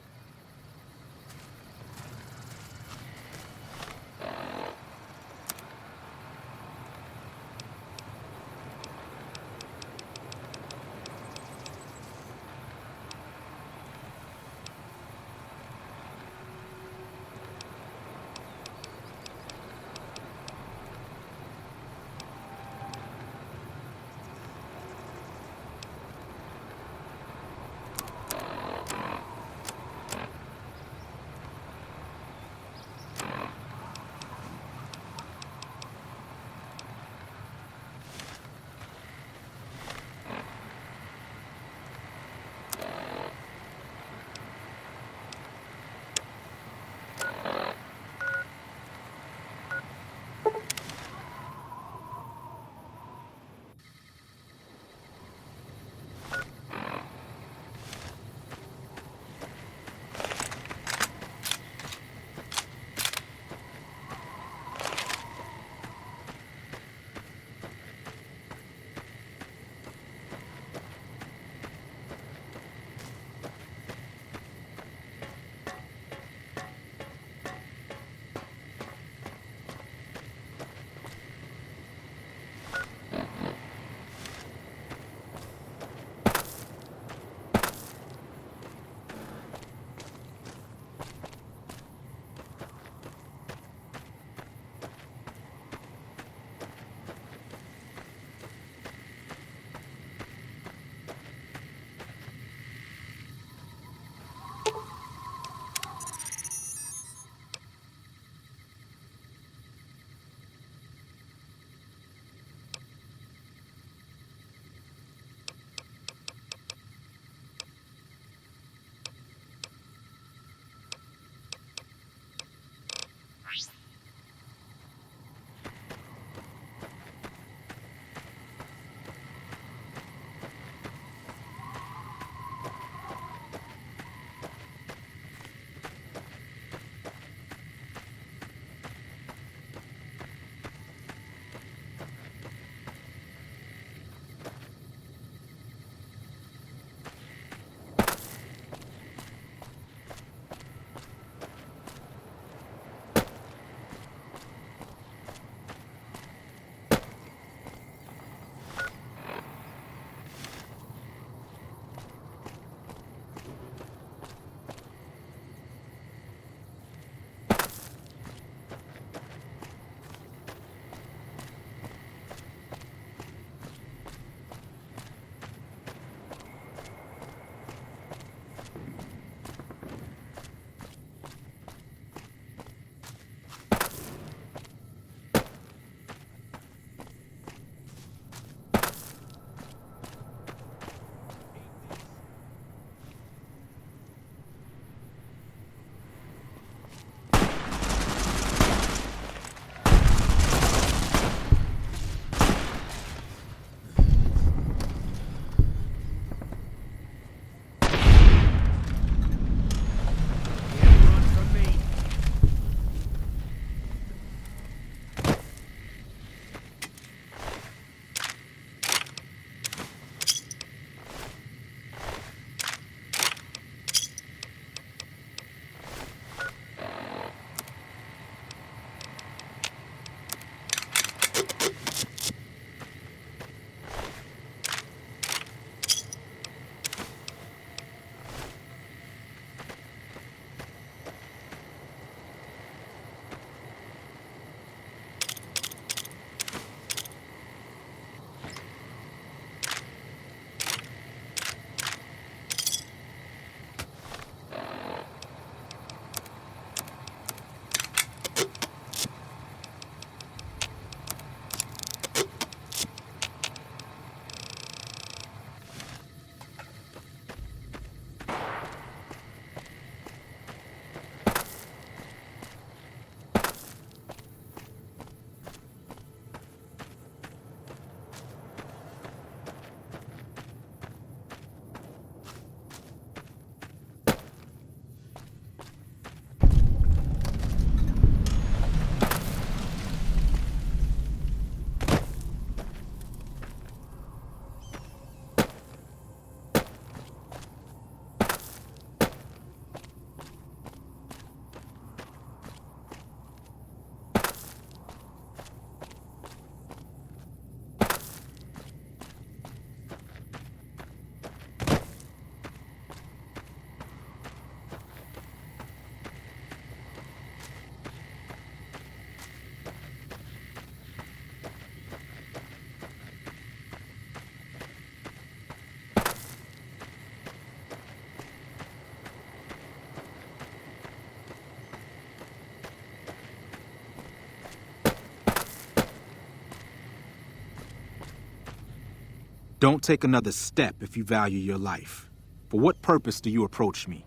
Don't take another step if you value your life. For what purpose do you approach me?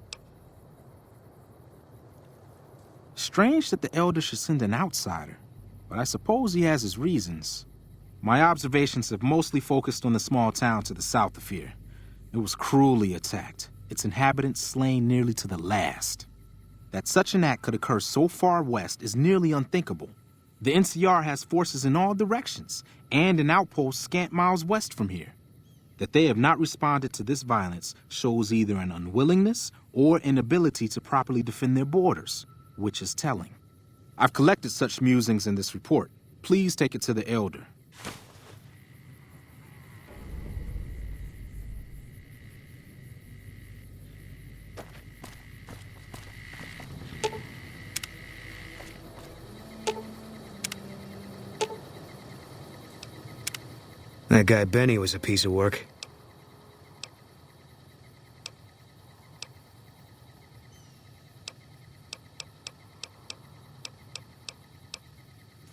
Strange that the Elder should send an outsider, but I suppose he has his reasons. My observations have mostly focused on the small town to the south of here. It was cruelly attacked, its inhabitants slain nearly to the last. That such an act could occur so far west is nearly unthinkable. The NCR has forces in all directions, and an outpost scant miles west from here. That they have not responded to this violence shows either an unwillingness or inability to properly defend their borders, which is telling. I've collected such musings in this report. Please take it to the Elder. That guy Benny was a piece of work.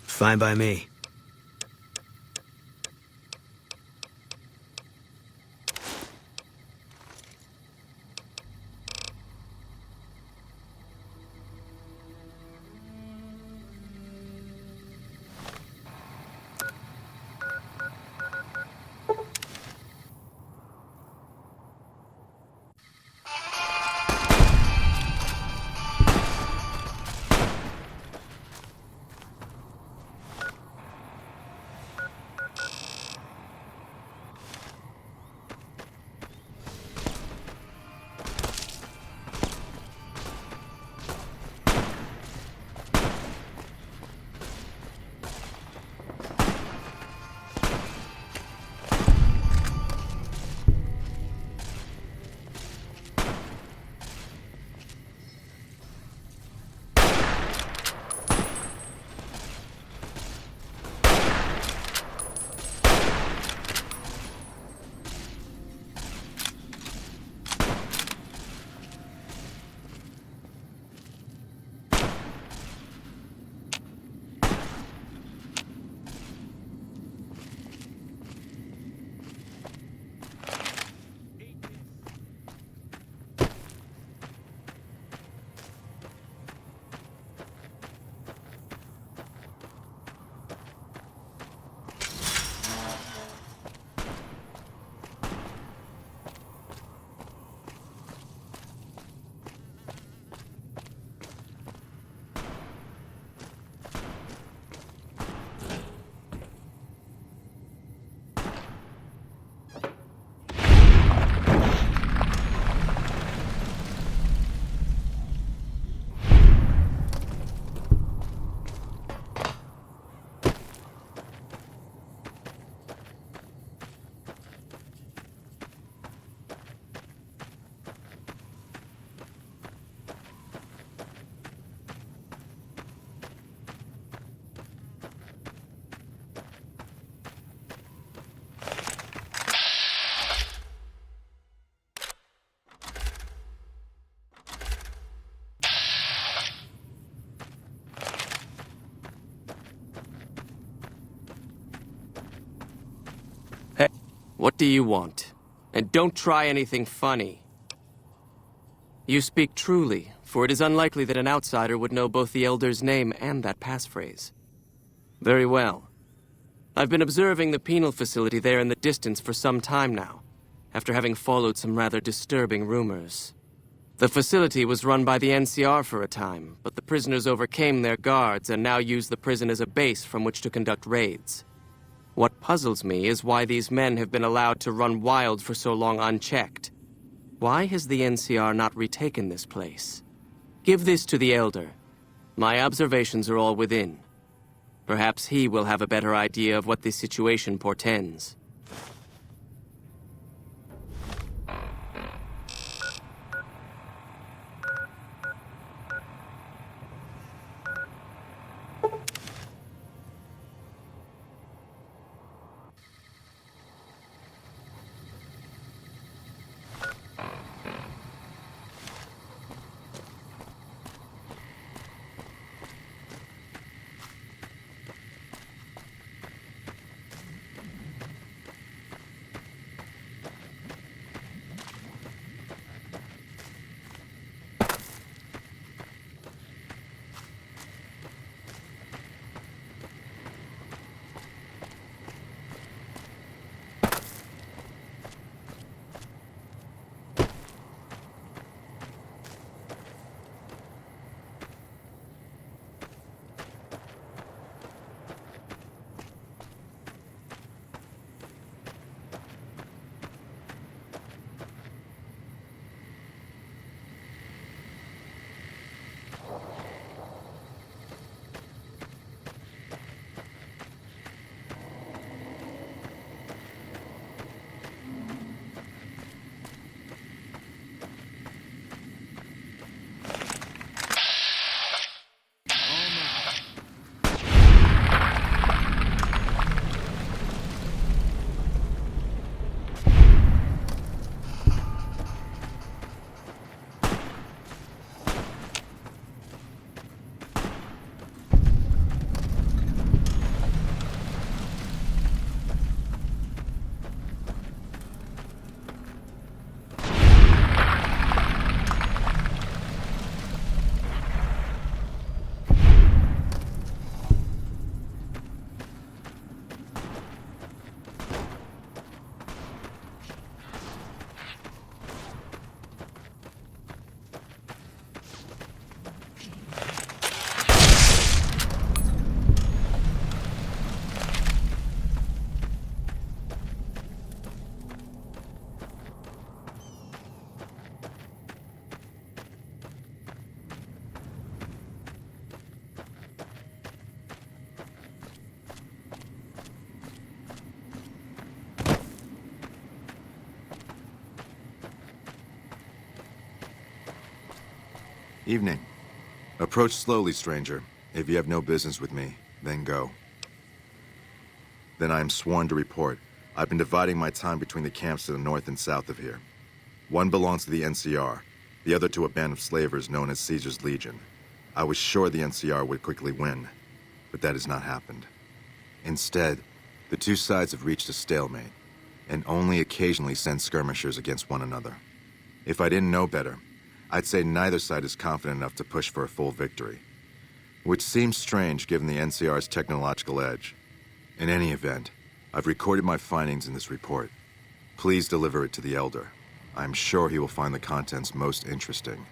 Fine by me. Hey, what do you want? And don't try anything funny. You speak truly, for it is unlikely that an outsider would know both the Elder's name and that passphrase. Very well. I've been observing the penal facility there in the distance for some time now, after having followed some rather disturbing rumors. The facility was run by the NCR for a time, but the prisoners overcame their guards and now use the prison as a base from which to conduct raids. What puzzles me is why these men have been allowed to run wild for so long unchecked. Why has the NCR not retaken this place? Give this to the Elder. My observations are all within. Perhaps he will have a better idea of what this situation portends. Evening. Approach slowly, stranger. If you have no business with me, then go. Then I am sworn to report. I've been dividing my time between the camps to the north and south of here. One belongs to the NCR, the other to a band of slavers known as Caesar's Legion. I was sure the NCR would quickly win, but that has not happened. Instead, the two sides have reached a stalemate, and only occasionally send skirmishers against one another. If I didn't know better, I'd say neither side is confident enough to push for a full victory. Which seems strange given the NCR's technological edge. In any event, I've recorded my findings in this report. Please deliver it to the Elder. I'm sure he will find the contents most interesting.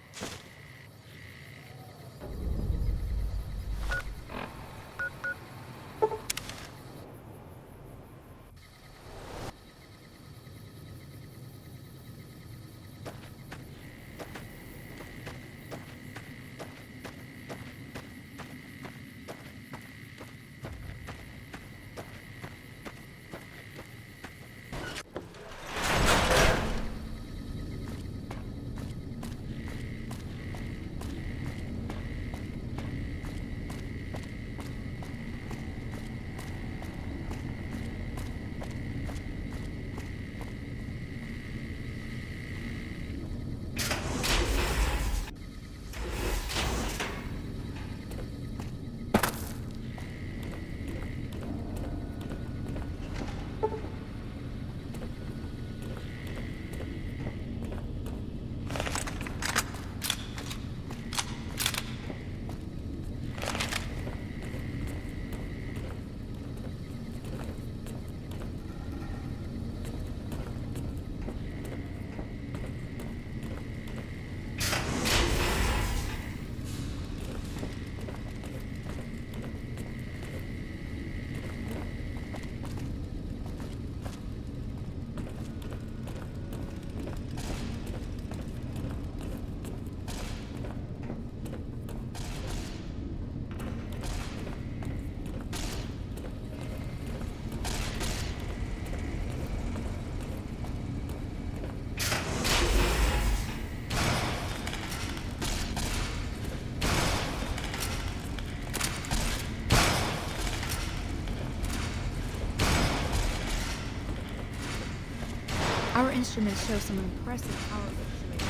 Our instruments show some impressive power fluctuations.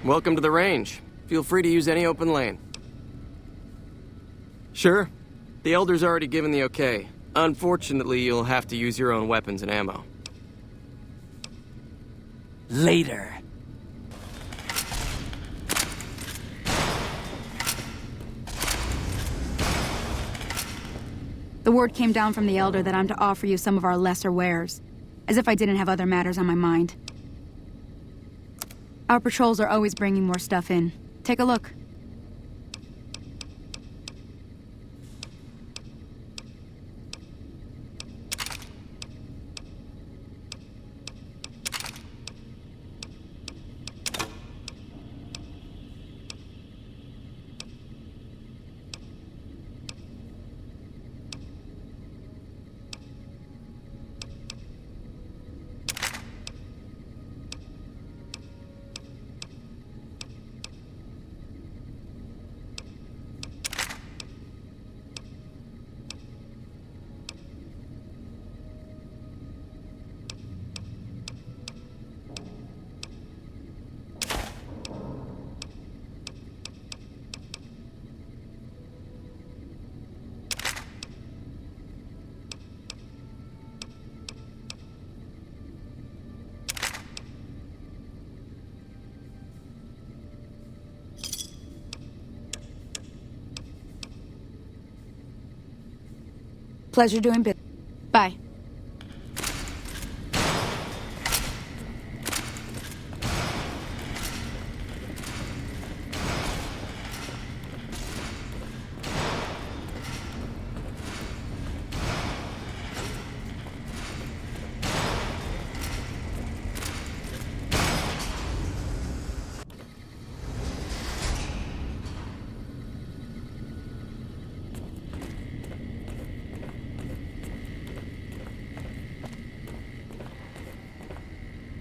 Welcome to the range. Feel free to use any open lane. Sure. The Elder's already given the okay. Unfortunately, you'll have to use your own weapons and ammo. Later. The word came down from the Elder that I'm to offer you some of our lesser wares. As if I didn't have other matters on my mind. Our patrols are always bringing more stuff in. Take a look. Pleasure doing business. Bye.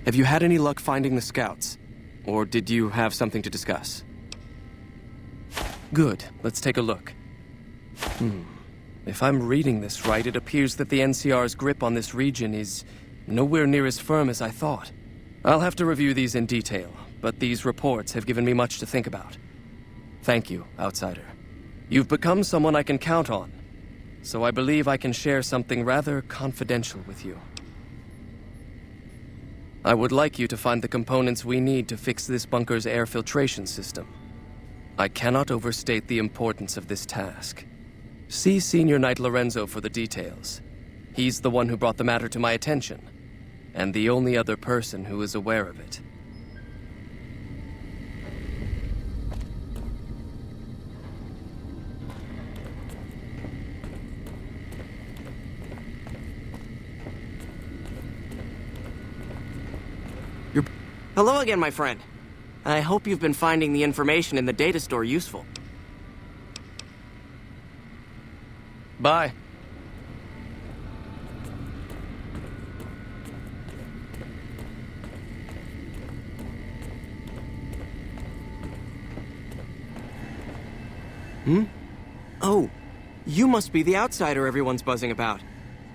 Have you had any luck finding the scouts? Or did you have something to discuss? Good. Let's take a look. If I'm reading this right, it appears that the NCR's grip on this region is nowhere near as firm as I thought. I'll have to review these in detail, but these reports have given me much to think about. Thank you, Outsider. You've become someone I can count on, so I believe I can share something rather confidential with you. I would like you to find the components we need to fix this bunker's air filtration system. I cannot overstate the importance of this task. See Senior Knight Lorenzo for the details. He's the one who brought the matter to my attention, and the only other person who is aware of it. Hello again, my friend. I hope you've been finding the information in the data store useful. Bye. Oh, you must be the outsider everyone's buzzing about.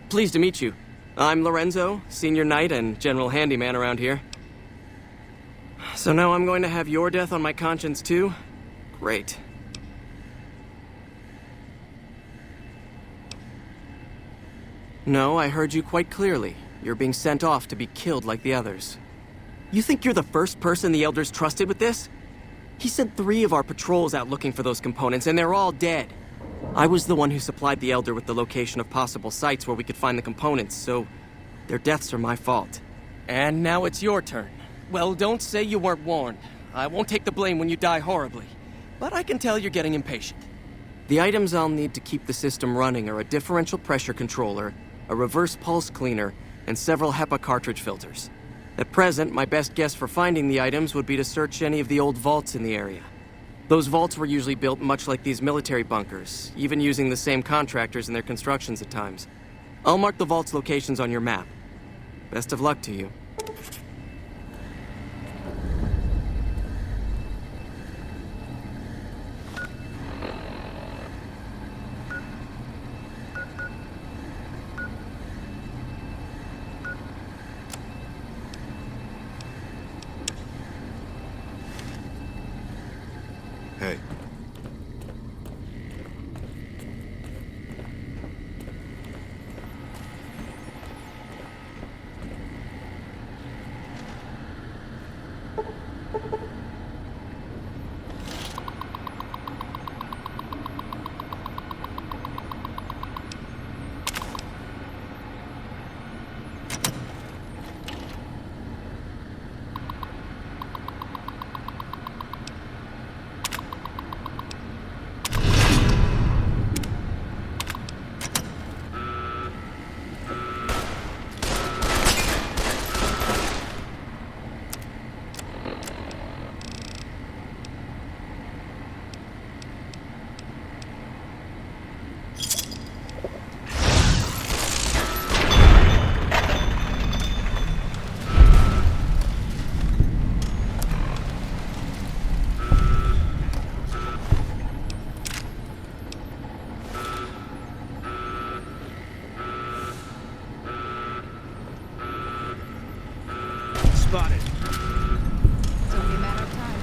Pleased to meet you. I'm Lorenzo, Senior Knight and General Handyman around here. So now I'm going to have your death on my conscience too? Great. No, I heard you quite clearly. You're being sent off to be killed like the others. You think you're the first person the Elders trusted with this? He sent 3 of our patrols out looking for those components, and they're all dead. I was the one who supplied the Elder with the location of possible sites where we could find the components, so their deaths are my fault. And now it's your turn. Well, don't say you weren't warned. I won't take the blame when you die horribly. But I can tell you're getting impatient. The items I'll need to keep the system running are a differential pressure controller, a reverse pulse cleaner, and several HEPA cartridge filters. At present, my best guess for finding the items would be to search any of the old vaults in the area. Those vaults were usually built much like these military bunkers, even using the same contractors in their constructions at times. I'll mark the vault's locations on your map. Best of luck to you. Hey. Spotted. It's only a matter of time.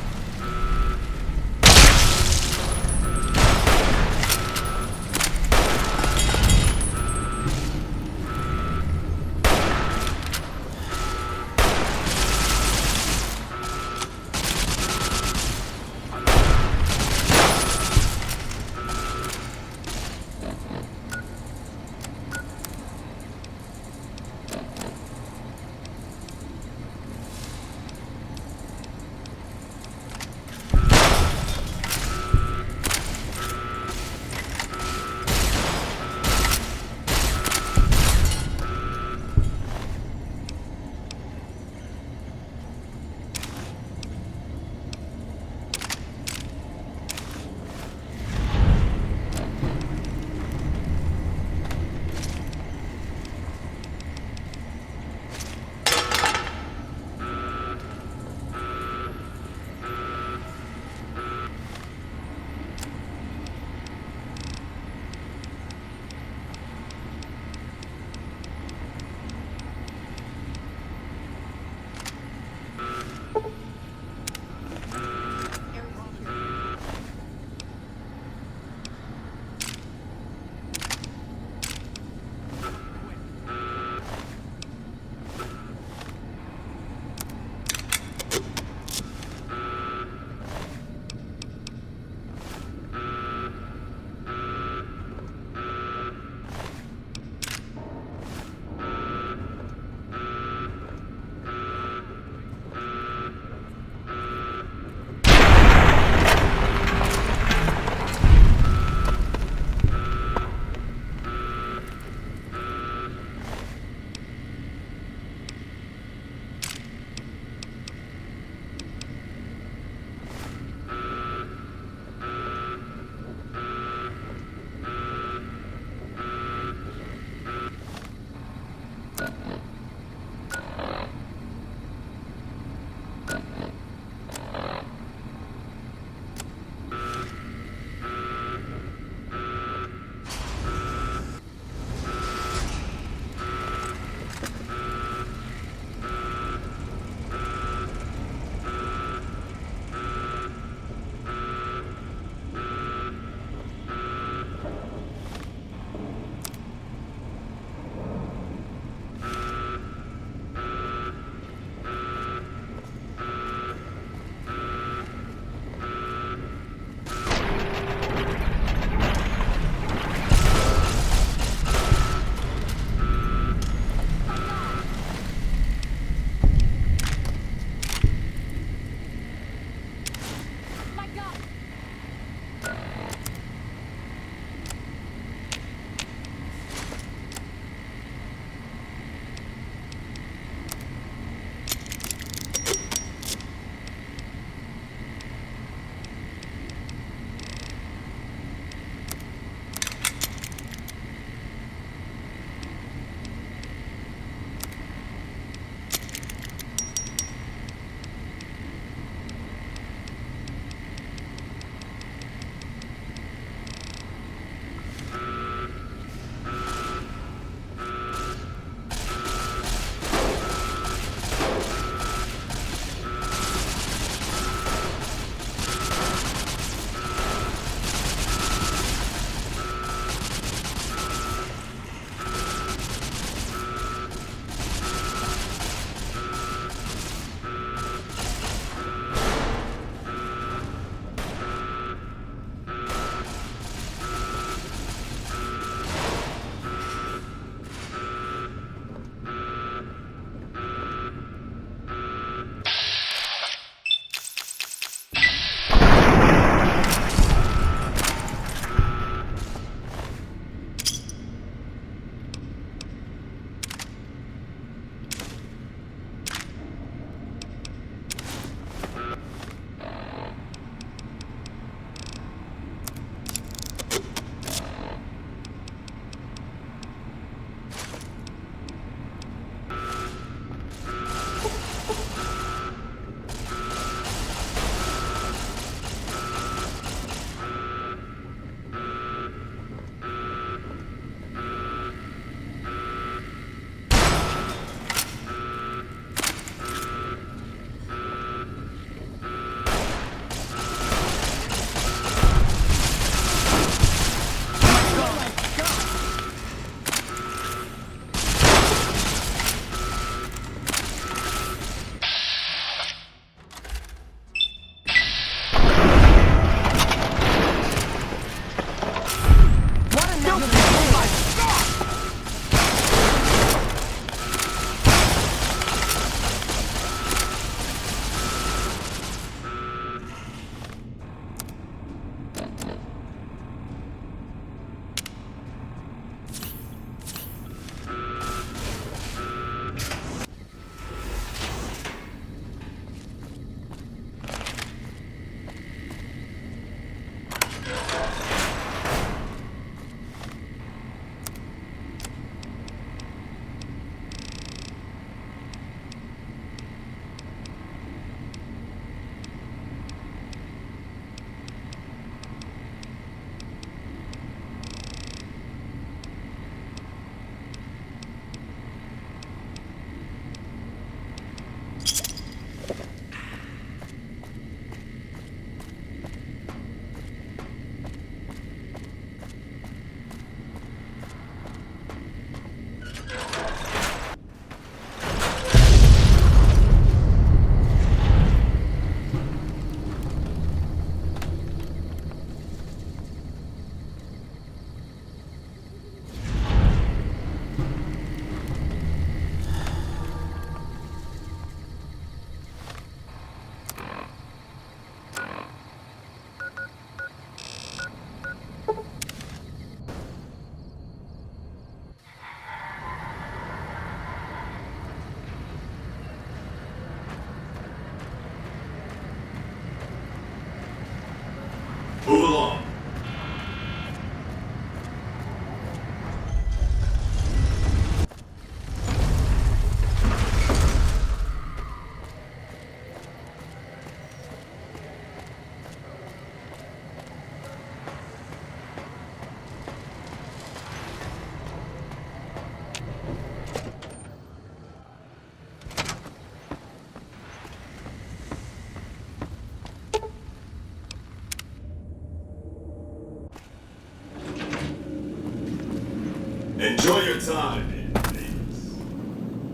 Enjoy your time.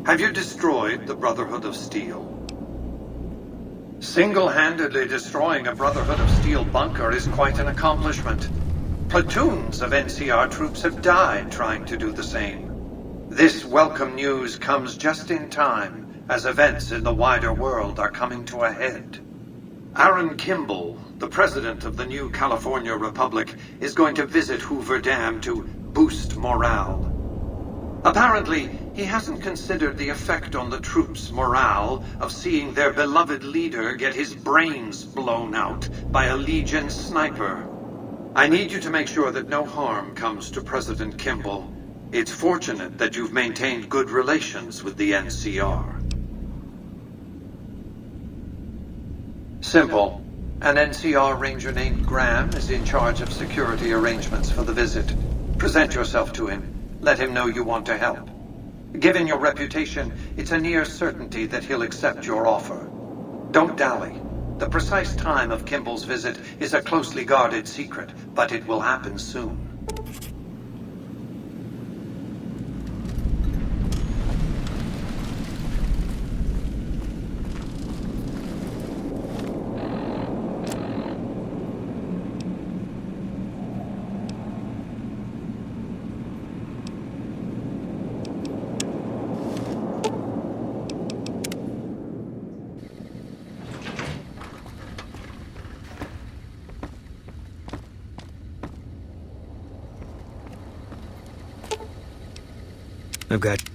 Have you destroyed the Brotherhood of Steel? Single-handedly destroying a Brotherhood of Steel bunker is quite an accomplishment. Platoons of NCR troops have died trying to do the same. This welcome news comes just in time, as events in the wider world are coming to a head. Aaron Kimball, the president of the new California Republic, is going to visit Hoover Dam to boost morale. Apparently, he hasn't considered the effect on the troops' morale of seeing their beloved leader get his brains blown out by a Legion sniper. I need you to make sure that no harm comes to President Kimball. It's fortunate that you've maintained good relations with the NCR. Simple. An NCR ranger named Graham is in charge of security arrangements for the visit. Present yourself to him. Let him know you want to help. Given your reputation, it's a near certainty that he'll accept your offer. Don't dally. The precise time of Kimball's visit is a closely guarded secret, but it will happen soon. I've got...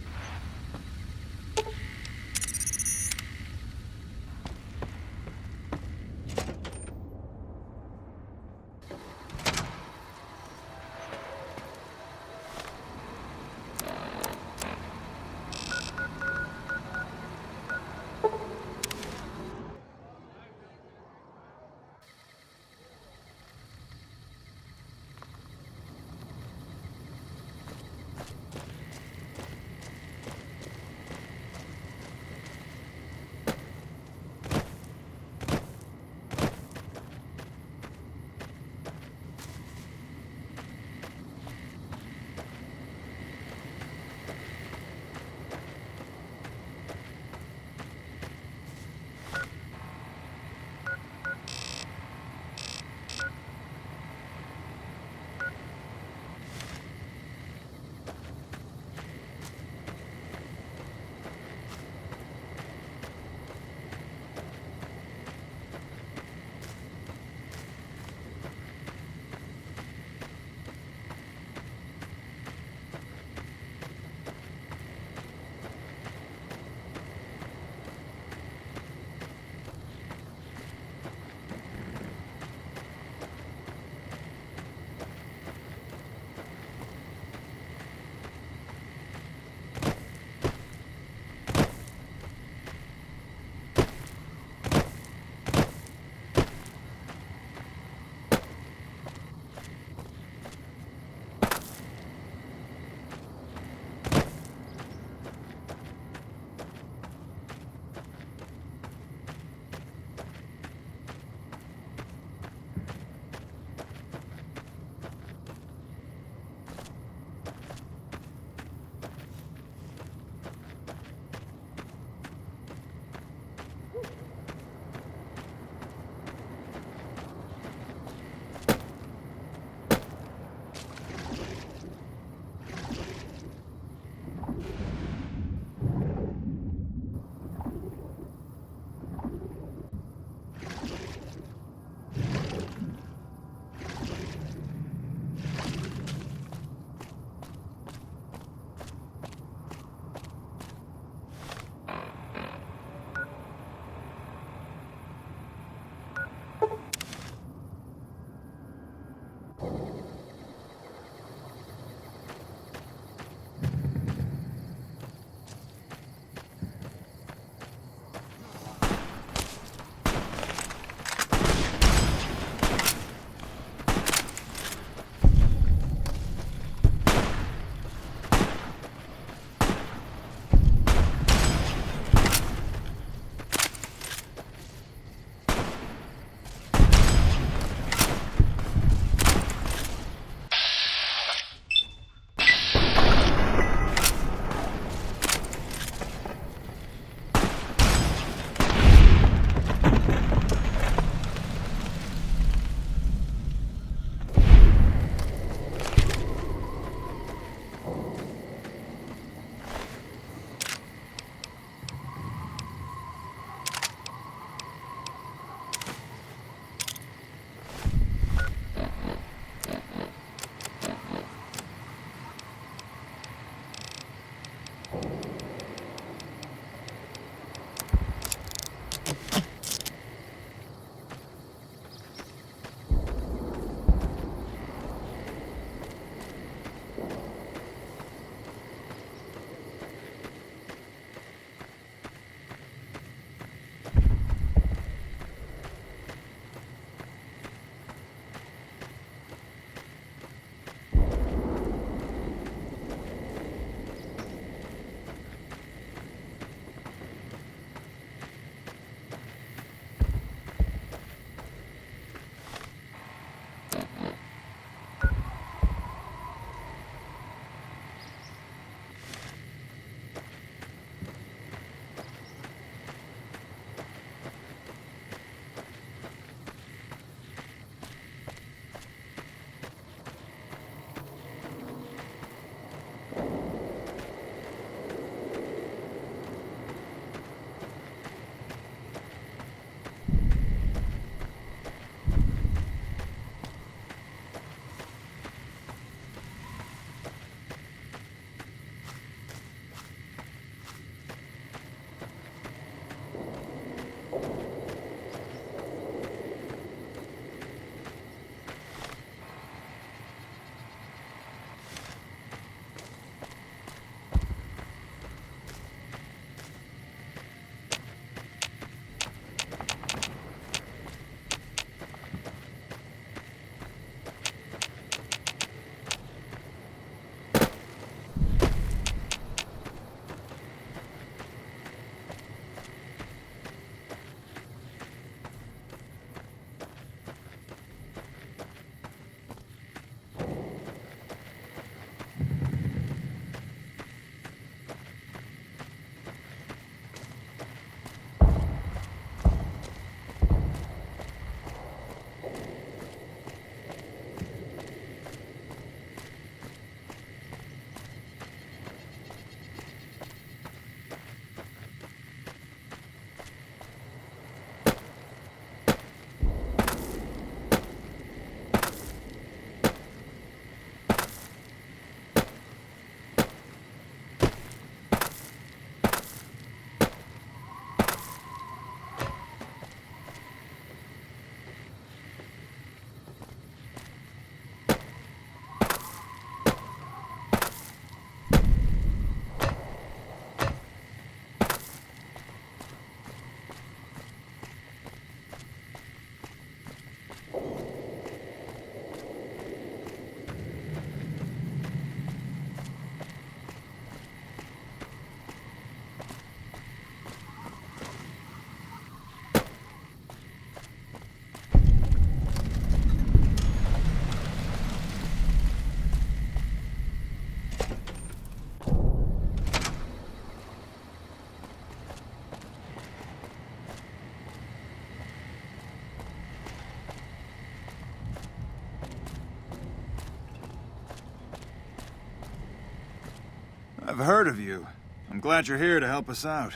heard of you. I'm glad you're here to help us out.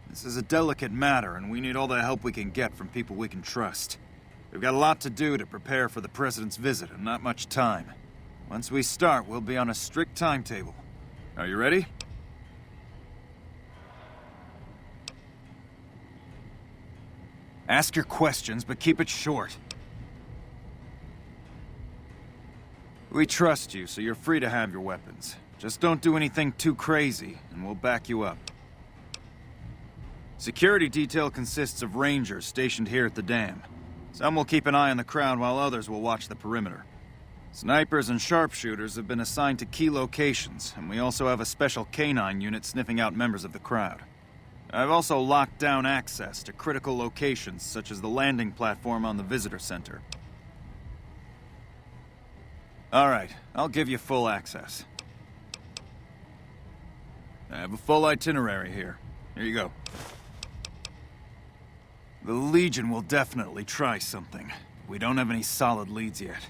This is a delicate matter, and we need all the help we can get from people we can trust. We've got a lot to do to prepare for the President's visit, and not much time. Once we start, we'll be on a strict timetable. Are you ready? Ask your questions, but keep it short. We trust you, so you're free to have your weapons. Just don't do anything too crazy, and we'll back you up. Security detail consists of rangers stationed here at the dam. Some will keep an eye on the crowd while others will watch the perimeter. Snipers and sharpshooters have been assigned to key locations, and we also have a special canine unit sniffing out members of the crowd. I've also locked down access to critical locations, such as the landing platform on the visitor center. All right, I'll give you full access. I have a full itinerary here. Here you go. The Legion will definitely try something. We don't have any solid leads yet.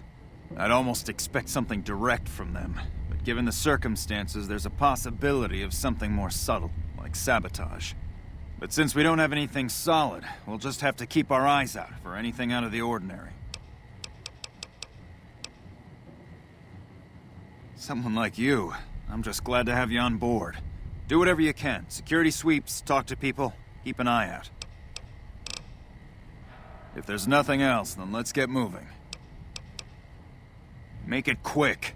I'd almost expect something direct from them, but given the circumstances, there's a possibility of something more subtle, like sabotage. But since we don't have anything solid, we'll just have to keep our eyes out for anything out of the ordinary. Someone like you, I'm just glad to have you on board. Do whatever you can. Security sweeps, talk to people, keep an eye out. If there's nothing else, then let's get moving. Make it quick.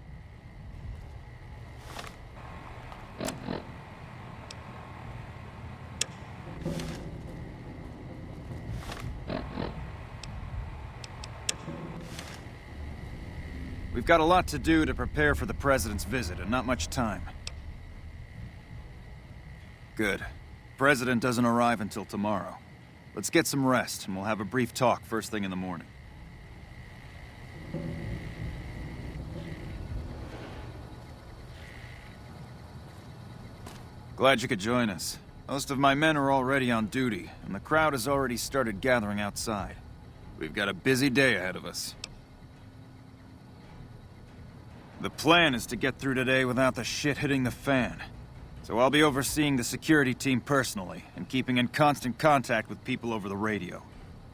We've got a lot to do to prepare for the President's visit, and not much time. Good. President doesn't arrive until tomorrow. Let's get some rest, and we'll have a brief talk first thing in the morning. Glad you could join us. Most of my men are already on duty, and the crowd has already started gathering outside. We've got a busy day ahead of us. The plan is to get through today without the shit hitting the fan. So I'll be overseeing the security team personally, and keeping in constant contact with people over the radio.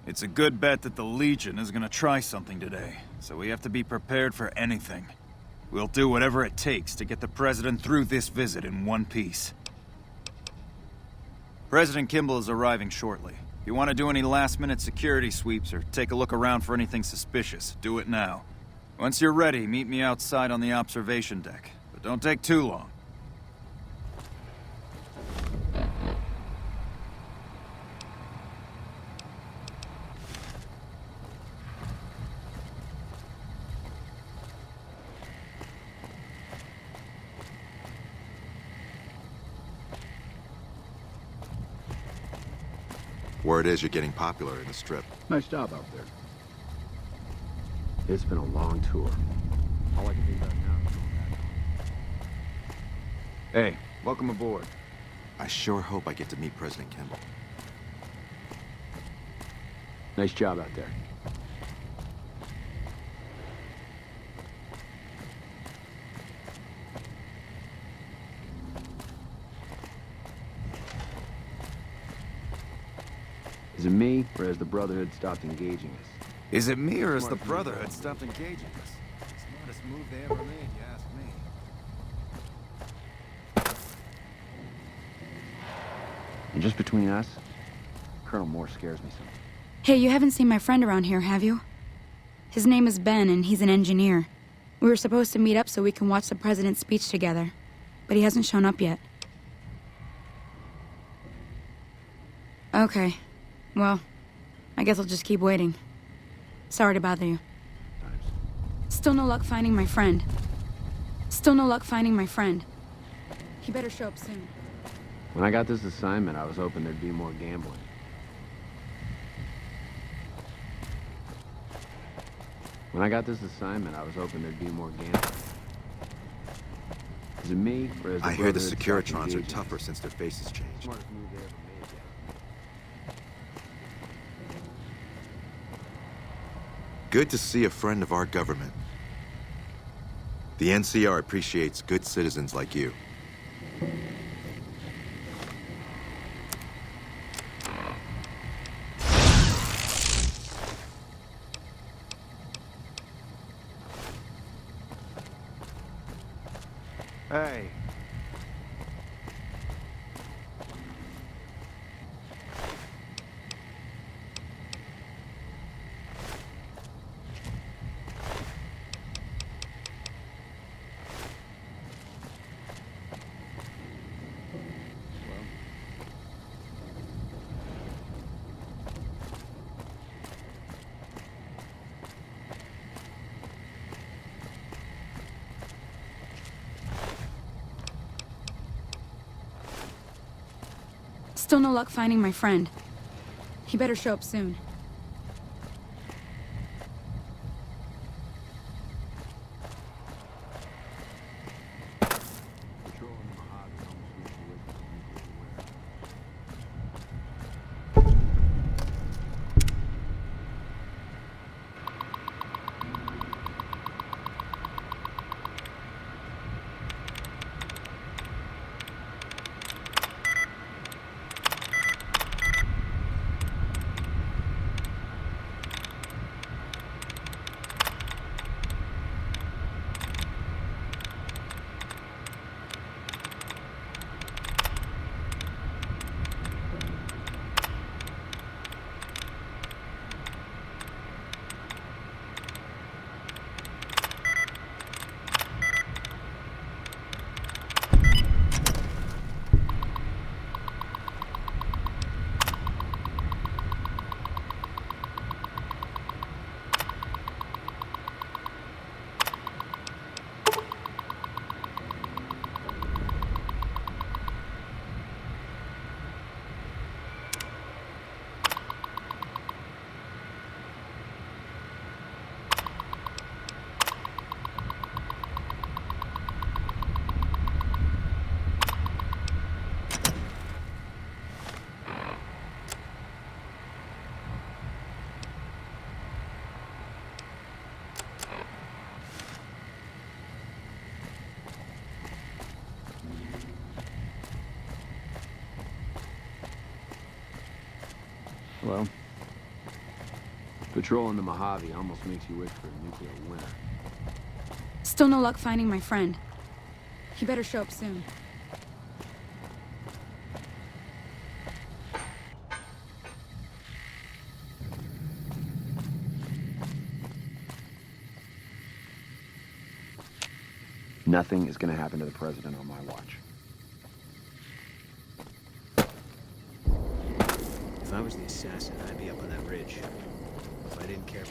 It's a good bet that the Legion is gonna try something today, so we have to be prepared for anything. We'll do whatever it takes to get the President through this visit in one piece. President Kimball is arriving shortly. If you want to do any last-minute security sweeps or take a look around for anything suspicious, do it now. Once you're ready, meet me outside on the observation deck, but don't take too long. Word is you're getting popular in the Strip. Nice job out there. It's been a long tour. All I can think about now is going back. Hey, welcome aboard. I sure hope I get to meet President Kimball. Nice job out there. Is it me, or has the Brotherhood stopped engaging us? Is it me, or has the Brotherhood stopped engaging us? Smartest move they ever made, you ask me. And just between us, Colonel Moore scares me some. Hey, you haven't seen my friend around here, have you? His name is Ben, and he's an engineer. We were supposed to meet up so we can watch the president's speech together, but he hasn't shown up yet. Okay. Well, I guess I'll just keep waiting. Sorry to bother you. Still no luck finding my friend. He better show up soon. When I got this assignment, I was hoping there'd be more gambling. Is it me, or is the I hear the Brotherhood stopped Securitrons are engaging tougher us? since their faces changed. Smartest move they ever made, yeah. Good to see a friend of our government. The NCR appreciates good citizens like you. Hey. Still no luck finding my friend. He better show up soon. Hello? Patrolling the Mojave almost makes you wish for a nuclear winter. Still no luck finding my friend. He better show up soon. Nothing is gonna happen to the president on my watch. If I was the assassin, I'd be up on that ridge. If I didn't care.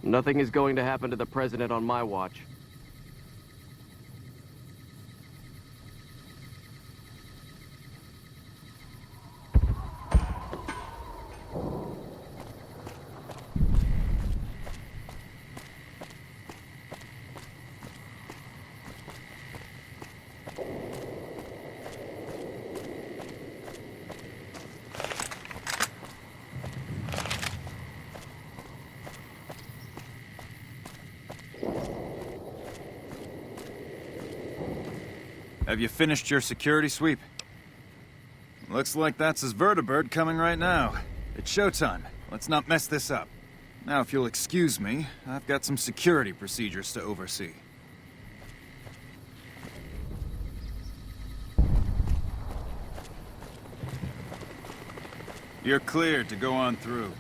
Nothing is going to happen to the president on my watch. Have you finished your security sweep? Looks like that's his vertibird coming right now. It's showtime. Let's not mess this up. Now, if you'll excuse me, I've got some security procedures to oversee. You're cleared to go on through.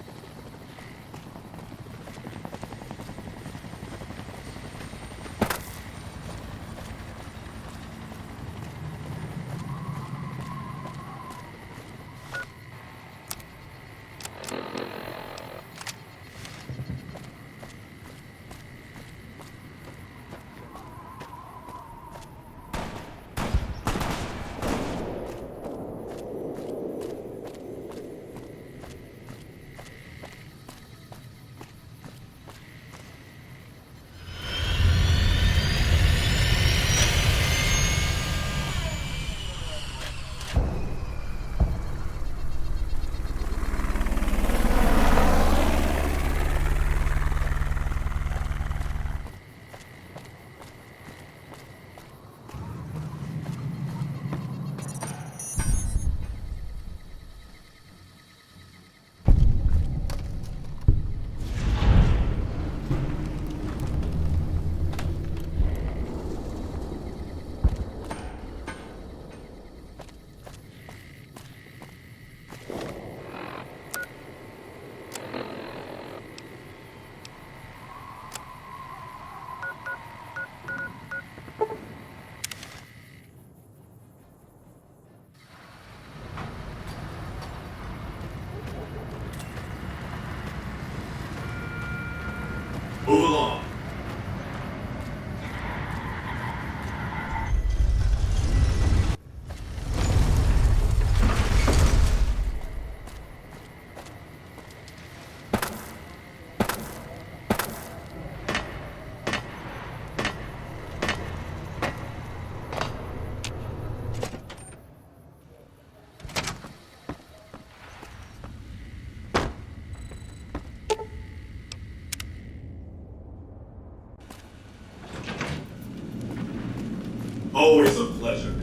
Always a pleasure.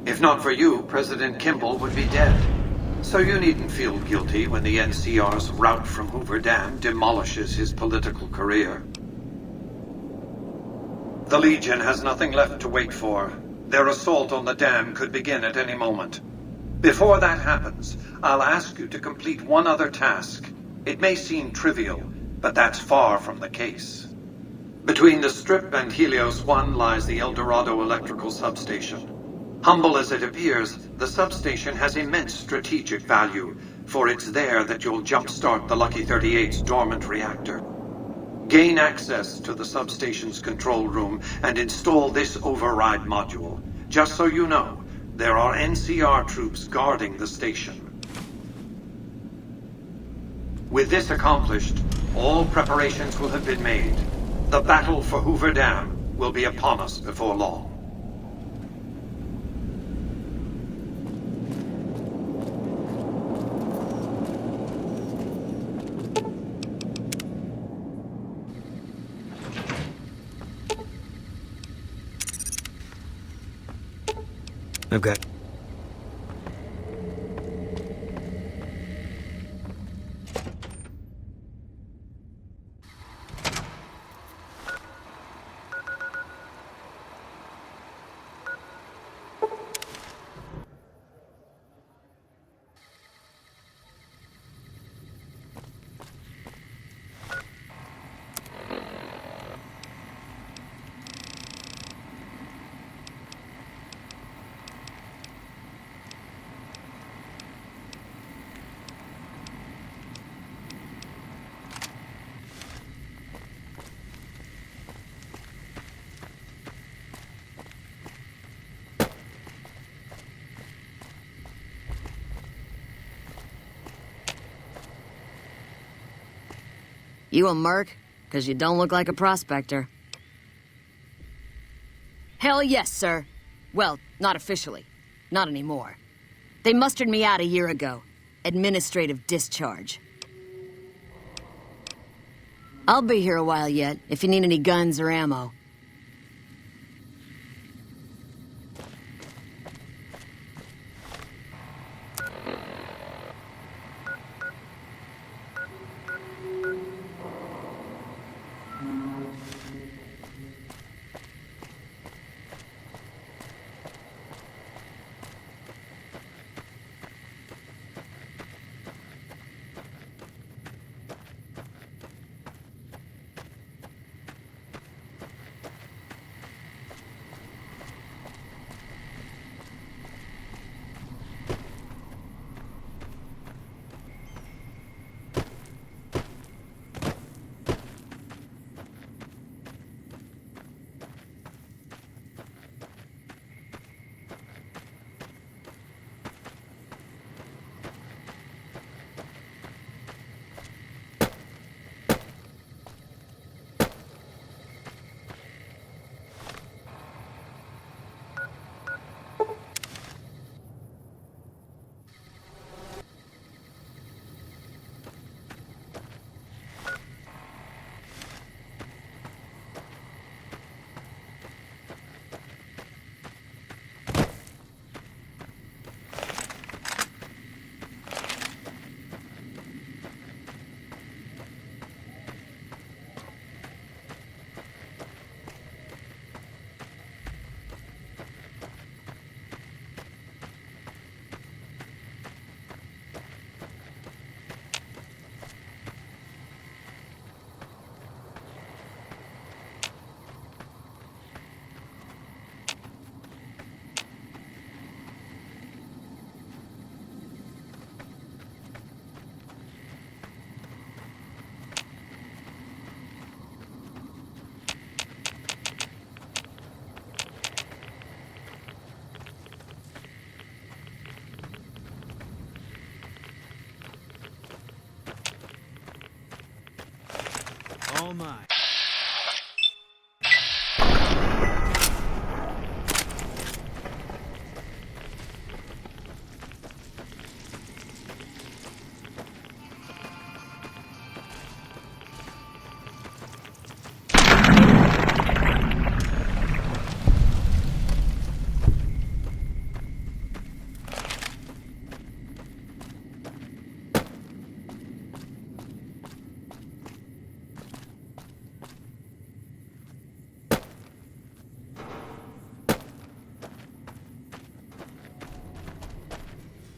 If not for you, President Kimball would be dead. So you needn't feel guilty when the NCR's rout from Hoover Dam demolishes his political career. The Legion has nothing left to wait for. Their assault on the dam could begin at any moment. Before that happens, I'll ask you to complete one other task. It may seem trivial, but that's far from the case. Between the Strip and Helios 1 lies the Eldorado electrical substation. Humble as it appears, the substation has immense strategic value, for it's there that you'll jumpstart the Lucky 38's dormant reactor. Gain access to the substation's control room and install this override module. Just so you know, there are NCR troops guarding the station. With this accomplished, all preparations will have been made. The battle for Hoover Dam will be upon us before long. I've got... You a merc? Because you don't look like a prospector. Hell yes, sir. Well, not officially. Not anymore. They mustered me out a year ago. Administrative discharge. I'll be here a while yet, if you need any guns or ammo.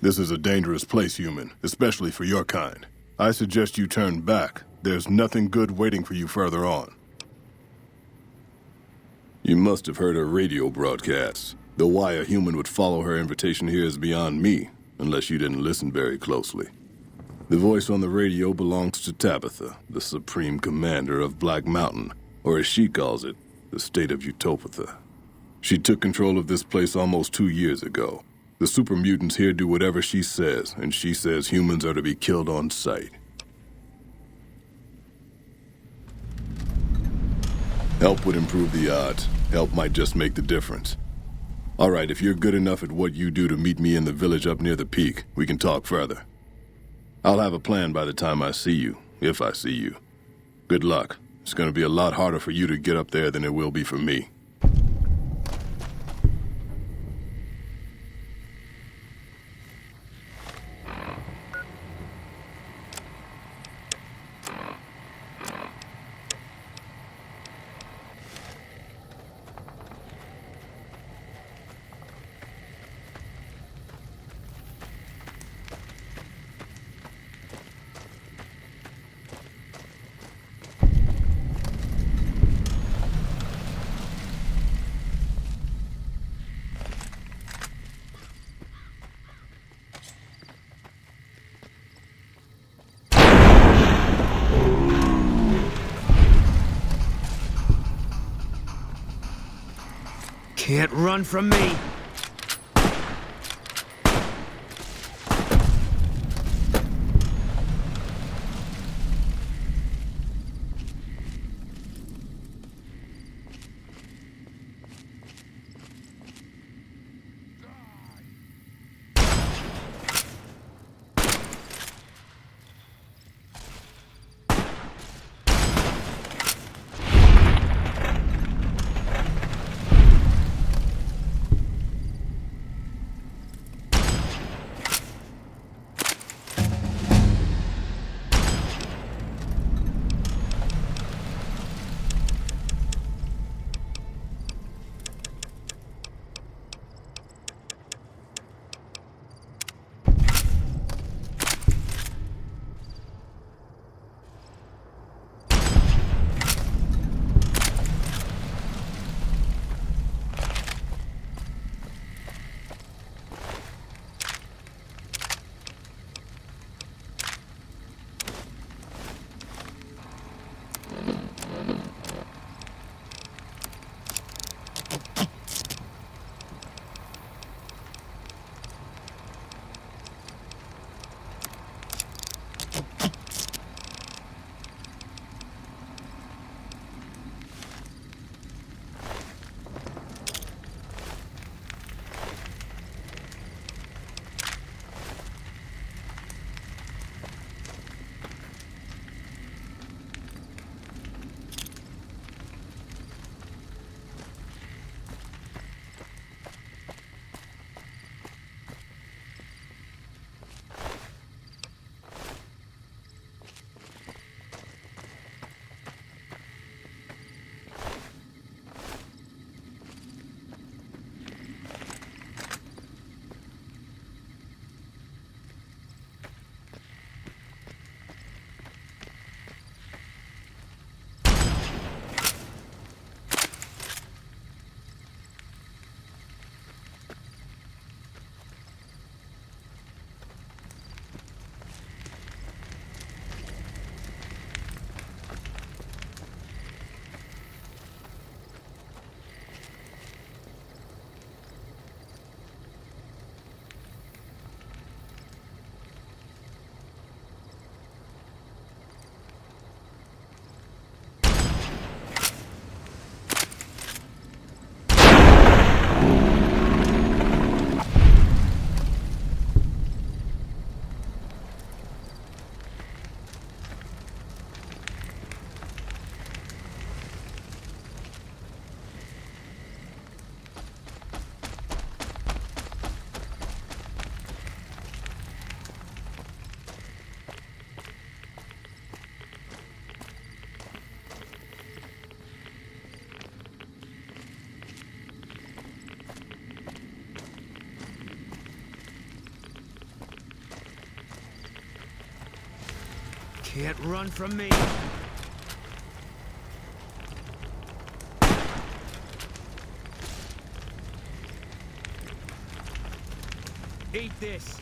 This is a dangerous place, human, especially for your kind. I suggest you turn back. There's nothing good waiting for you further on. You must have heard her radio broadcasts. Though why a human would follow her invitation here is beyond me, unless you didn't listen very closely. The voice on the radio belongs to Tabitha, the supreme commander of Black Mountain, or as she calls it, the state of Utopatha. She took control of this place almost 2 years ago. The super mutants here do whatever she says, and she says humans are to be killed on sight. Help would improve the odds. Help might just make the difference. All right, if you're good enough at what you do to meet me in the village up near the peak, we can talk further. I'll have a plan by the time I see you, if I see you. Good luck. It's going to be a lot harder for you to get up there than it will be for me. Can't run from me! Can't run from me. Eat this.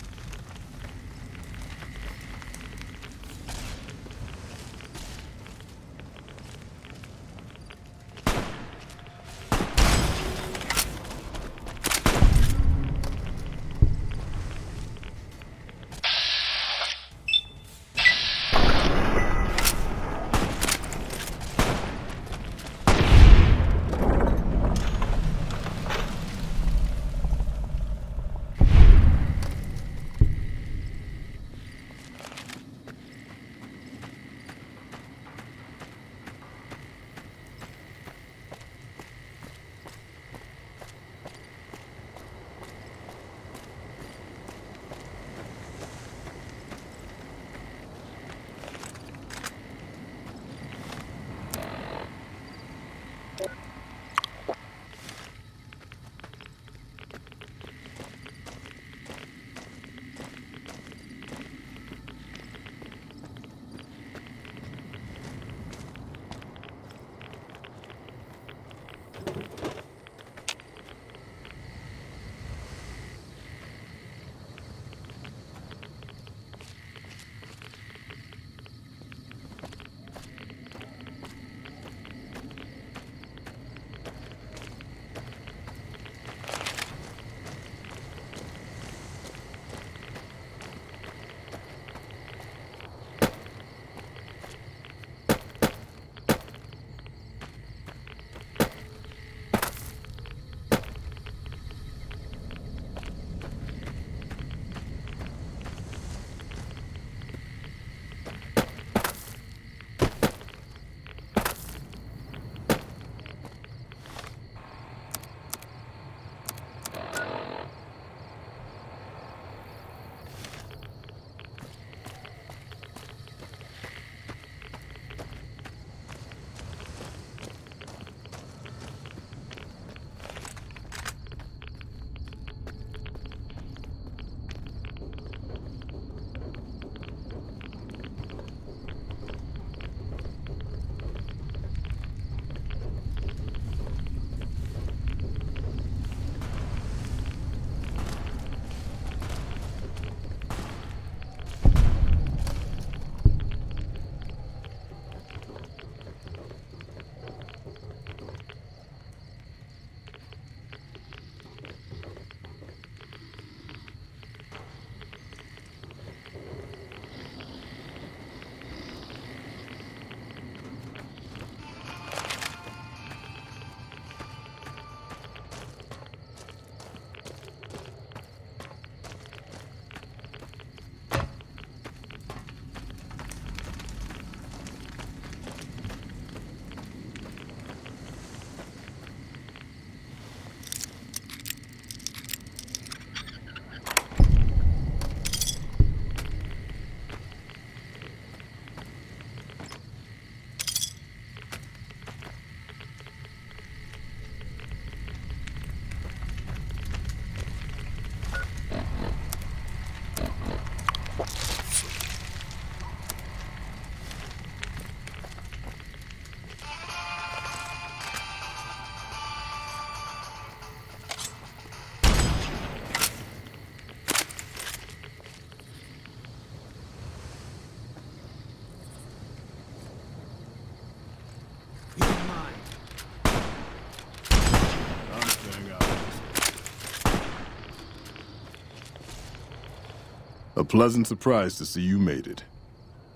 A pleasant surprise to see you made it.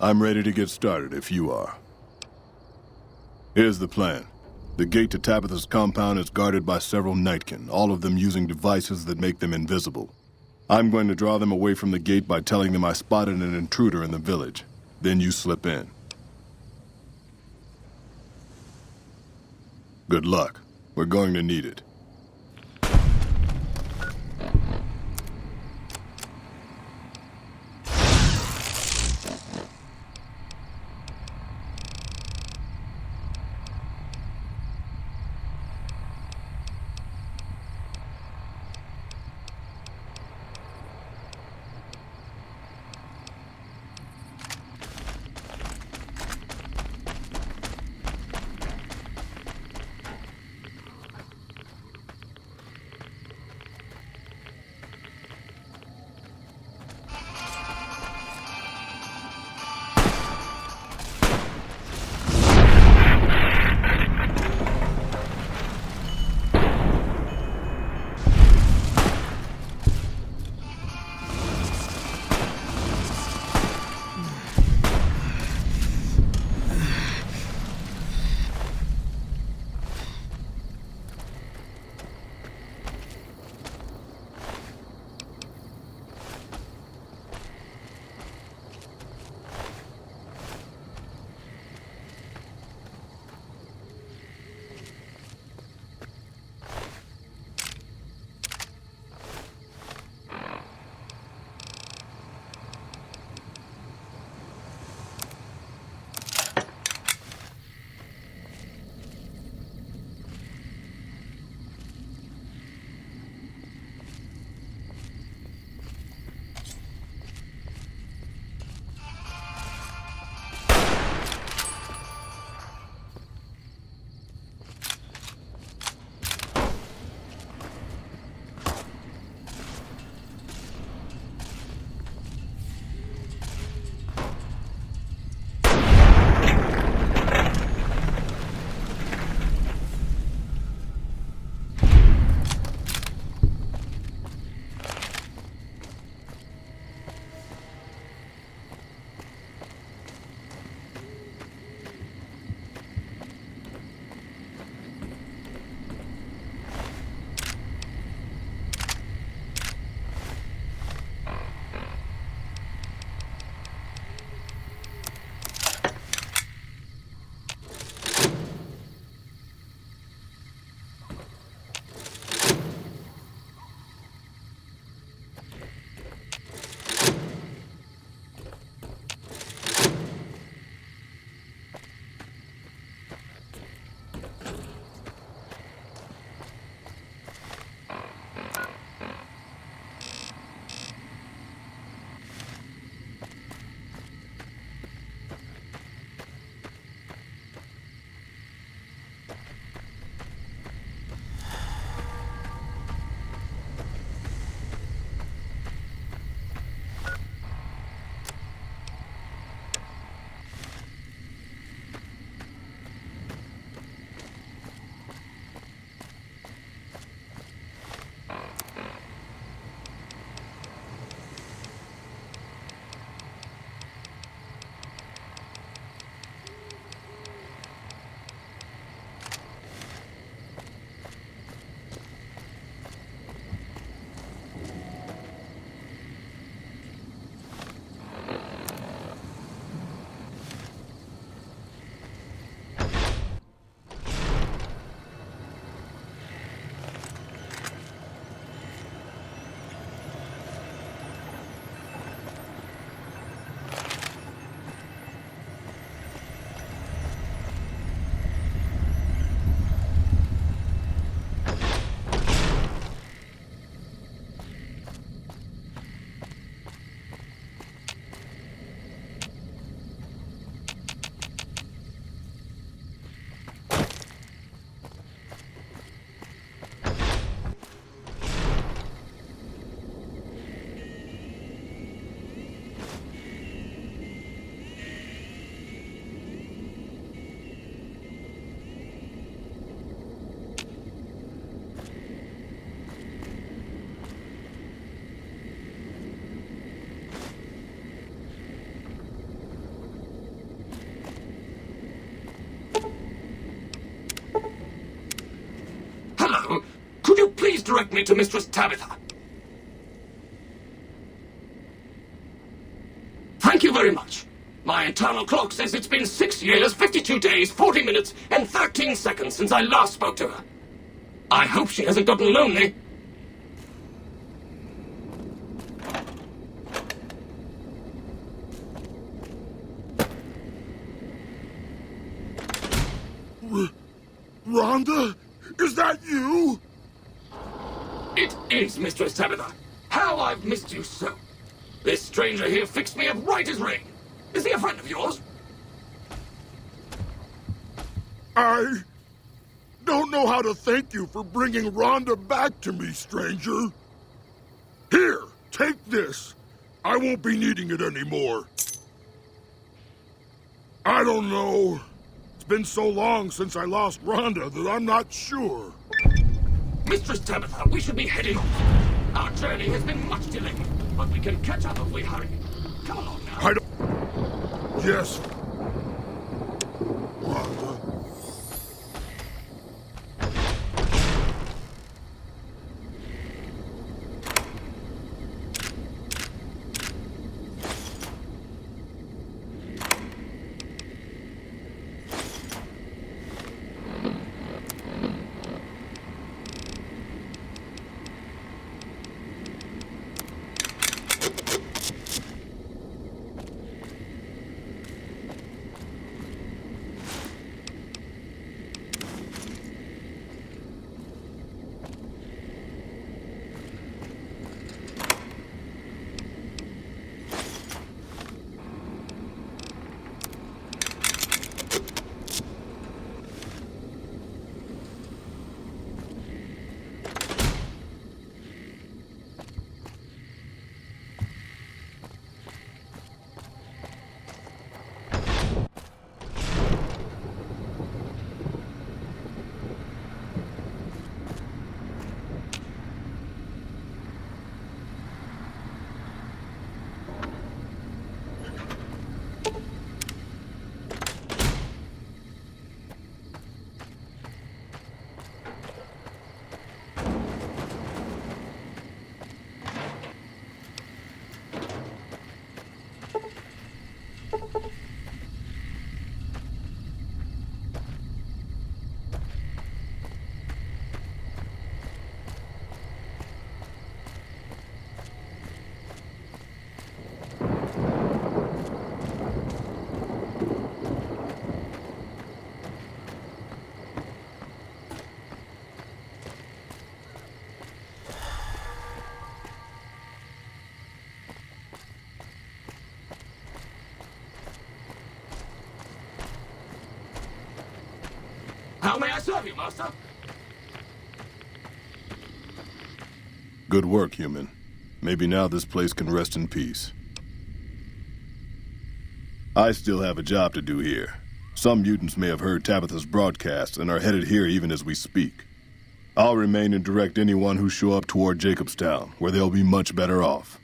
I'm ready to get started if you are. Here's the plan. The gate to Tabitha's compound is guarded by several Nightkin, all of them using devices that make them invisible. I'm going to draw them away from the gate by telling them I spotted an intruder in the village. Then you slip in. Good luck. We're going to need it. direct me to Mistress Tabitha. Thank you very much. My internal clock says it's been 6 years, 52 days, 40 minutes, and 13 seconds since I last spoke to her. I hope she hasn't gotten lonely. Rhonda? Is that you? It is, Mistress Tabitha. How I've missed you so. This stranger here fixed me up right as rain. Is he a friend of yours? I don't know how to thank you for bringing Rhonda back to me, stranger. Here, take this. I won't be needing it anymore. I don't know. It's been so long since I lost Rhonda that I'm not sure. Mistress Tabitha, we should be heading off. Our journey has been much delayed, but we can catch up if we hurry. Come along now. I don't... Yes. Rhonda. How may I serve you, Master? Good work, human. Maybe now this place can rest in peace. I still have a job to do here. Some mutants may have heard Tabitha's broadcast and are headed here even as we speak. I'll remain and direct anyone who show up toward Jacobstown, where they'll be much better off.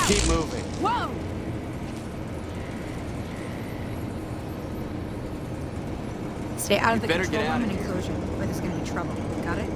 Keep moving. Whoa! Stay out of the better control get out room of and here. enclosure, or there's gonna be trouble. Got it?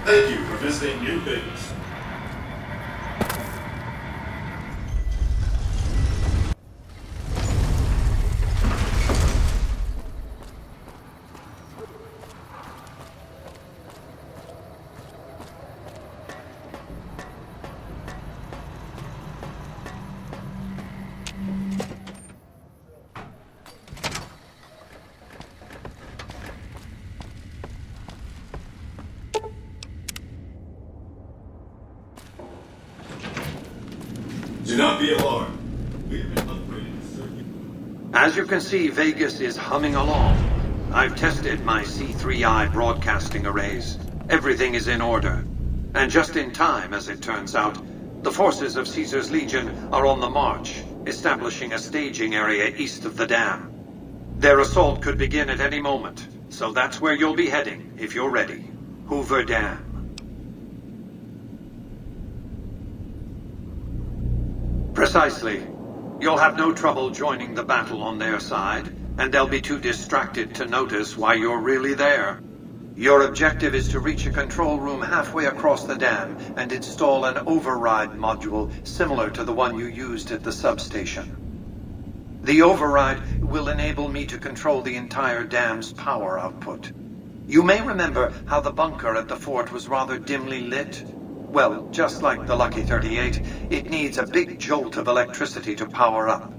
Thank you for visiting New Vegas. Do not be alarmed. We have been upgraded to serve you. As you can see, Vegas is humming along. I've tested my C3I broadcasting arrays. Everything is in order. And just in time, as it turns out, the forces of Caesar's Legion are on the march, establishing a staging area east of the dam. Their assault could begin at any moment, so that's where you'll be heading, if you're ready. Hoover Dam. Precisely. You'll have no trouble joining the battle on their side, and they'll be too distracted to notice why you're really there. Your objective is to reach a control room halfway across the dam and install an override module similar to the one you used at the substation. The override will enable me to control the entire dam's power output. You may remember how the bunker at the fort was rather dimly lit. Well, just like the Lucky 38, it needs a big jolt of electricity to power up.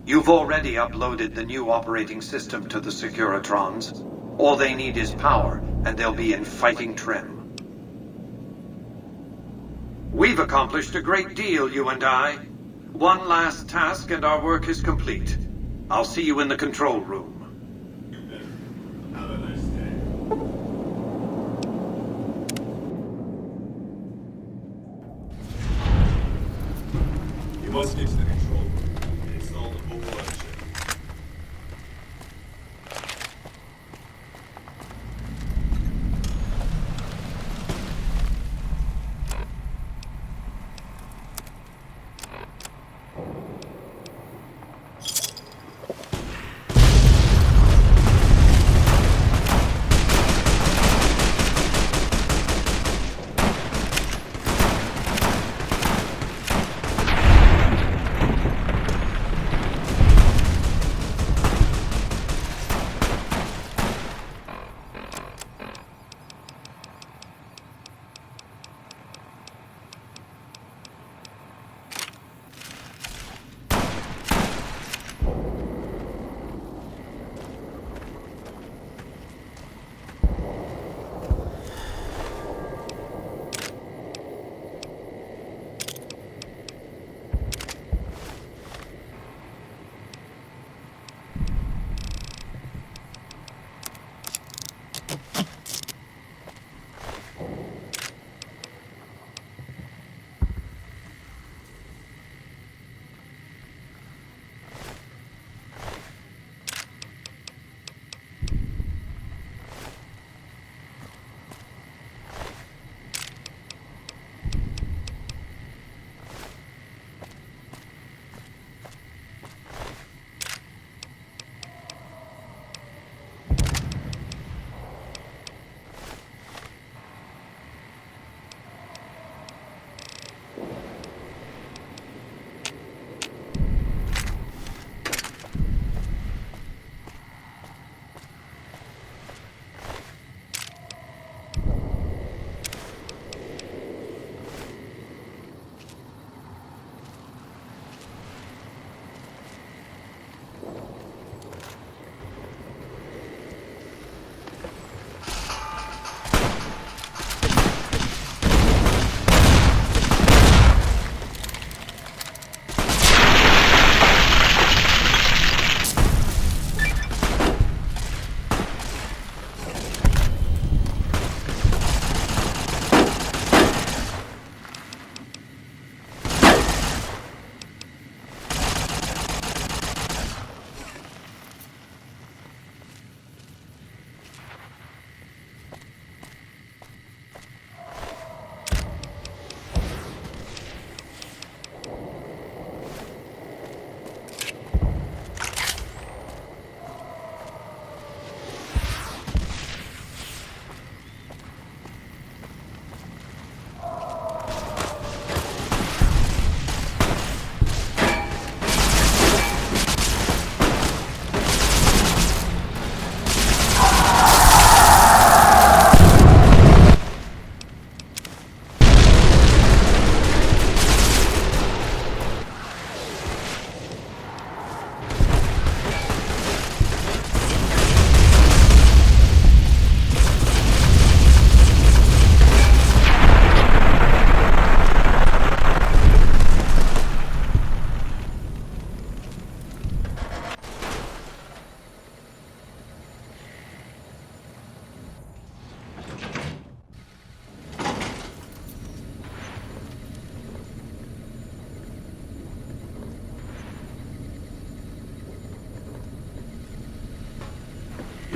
You've already uploaded the new operating system to the Securitrons. All they need is power, and they'll be in fighting trim. We've accomplished a great deal, you and I. One last task and our work is complete. I'll see you in the control room. Have a nice day. You must get to the control room and install the override chip.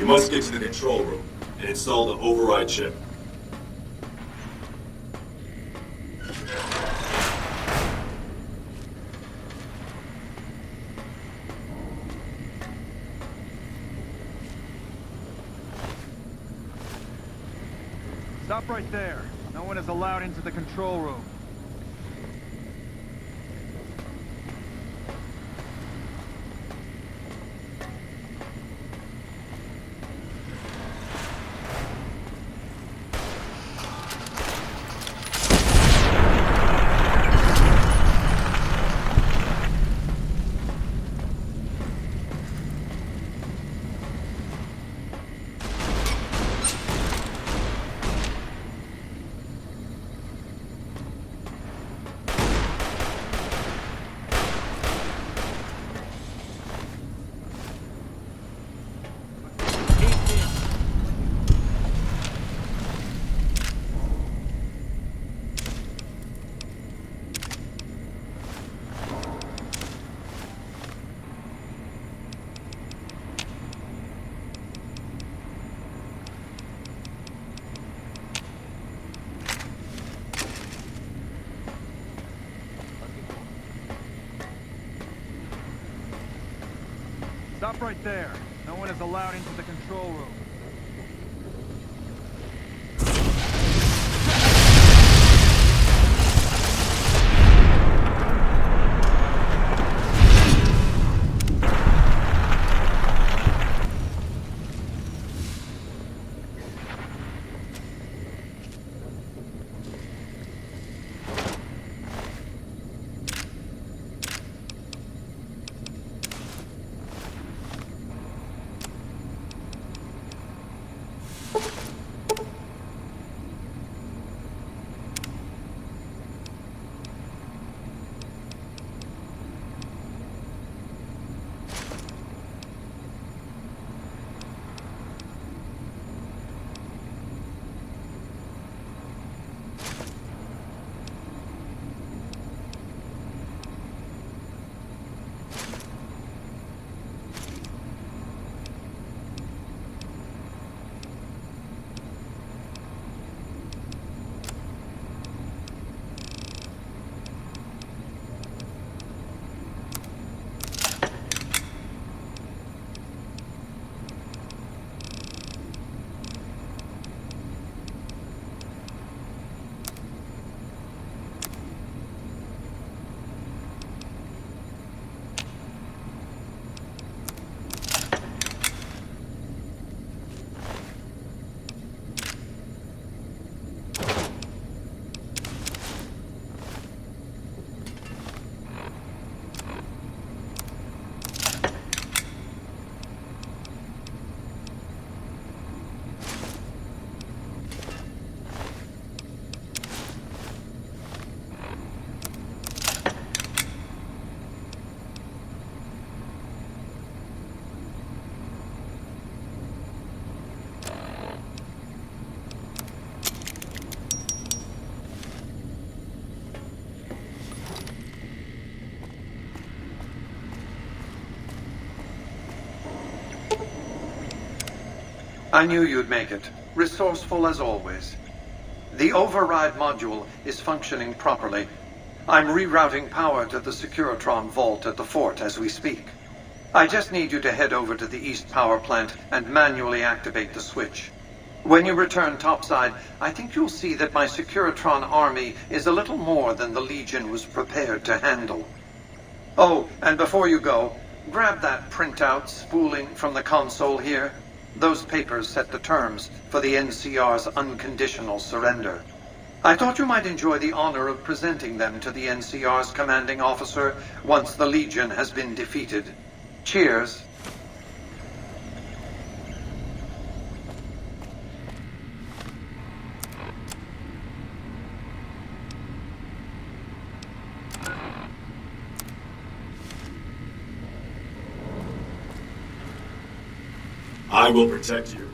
You must get to the control room and install the override chip. Stop right there. No one is allowed into the control room. Stop right there. No one is allowed into the control room. I knew you'd make it. Resourceful as always. The override module is functioning properly. I'm rerouting power to the Securitron vault at the fort as we speak. I just need you to head over to the East Power Plant and manually activate the switch. When you return topside, I think you'll see that my Securitron army is a little more than the Legion was prepared to handle. Oh, and before you go, grab that printout spooling from the console here. Those papers set the terms for the NCR's unconditional surrender. I thought you might enjoy the honor of presenting them to the NCR's commanding officer once the Legion has been defeated. Cheers. I will protect you.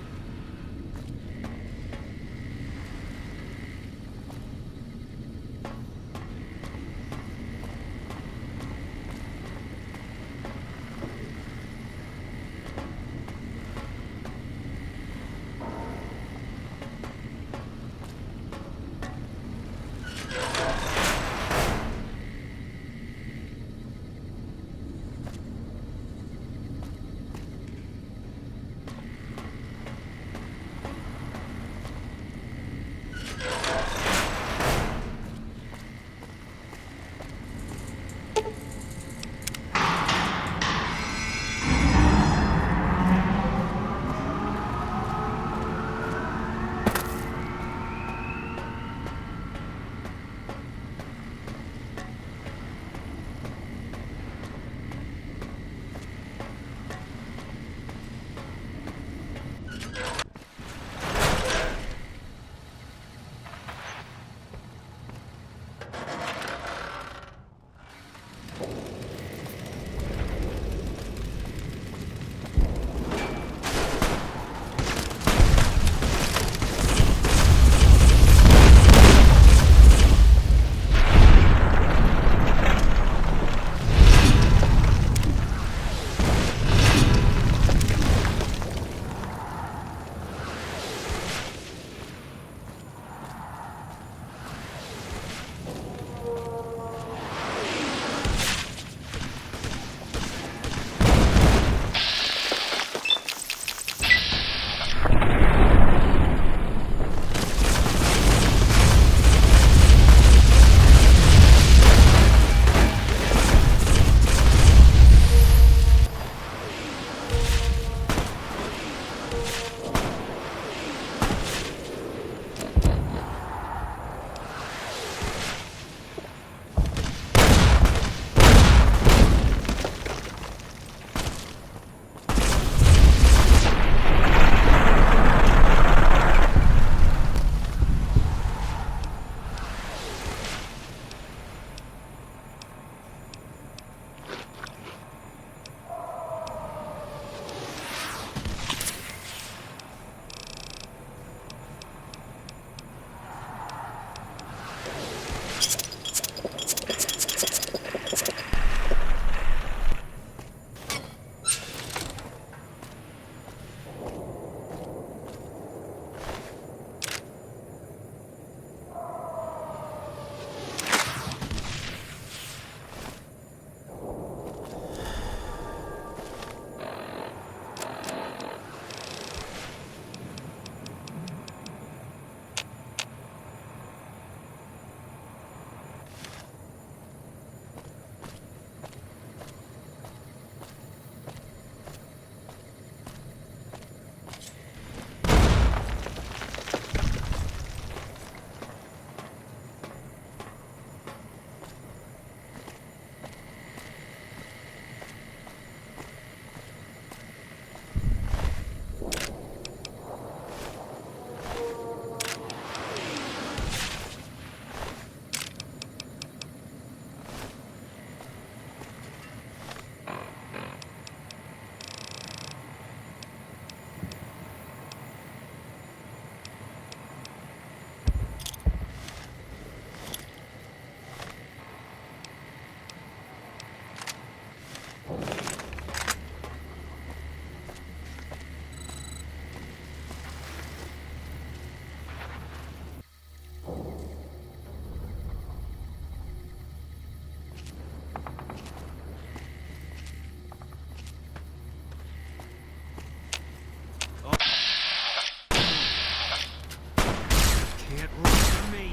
Can't run from me.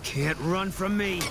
Can't run from me.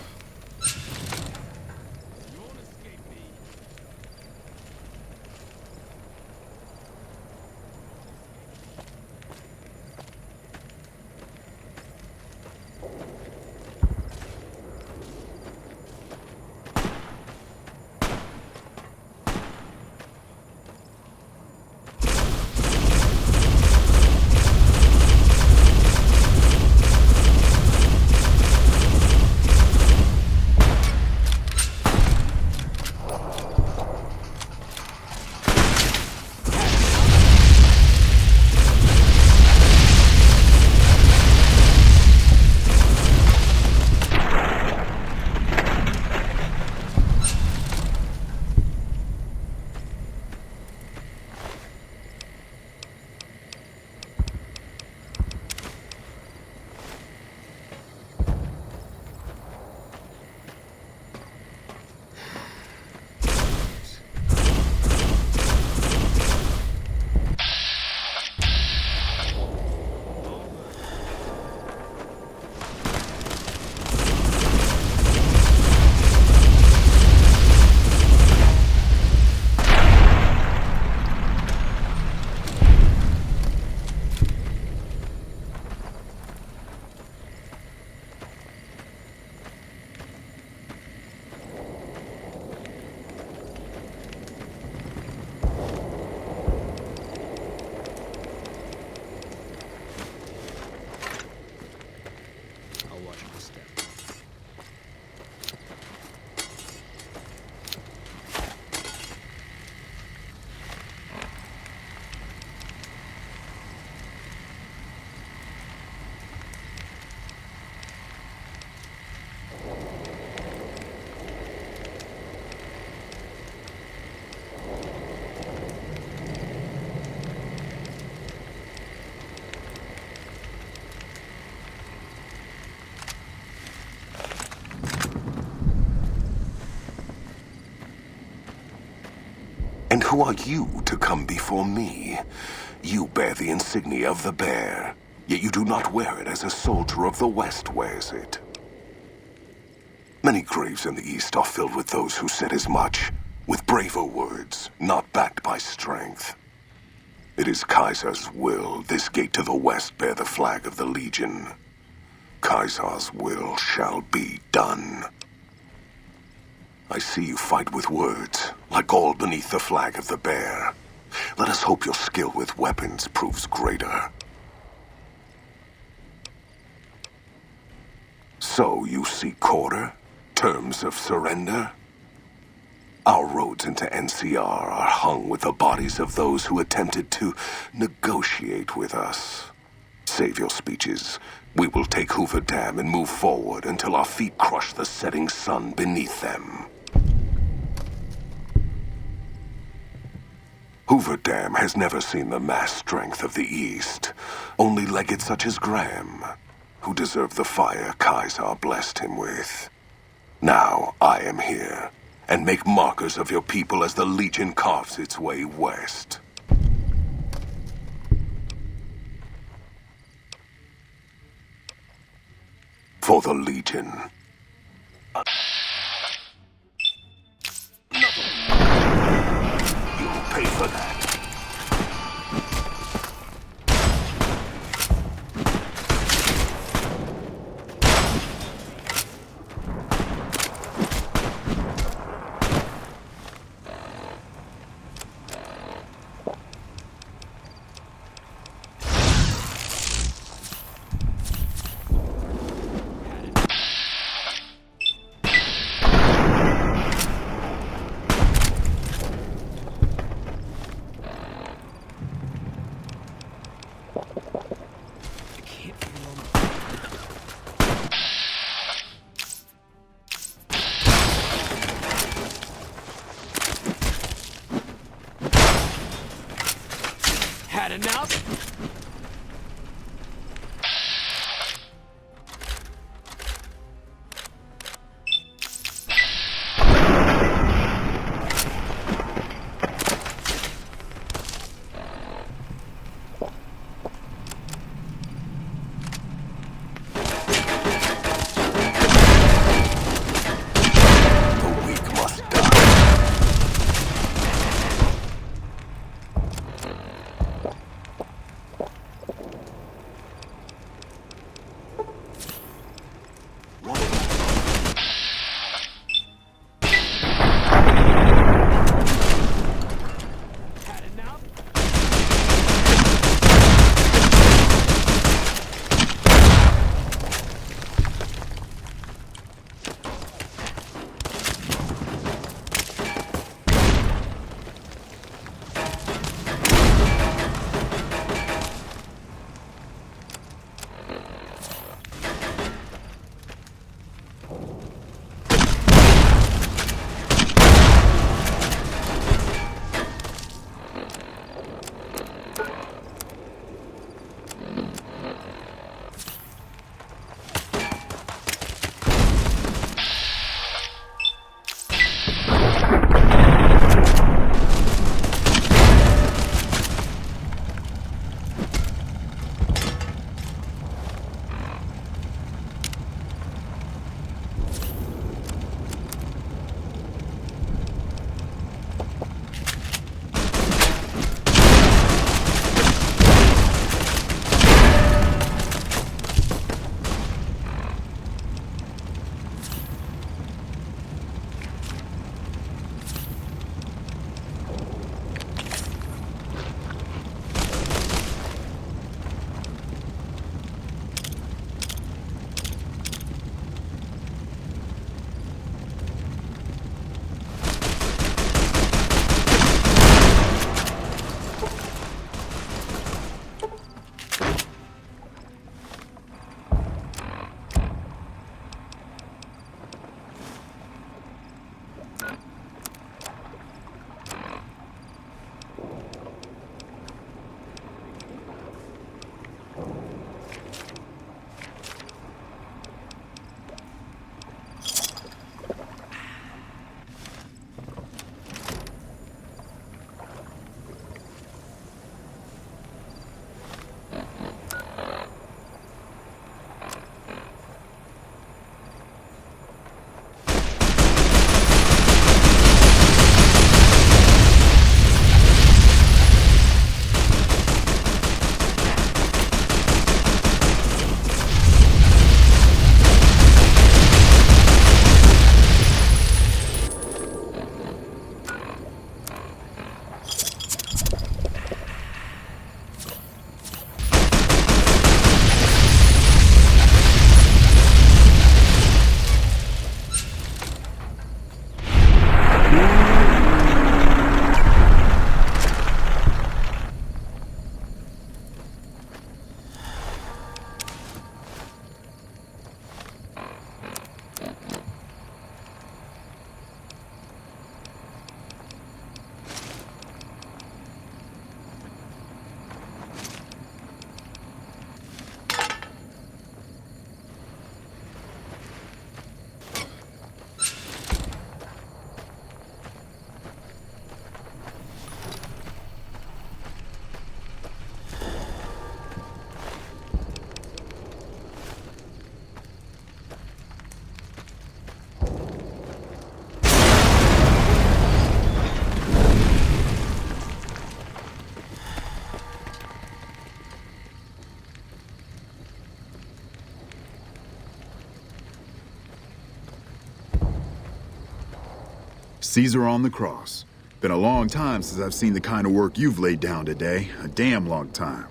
And who are you to come before me? You bear the insignia of the bear, yet you do not wear it as a soldier of the West wears it. Many graves in the East are filled with those who said as much, with braver words, not backed by strength. It is Kaiser's will this gate to the West bear the flag of the Legion. Kaiser's will shall be done. I see you fight with words, like all beneath the flag of the bear. Let us hope your skill with weapons proves greater. So you seek quarter? terms of surrender? Our roads into NCR are hung with the bodies of those who attempted to negotiate with us. Save your speeches. We will take Hoover Dam and move forward until our feet crush the setting sun beneath them. Hoover Dam has never seen the mass strength of the East. Only legates such as Graham, who deserve the fire Kaisar blessed him with. Now I am here, and make markers of your people as the Legion carves its way west. For the Legion. You'll pay for that. Had enough? Caesar on the cross. Been a long time since I've seen the kind of work you've laid down today. A damn long time.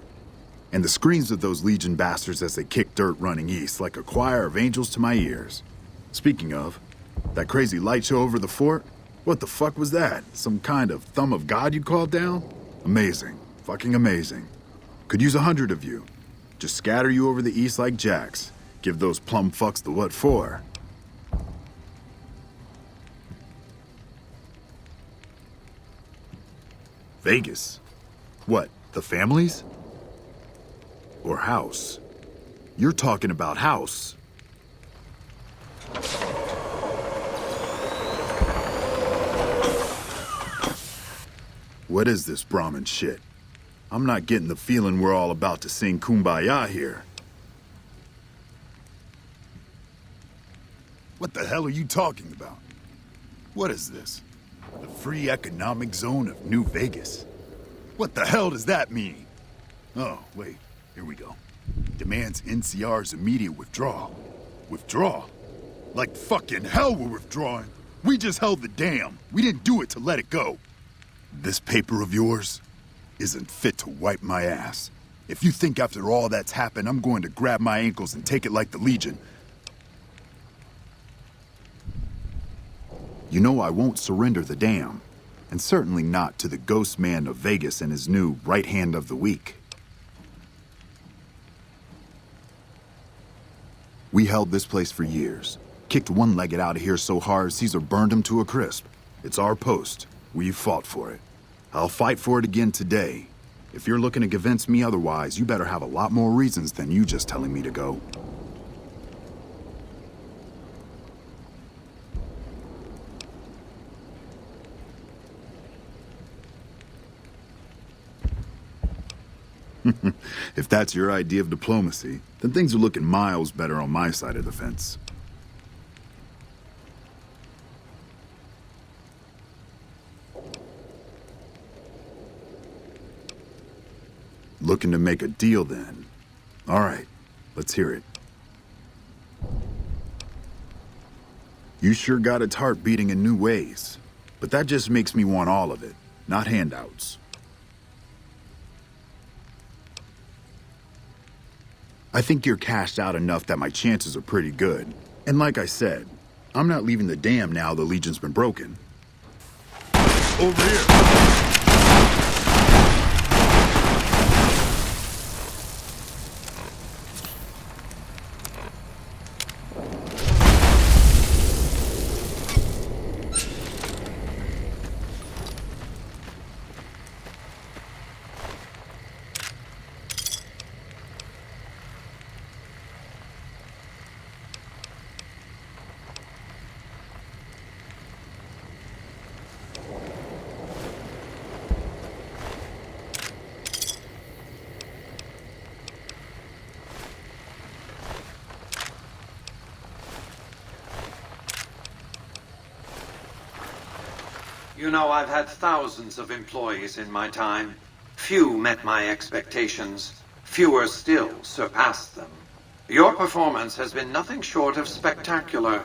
And the screams of those Legion bastards as they kick dirt running east like a choir of angels to my ears. Speaking of, that crazy light show over the fort? What the fuck was that? Some kind of thumb of God you called down? Amazing. Fucking amazing. Could use 100 of you. Just scatter you over the east like jacks. Give those plum fucks the what for. Vegas? What, the families? Or house? You're talking about house. What is this Brahmin shit? I'm not getting the feeling we're all about to sing Kumbaya here. What the hell are you talking about? What is this? The free economic zone of New Vegas? What the hell does that mean? Oh, wait, here we go. Demands NCR's immediate withdrawal. Withdraw? Like fucking hell we're withdrawing. We just held the dam. We didn't do it to let it go. This paper of yours isn't fit to wipe my ass. If you think after all that's happened, I'm going to grab my ankles and take it like the Legion. You know I won't surrender the dam, and certainly not to the ghost man of Vegas and his new right hand of the week. We held this place for years. Kicked one-legged out of here so hard Caesar burned him to a crisp. It's our post. We fought for it. I'll fight for it again today. If you're looking to convince me otherwise, you better have a lot more reasons than you just telling me to go. If that's your idea of diplomacy, then things are looking miles better on my side of the fence. Looking to make a deal, then. All right, let's hear it. You sure got its heart beating in new ways, but that just makes me want all of it, not handouts. I think you're cashed out enough that my chances are pretty good. And like I said, I'm not leaving the dam now the Legion's been broken. Over here! You know, I've had thousands of employees in my time. Few met my expectations. Fewer still surpassed them. Your performance has been nothing short of spectacular.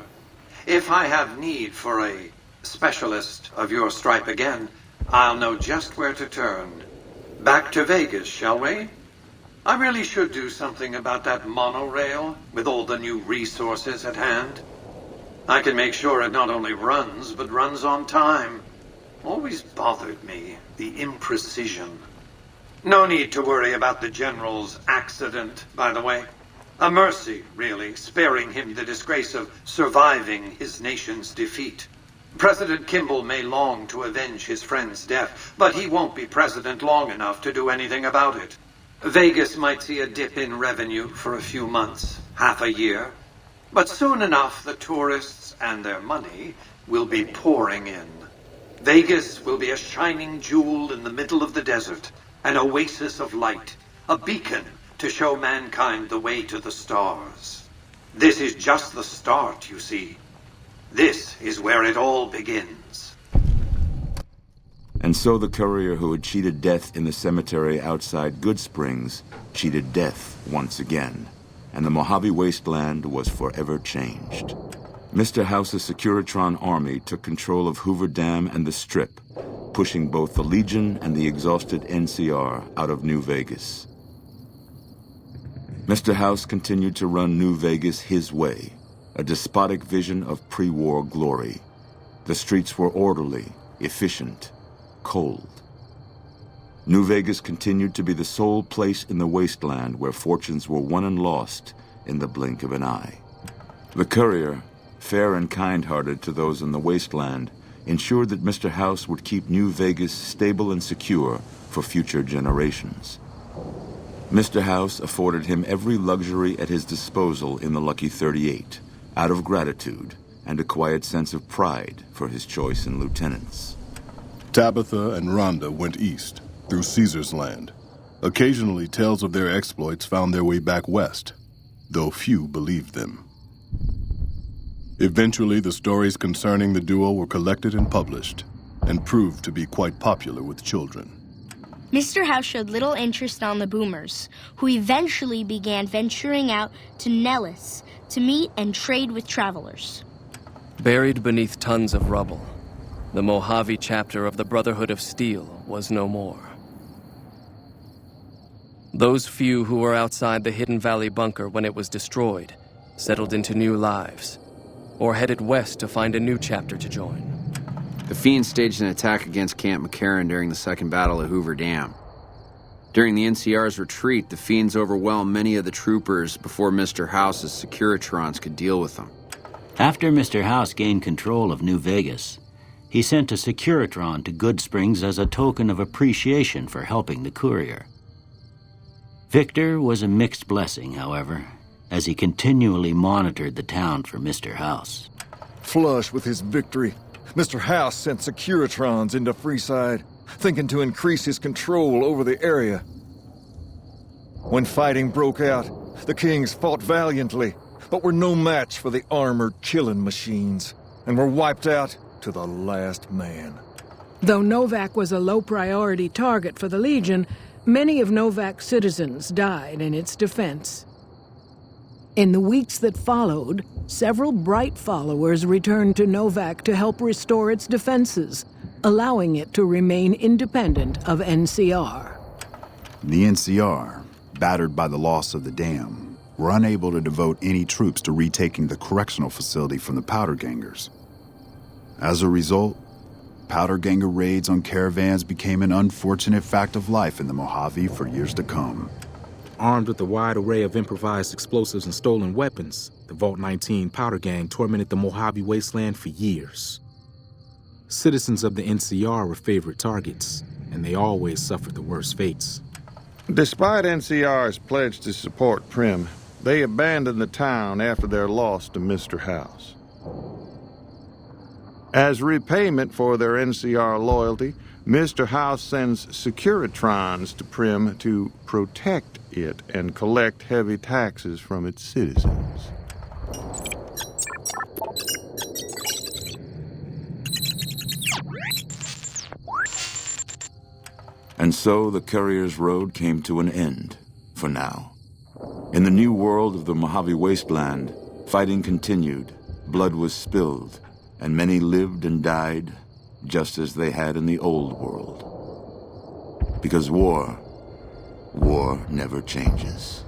If I have need for a specialist of your stripe again, I'll know just where to turn. Back to Vegas, shall we? I really should do something about that monorail with all the new resources at hand. I can make sure it not only runs, but runs on time. Always bothered me, the imprecision. No need to worry about the General's accident, by the way. A mercy, really, sparing him the disgrace of surviving his nation's defeat. President Kimball may long to avenge his friend's death, but he won't be president long enough to do anything about it. Vegas might see a dip in revenue for a few months, half a year. But soon enough, the tourists and their money will be pouring in. Vegas will be a shining jewel in the middle of the desert, an oasis of light, a beacon to show mankind the way to the stars. This is just the start, you see. This is where it all begins. And so the courier who had cheated death in the cemetery outside Good Springs cheated death once again, and the Mojave wasteland was forever changed. Mr. House's Securitron army took control of Hoover Dam and the Strip, pushing both the Legion and the exhausted NCR out of New Vegas. Mr. House continued to run New Vegas his way, a despotic vision of pre-war glory. The streets were orderly, efficient, cold. New Vegas continued to be the sole place in the wasteland where fortunes were won and lost in the blink of an eye. The Courier, fair and kind-hearted to those in the wasteland, ensured that Mr. House would keep New Vegas stable and secure for future generations. Mr. House afforded him every luxury at his disposal in the Lucky 38, out of gratitude and a quiet sense of pride for his choice in lieutenants. Tabitha and Rhonda went east, through Caesar's land. Occasionally, tales of their exploits found their way back west, though few believed them. Eventually, the stories concerning the duo were collected and published, and proved to be quite popular with children. Mr. House showed little interest on the boomers, who eventually began venturing out to Nellis to meet and trade with travelers. Buried beneath tons of rubble, the Mojave chapter of the Brotherhood of Steel was no more. Those few who were outside the Hidden Valley bunker when it was destroyed settled into new lives, or headed west to find a new chapter to join. The Fiends staged an attack against Camp McCarran during the Second Battle of Hoover Dam. During the NCR's retreat, the Fiends overwhelmed many of the troopers before Mr. House's Securitrons could deal with them. After Mr. House gained control of New Vegas, he sent a Securitron to Goodsprings as a token of appreciation for helping the Courier. Victor was a mixed blessing, however, as he continually monitored the town for Mr. House. Flush with his victory, Mr. House sent Securitrons into Freeside, thinking to increase his control over the area. When fighting broke out, the Kings fought valiantly, but were no match for the armored killing machines, and were wiped out to the last man. Though Novak was a low-priority target for the Legion, many of Novak's citizens died in its defense. In the weeks that followed, several bright followers returned to Novak to help restore its defenses, allowing it to remain independent of NCR. The NCR, battered by the loss of the dam, were unable to devote any troops to retaking the correctional facility from the Powder Gangers. As a result, Powder Ganger raids on caravans became an unfortunate fact of life in the Mojave for years to come. Armed with a wide array of improvised explosives and stolen weapons, the Vault 19 Powder Gang tormented the Mojave wasteland for years. Citizens of the NCR were favorite targets, and they always suffered the worst fates. Despite NCR's pledge to support Prim, they abandoned the town after their loss to Mr. House. As repayment for their NCR loyalty, Mr. House sends Securitrons to Prim to protect it and collect heavy taxes from its citizens. And so the Courier's road came to an end, for now. In the new world of the Mojave Wasteland, fighting continued, blood was spilled, and many lived and died just as they had in the old world. Because war never changes.